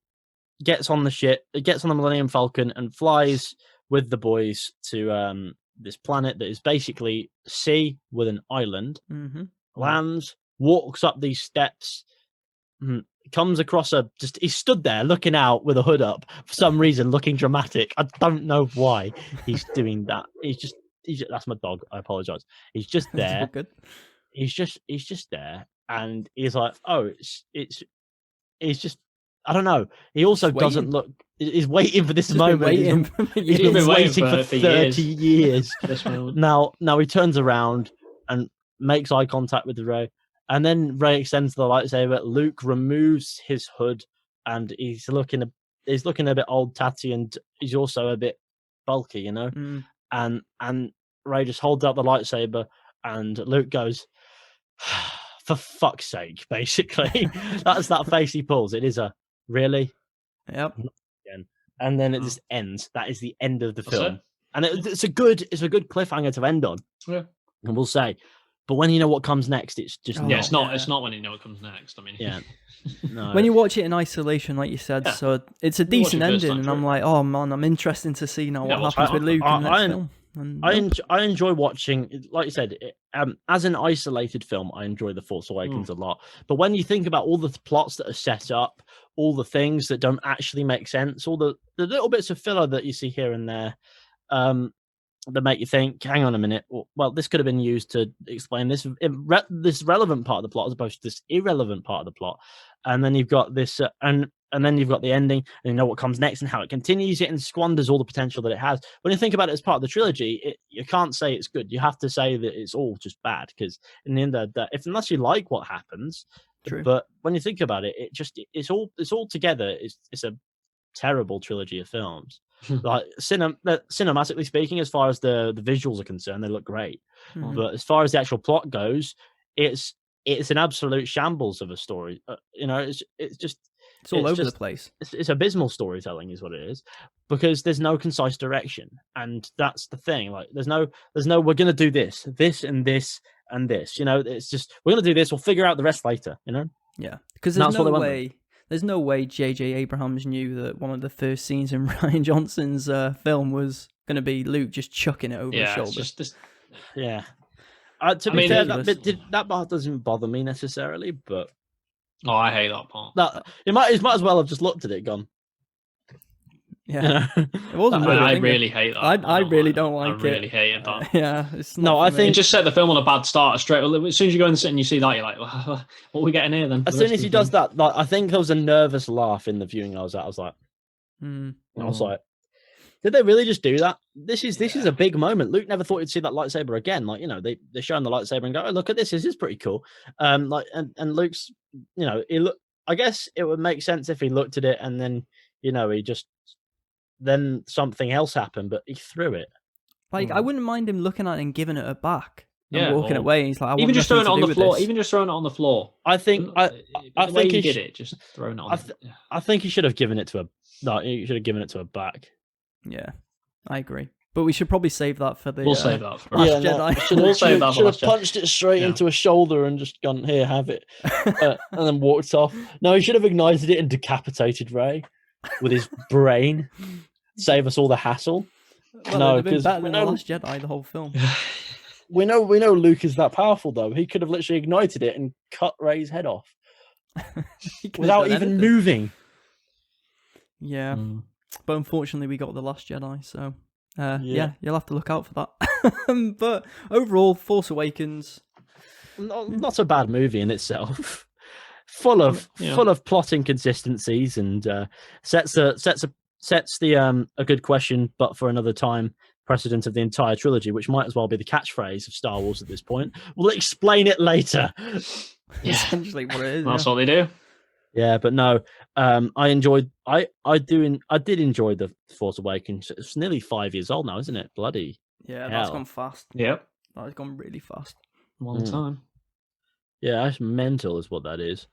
gets on the Millennium Falcon and flies with the boys to this planet that is basically sea with an island. Lands, walks up these steps, comes across he's stood there looking out with a hood up for some reason, looking dramatic. I don't know why he's doing that. He's just that's my dog. I apologize. He's just there. Good. He's just there, and he's like, oh, it's just. I don't know. He also doesn't look. He's waiting for this moment. He's been waiting for 30 years. Now he turns around and makes eye contact with Rey, and then Rey extends the lightsaber. Luke removes his hood, and he's looking a bit old, tatty, and he's also a bit bulky, you know. And Rey just holds out the lightsaber, and Luke goes, "For fuck's sake!" Basically, that's that face he pulls. It is a really, yep. And then it just ends. That is the end of the film, and it's a good cliffhanger to end on. Yeah, and we'll say. But when you know what comes next, it's just it's not when you know what comes next. I mean, no. When you watch it in isolation, like you said, so it's a decent ending, and I'm like, oh man, I'm interested to see now what happens with Luke in the next film. I enjoy watching, like you said, as an isolated film, I enjoy The Force Awakens a lot. But when you think about all the plots that are set up, all the things that don't actually make sense, all the little bits of filler that you see here and there, that make you think, hang on a minute, well, this could have been used to explain this relevant part of the plot as opposed to this irrelevant part of the plot. And then you've got this, and then you've got the ending, and you know what comes next and how it continues it and squanders all the potential that it has. When you think about it as part of the trilogy, you can't say it's good. You have to say that it's all just bad, because in the end of the, unless you like what happens, True. But when you think about it, it's all together. It's a terrible trilogy of films. Like cinematically speaking, as far as the visuals are concerned, they look great. But as far as the actual plot goes, it's an absolute shambles of a story. It's all over the place. It's abysmal storytelling, is what it is, because there's no concise direction, and that's the thing. Like, there's no. We're gonna do this, and this, and this. You know, it's just we're gonna do this. We'll figure out the rest later. You know. Yeah, because there's no way J.J. Abrams knew that one of the first scenes in Rian Johnson's film was going to be Luke just chucking it over his shoulder. Yeah. To be fair, that part doesn't bother me necessarily, but I hate that part. It might as well have just looked at it, gone. Yeah, it wasn't. I really hate that. I really don't like it. I really hated that. Yeah, it's not I think it just set the film on a bad start straight. As soon as you go and sit and you see that, you're like, well, what are we getting here then? As soon as he does that, like, I think there was a nervous laugh in the viewing I was at. I was like, did they really just do that? This is a big moment. Luke never thought he'd see that lightsaber again. Like, they're showing the lightsaber and go, oh, look at this. This is pretty cool. And Luke's, I guess it would make sense if he looked at it and then, he just, then something else happened, but he threw it. Like, I wouldn't mind him looking at it and giving it back. Yeah, walking away. He's like, even just throwing it on the floor. Even just throwing it on the floor. I think he did it. Just throwing it on. I think he should have given it to he should have given it to her back. Yeah, I agree. But we should probably save that for the. We'll save that for Last Jedi. Should have punched it straight into a shoulder and just gone, here, have it, and then walked off. No, he should have ignited it and decapitated Rey with his brain. Save us all the hassle. Well, no, because better than the Last Jedi, the whole film. We know Luke is that powerful though. He could have literally ignited it and cut Rey's head off without even moving. Yeah, but unfortunately, we got the Last Jedi, so yeah, you'll have to look out for that. But overall, Force Awakens, not a bad movie in itself. full of plot inconsistencies and sets the a good question, but for another time, precedent of the entire trilogy, which might as well be the catchphrase of Star Wars at this point. We'll explain it later. Essentially what it is. That's what they do. Yeah, but no, I enjoyed. I did enjoy the Force Awakens. It's nearly 5 years old now, isn't it? Bloody yeah, hell. That's gone fast. Yep, that's gone really fast. Long time. Yeah, that's mental, is what that is.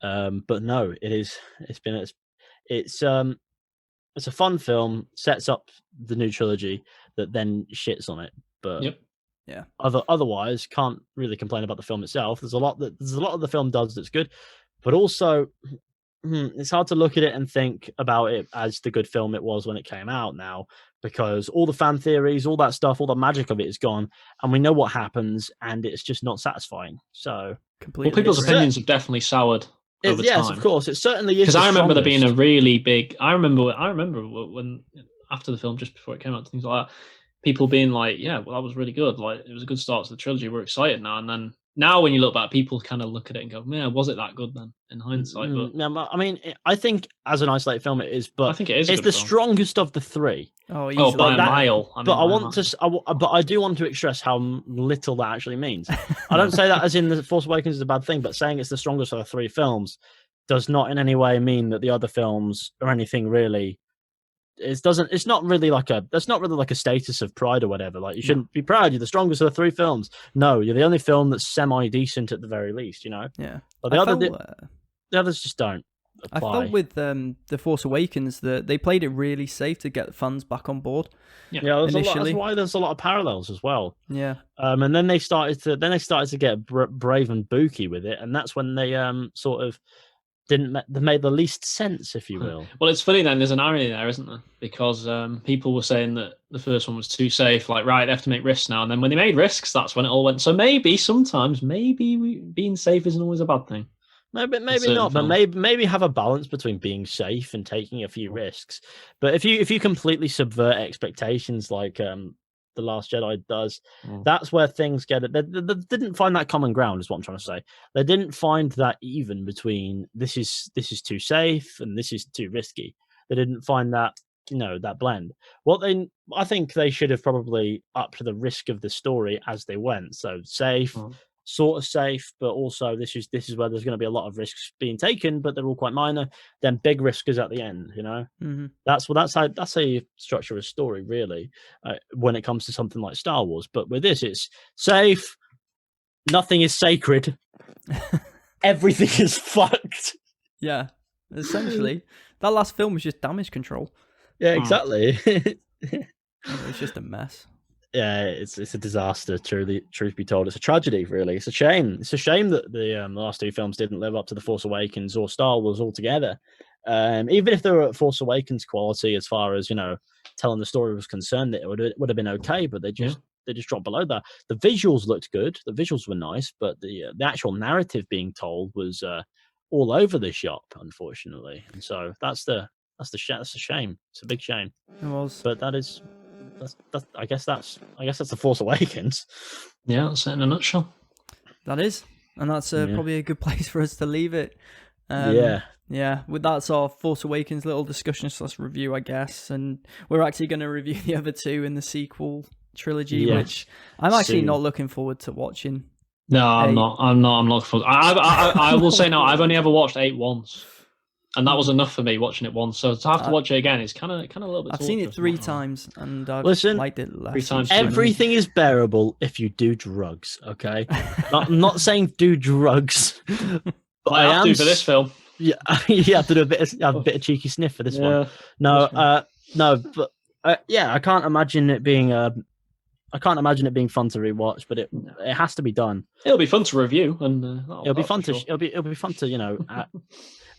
But no, it is. It's a fun film. Sets up the new trilogy that then shits on it. But yeah. Otherwise, can't really complain about the film itself. There's a lot of the film does that's good. But also, it's hard to look at it and think about it as the good film it was when it came out now, because all the fan theories, all that stuff, all the magic of it is gone, and we know what happens, and it's just not satisfying. So, completely. Well, people's opinions have definitely soured over yes, time. of course, it certainly is. Because I remember there being a really big. I remember when after the film, just before it came out, things like that, people being like, "Yeah, well, that was really good. Like, it was a good start to the trilogy. We're excited now." And then now, when you look back, people kind of look at it and go, "Man, was it that good then?" In hindsight, but I mean, I think as an isolated film, it is. But I think it is. It's the strongest of the three. Oh, by a mile. But I do want to stress how little that actually means. I don't say that as in the Force Awakens is a bad thing, but saying it's the strongest of the three films does not in any way mean that the other films or anything really. It's not really like a status of pride or whatever. Like, you shouldn't be proud. You're the strongest of the three films. No, you're the only film that's semi-decent at the very least. Yeah. But the others just don't apply. I felt with the Force Awakens that they played it really safe to get fans back on board. Yeah, that's why there's a lot of parallels as well. Yeah. And then they started to get brave and booky with it, and that's when they sort of they made the least sense, if you will. Well, it's funny then. There's an irony there, isn't there? Because people were saying that the first one was too safe. Like, right, they have to make risks now. And then when they made risks, that's when it all went. So sometimes being safe isn't always a bad thing. Maybe not, but maybe have a balance between being safe and taking a few risks. But if you completely subvert expectations, like The Last Jedi does, that's where things get it. They didn't find that common ground, is what I'm trying to say. They didn't find that even between this is too safe and this is too risky. They didn't find that that blend. I think they should have probably upped the risk of the story as they went. So safe. Sort of safe, but also this is where there's going to be a lot of risks being taken, but they're all quite minor. Then big risk is at the end, That's how you structure a story, really, when it comes to something like Star Wars. But with this, it's safe. Nothing is sacred. Everything is fucked. Yeah, essentially, that last film was just damage control. Yeah, exactly. It's just a mess. Yeah, it's a disaster. Truth be told, it's a tragedy. Really, it's a shame. It's a shame that the last two films didn't live up to the Force Awakens or Star Wars altogether. Even if they were at Force Awakens quality, as far as telling the story was concerned, it would have been okay. But they just dropped below that. The visuals looked good. The visuals were nice, but the actual narrative being told was all over the shop, unfortunately. And so that's a shame. It's a big shame. It was, but I guess that's the Force Awakens. Yeah, that's it in a nutshell. That is, and that's probably a good place for us to leave it. Yeah, that's our Force Awakens little discussion / review, I guess. And we're actually going to review the other two in the sequel trilogy, which I'm actually not looking forward to watching. No, I'm not. I'm not. I will say no. I've only ever watched 8 once, and that was enough for me watching it once. So to have to watch it again is kind of a little bit. I've seen it 3 times, and I've liked it less. 3 times. Everything is bearable if you do drugs. Okay, I'm not saying do drugs, but I have to for this film. Yeah, you have to do a bit of cheeky sniff for this one. No, but I can't imagine it being fun to rewatch, but it has to be done. It'll be fun to review, and it'll be fun to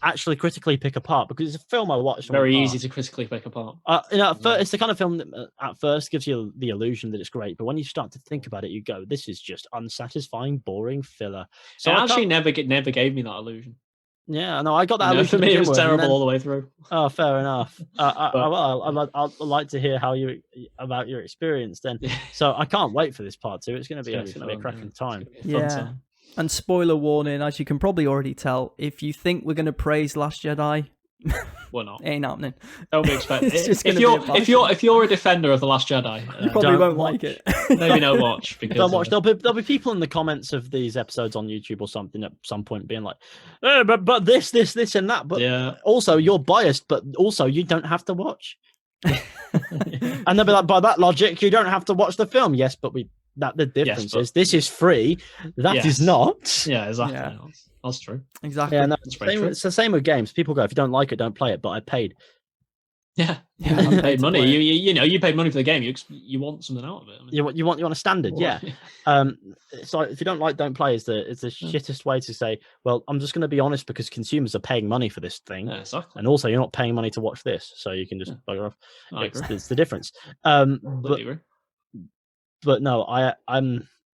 actually critically pick apart, because it's a film I watched. Very easy to critically pick apart. It's the kind of film that at first gives you the illusion that it's great, but when you start to think about it, you go, "This is just unsatisfying, boring filler." So it actually never gave me that illusion. Yeah, no, I got that. For me, it was terrible all the way through. Oh, fair enough. I'd like to hear about your experience then. So I can't wait for this part 2. It's going to be a cracking time. Yeah. And spoiler warning, as you can probably already tell, if you think we're going to praise Last Jedi, we're not. Ain't happening. Don't be expecting. If you're a defender of the Last Jedi, you probably won't like it. Maybe don't watch. Because don't watch. There'll be people in the comments of these episodes on YouTube or something at some point being like, but this and that. But also you're biased. But also you don't have to watch. And they'll be like, by that logic, you don't have to watch the film. Yes, but the difference is this is free. That is not. Yeah, exactly. Yeah. That's true. Exactly. Yeah, no, it's the same with games. People go, if you don't like it, don't play it. But I paid. Yeah, I paid money. You paid money for the game. You want something out of it. You want a standard. Yeah. So if you don't like, don't play is the shittest way to say. Well, I'm just going to be honest, because consumers are paying money for this thing, exactly. And also you're not paying money to watch this, so you can just bugger off. It's the difference. But no,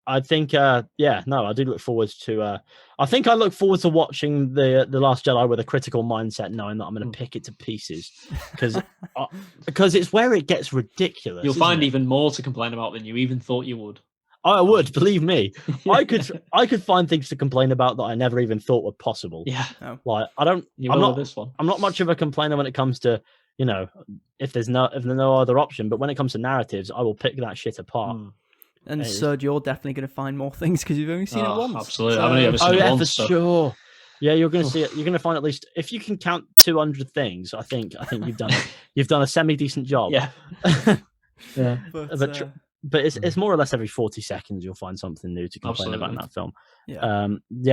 I think, I do look forward to. I think I look forward to watching the Last Jedi with a critical mindset, knowing that I'm going to pick it to pieces, because it's where it gets ridiculous. You'll find even more to complain about than you even thought you would. I would, believe me. I could find things to complain about that I never even thought were possible. Yeah, like I'm not much of a complainer when it comes to, if there's no other option. But when it comes to narratives, I will pick that shit apart. And Sud, you're definitely going to find more things because you've only seen it once. Absolutely, I've only ever seen it once. For sure. Yeah, you're going to see it. You're going to find at least, if you can count 200 things. I think you've done it. You've done a semi-decent job. Yeah. Yeah. But it's more or less every 40 seconds you'll find something new to complain about in that film. Yeah.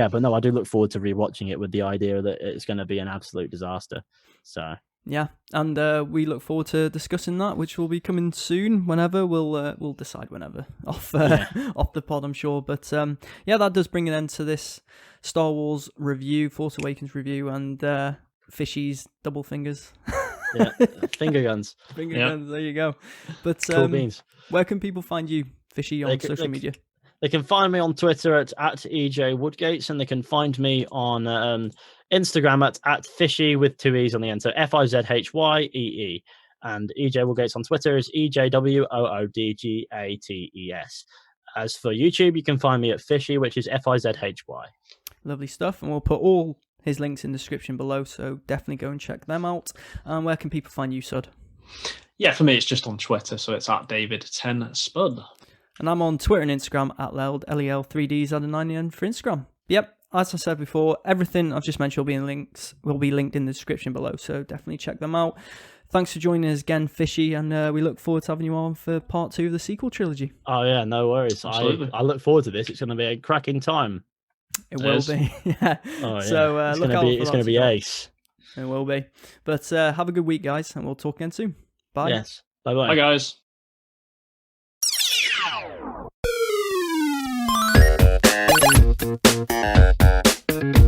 But no, I do look forward to rewatching it with the idea that it's going to be an absolute disaster. So. Yeah, and we look forward to discussing that, which will be coming soon. Whenever we'll decide whenever off the pod, I'm sure. But that does bring an end to this Star Wars review, Force Awakens review, and Fishy's double fingers. Yeah, finger guns. Guns. There you go. But cool beans. Where can people find you, Fishy, on social media? They can find me on Twitter at EJ Woodgates, and they can find me on Instagram at Fishy with 2 E's on the end. So FIZHYEE. And EJ Woodgates on Twitter is EJWOODGATES. As for YouTube, you can find me at Fishy, which is FIZHY. Lovely stuff. And we'll put all his links in the description below, so definitely go and check them out. And where can people find you, Sud? Yeah, for me, it's just on Twitter, so it's at David10Spud. And I'm on Twitter and Instagram at LEL3Ds add a 90 for Instagram. Yep, as I said before, everything I've just mentioned will be linked in the description below, so definitely check them out. Thanks for joining us again, Fishy, and we look forward to having you on for part 2 of the sequel trilogy. Oh yeah, no worries. I look forward to this. It's going to be a cracking time. It will be. Yeah. Oh, yeah. So it's going to be ace. It will be. But have a good week, guys, and we'll talk again soon. Bye. Yes. Bye-bye. Bye, guys. Thank you.